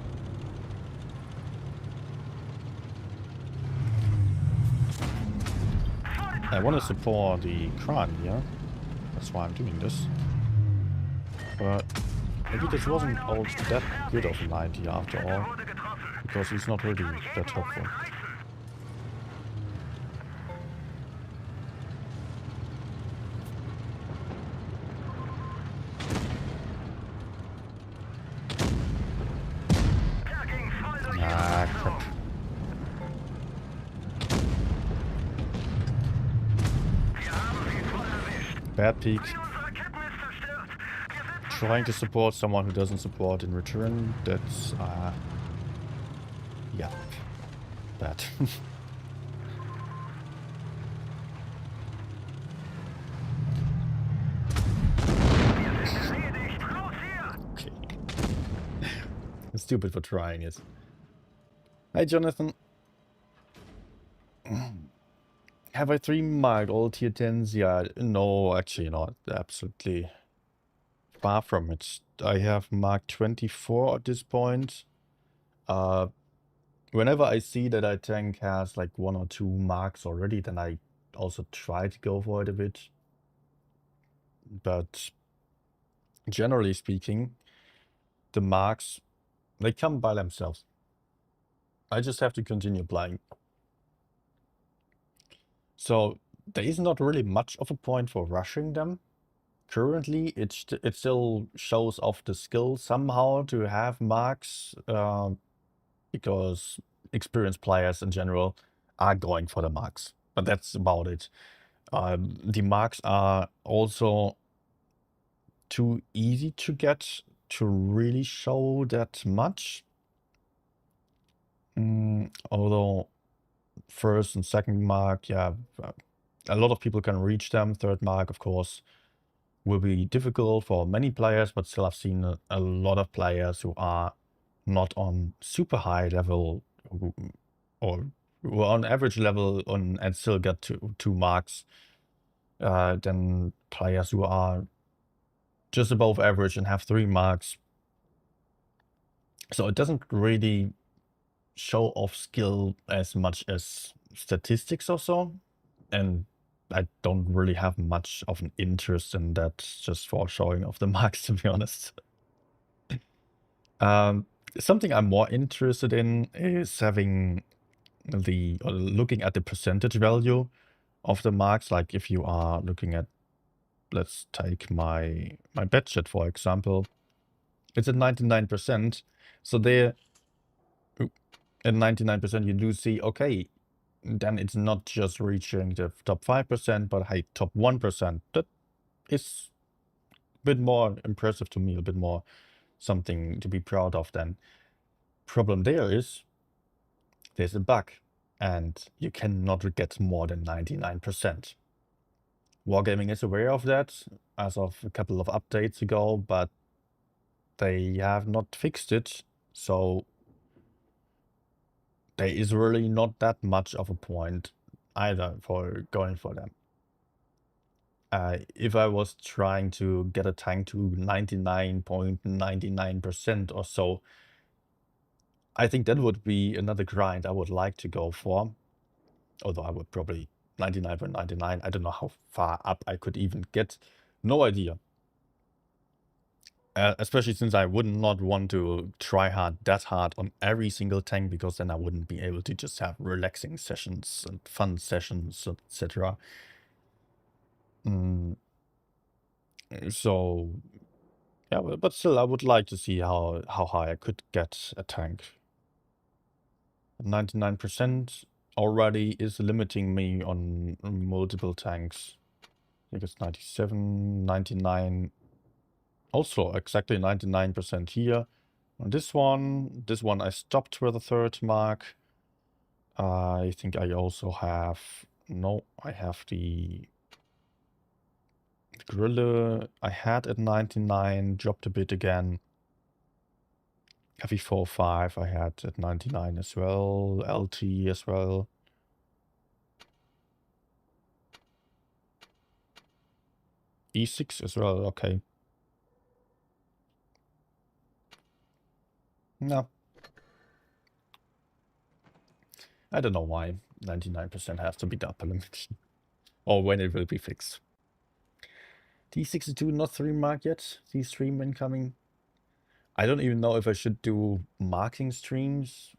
I want to support the Kran here. That's why I'm doing this. But maybe this wasn't all that good of an idea after all. Because he's not really that helpful. Ah, crap. Bad peak. Trying to support someone who doesn't support in return, that's, yeah, bad. Okay. Stupid for trying it. Hey, Jonathan. Have I 3 marked all tier 10s? Yeah, no, actually not. Absolutely far from it. I have marked 24 at this point. Whenever I see that a tank has like 1 or 2 marks already, then I also try to go for it a bit. But generally speaking, the marks, they come by themselves. I just have to continue playing. So there is not really much of a point for rushing them. Currently, it still shows off the skill somehow to have marks, because experienced players in general are going for the marks. But that's about it. The marks are also too easy to get to really show that much. Although first and second mark, yeah, a lot of people can reach them. Third mark, of course, will be difficult for many players, but still I've seen a lot of players who are not on super high level or who are on average level and still get to 2 marks than players who are just above average and have 3 marks. So it doesn't really show off skill as much as statistics or so. And I don't really have much of an interest in that just for showing off the marks, to be honest. Something I'm more interested in is having looking at the percentage value of the marks. Like if you are looking at, let's take my budget, for example. It's at 99%. So there, at 99%, you do see, okay, then it's not just reaching the top 5%, but hey, top 1%. That is a bit more impressive to me, a bit more something to be proud of then. Problem there is, there's a bug, and you cannot get more than 99%. Wargaming is aware of that as of a couple of updates ago, but they have not fixed it, so there is really not that much of a point either for going for them. If I was trying to get a tank to 99.99% or so, I think that would be another grind I would like to go for. Although I would probably 99.99. I don't know how far up I could even get. No idea. Especially since I would not want to try that hard on every single tank, because then I wouldn't be able to just have relaxing sessions and fun sessions, etc. So yeah, but still, I would like to see how high I could get a tank. 99% already is limiting me on multiple tanks. I think it's 97, 99. Also exactly 99% here. On this one I stopped with the 3rd mark. I think I also have, no, I have the Grille I had at 99, dropped a bit again. Heavy 4.5 I had at 99 as well, LT as well. E6 as well, okay. No. I don't know why 99% has to be the upper limit. Or when it will be fixed. D62 not 3 mark yet. The stream incoming. I don't even know if I should do marking streams.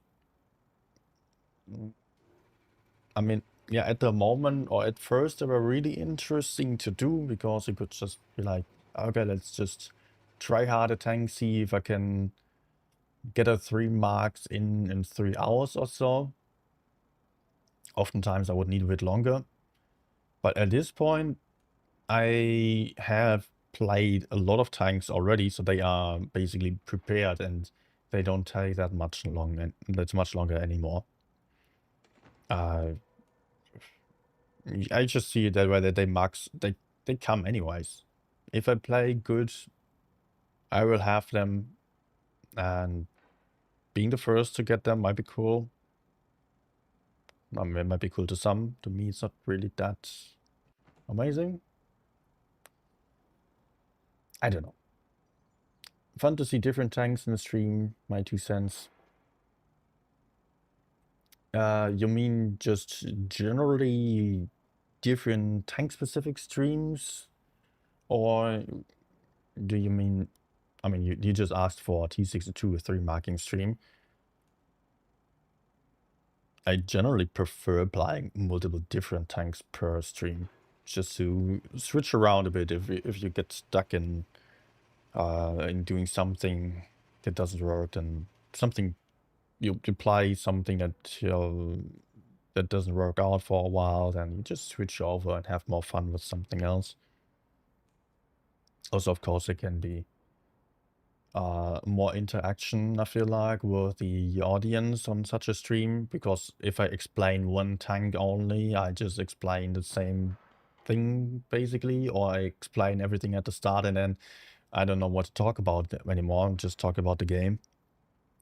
I mean, yeah, at the moment or at first they were really interesting to do because you could just be like, okay, let's just try hard a tank, see if I can get a 3 marks in 3 hours or so. Oftentimes I would need a bit longer. But at this point, I have played a lot of tanks already, so they are basically prepared and they don't take that much long and that's much longer anymore. I just see it that way that they max they come anyways. If I play good, I will have them, and being the first to get them might be cool. I mean, it might be cool to some. To me, it's not really that amazing. I don't know. Fun to see different tanks in the stream, my 2 cents. You mean just generally different tank-specific streams? Or do you mean... I mean, you just asked for a T62 3 marking stream. I generally prefer playing multiple different tanks per stream, just to switch around a bit if you get stuck in doing something that doesn't work, then something you play something that doesn't work out for a while, then you just switch over and have more fun with something else. Also, of course, there can be more interaction, I feel like, with the audience on such a stream, because if I explain one tank only, I just explain the same thing, basically, or I explain everything at the start and then I don't know what to talk about anymore, just talk about the game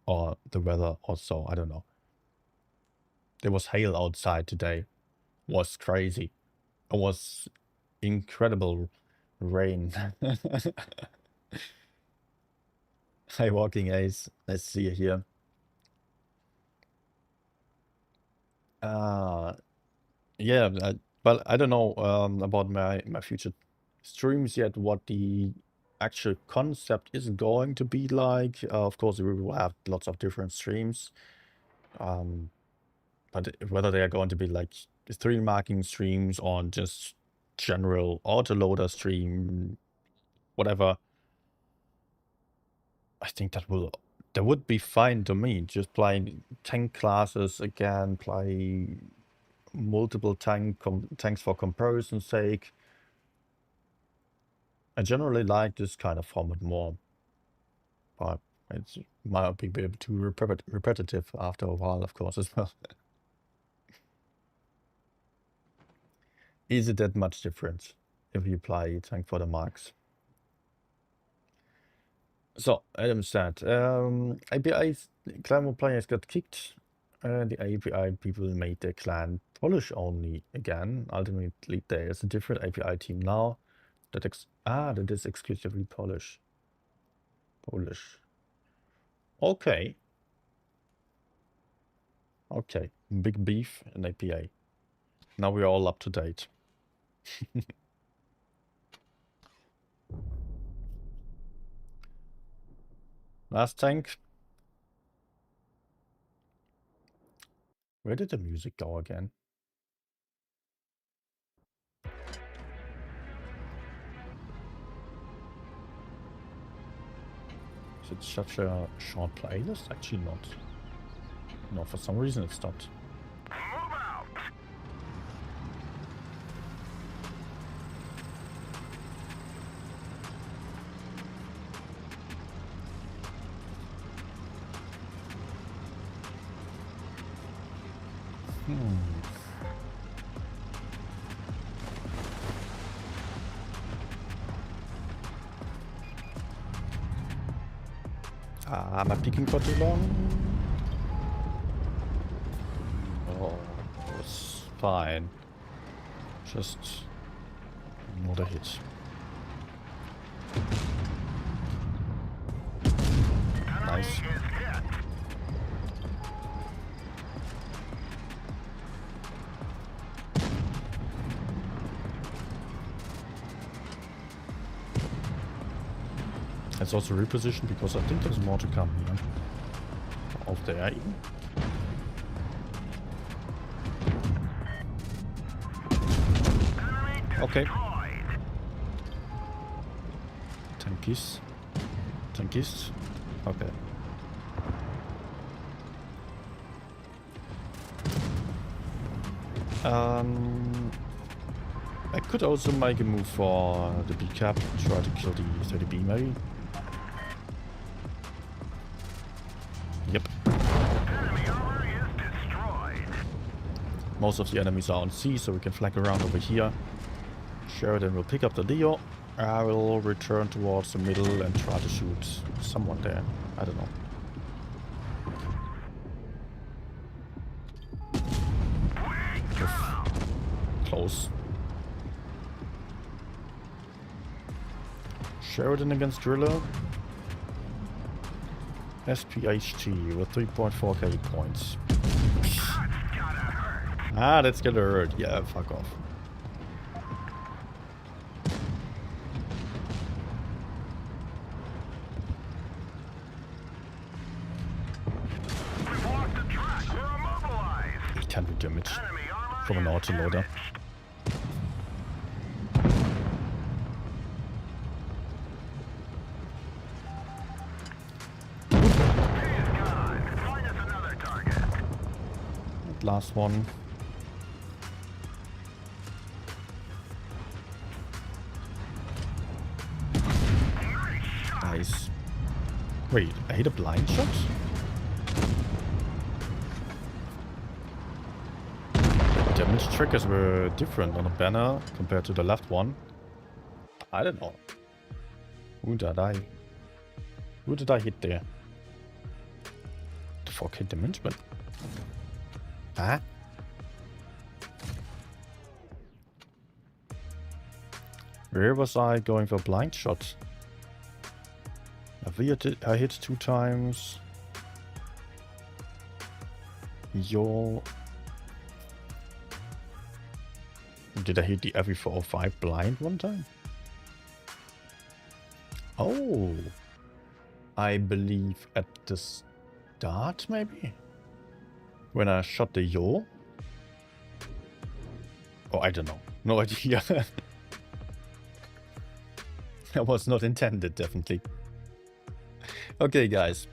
or the weather or so, I don't know. There was hail outside today. Was crazy. It was incredible rain. Hi, Walking Ace. Let's see here. Yeah, but I don't know about my future streams yet, what the actual concept is going to be like. Of course, we will have lots of different streams. But whether they are going to be like 3 marking streams or just general autoloader stream, whatever, I think that would be fine to me. Just playing tank classes again, play multiple tanks for comparison's sake. I generally like this kind of format more, but it might be a bit too repetitive after a while, of course, as well. Is it that much different if you play tank for the marks? So, Adam said, API clan mode players got kicked. The API people made their clan Polish only again. Ultimately, there is a different API team now that is exclusively Polish. Okay. Okay. Big beef in APA. Now we're all up to date. Last tank. Where did the music go again? Is it such a short playlist? Actually not. No, for some reason it stopped. Move out! Am I peeking for too long? Oh, it's fine. Just not a hit. nice. is hit. Let's also reposition because I think there's more to come here. Out there even. Okay. Tankies. Tankies. Okay. I could also make a move for the B cap, try to kill the 30B maybe. Yep. Enemy armor is destroyed. Most of the enemies are on C, so we can flank around over here. Sheridan will pick up the Leo. I will return towards the middle and try to shoot someone there. I don't know. Close. Sheridan against Driller. SPHT with 3.4 KD points. Ah, that's gonna hurt. Yeah, fuck off. We've lost the track. We're immobilized. 800 damage Enemy armor from an is autoloader. damaged. He is gone. Find us another target. Last one. Nice. Wait, I hit a blind shot? Damage triggers were different on the banner compared to the left one. I don't know. Who did I hit there? The 4K damage, but... Huh? Where was I going for blind shots? I hit 2 times. Yo. Did I hit the FE405 blind one time? Oh. I believe at the start, maybe? When I shot the Yo? Oh, I don't know. No idea. That was not intended, definitely. Okay, guys.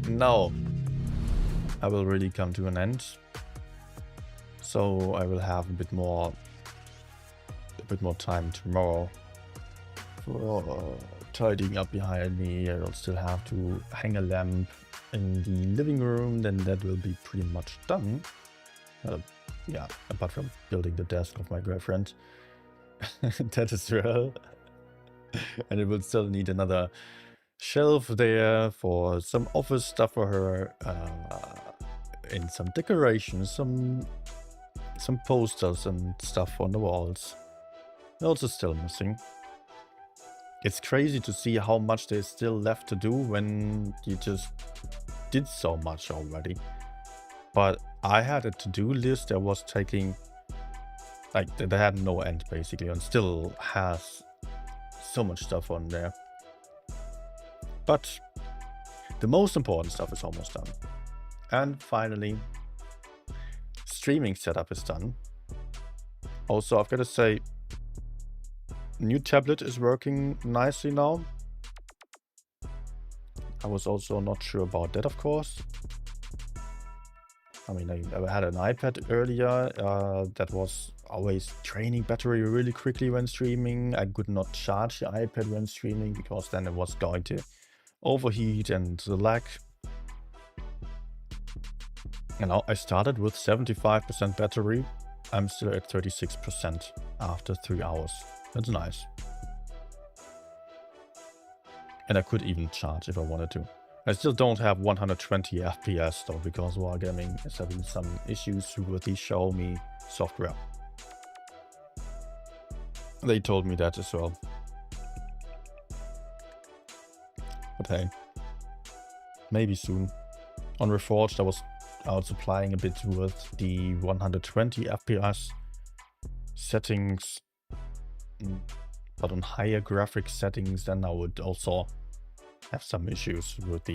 Now, I will really come to an end. So I will have a bit more time tomorrow for tidying up behind me. I will still have to hang a lamp in the living room, then that will be pretty much done. Yeah, apart from building the desk of my girlfriend. That as well. And it will still need another shelf there for some office stuff for her, and some decorations, some posters and stuff on the walls. Also still missing. It's crazy to see how much there's still left to do when you just did so much already. But I had a to-do list that was taking, like, that had no end basically, and still has so much stuff on there. But the most important stuff is almost done. And finally, streaming setup is done. Also, I've got to say, new tablet is working nicely now. I was also not sure about that, of course. I mean, I had an iPad earlier that was always draining battery really quickly when streaming. I could not charge the iPad when streaming because then it was going to overheat and lag. And now I started with 75% battery. I'm still at 36% after 3 hours. That's nice. And I could even charge if I wanted to. I still don't have 120 FPS though, because Wargaming is having some issues with the Xiaomi software. They told me that as well. But hey, maybe soon. On Reforged, I was also playing a bit with the 120 FPS settings, but on higher graphics settings, then I would also have some issues with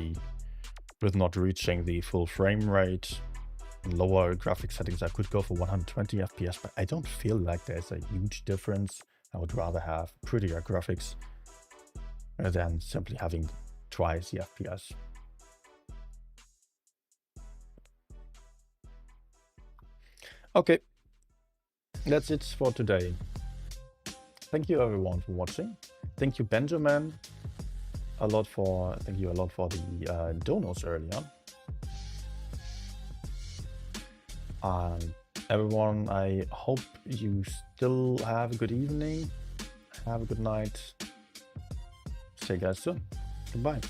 not reaching the full frame rate. In lower graphic settings, I could go for 120 FPS, but I don't feel like there's a huge difference. I would rather have prettier graphics than simply having twice the FPS. Okay, that's it for today. Thank you everyone for watching. Thank you Benjamin thank you a lot for the donos earlier. Everyone, I hope you still have a good evening. Have a good night. See you guys soon. Goodbye.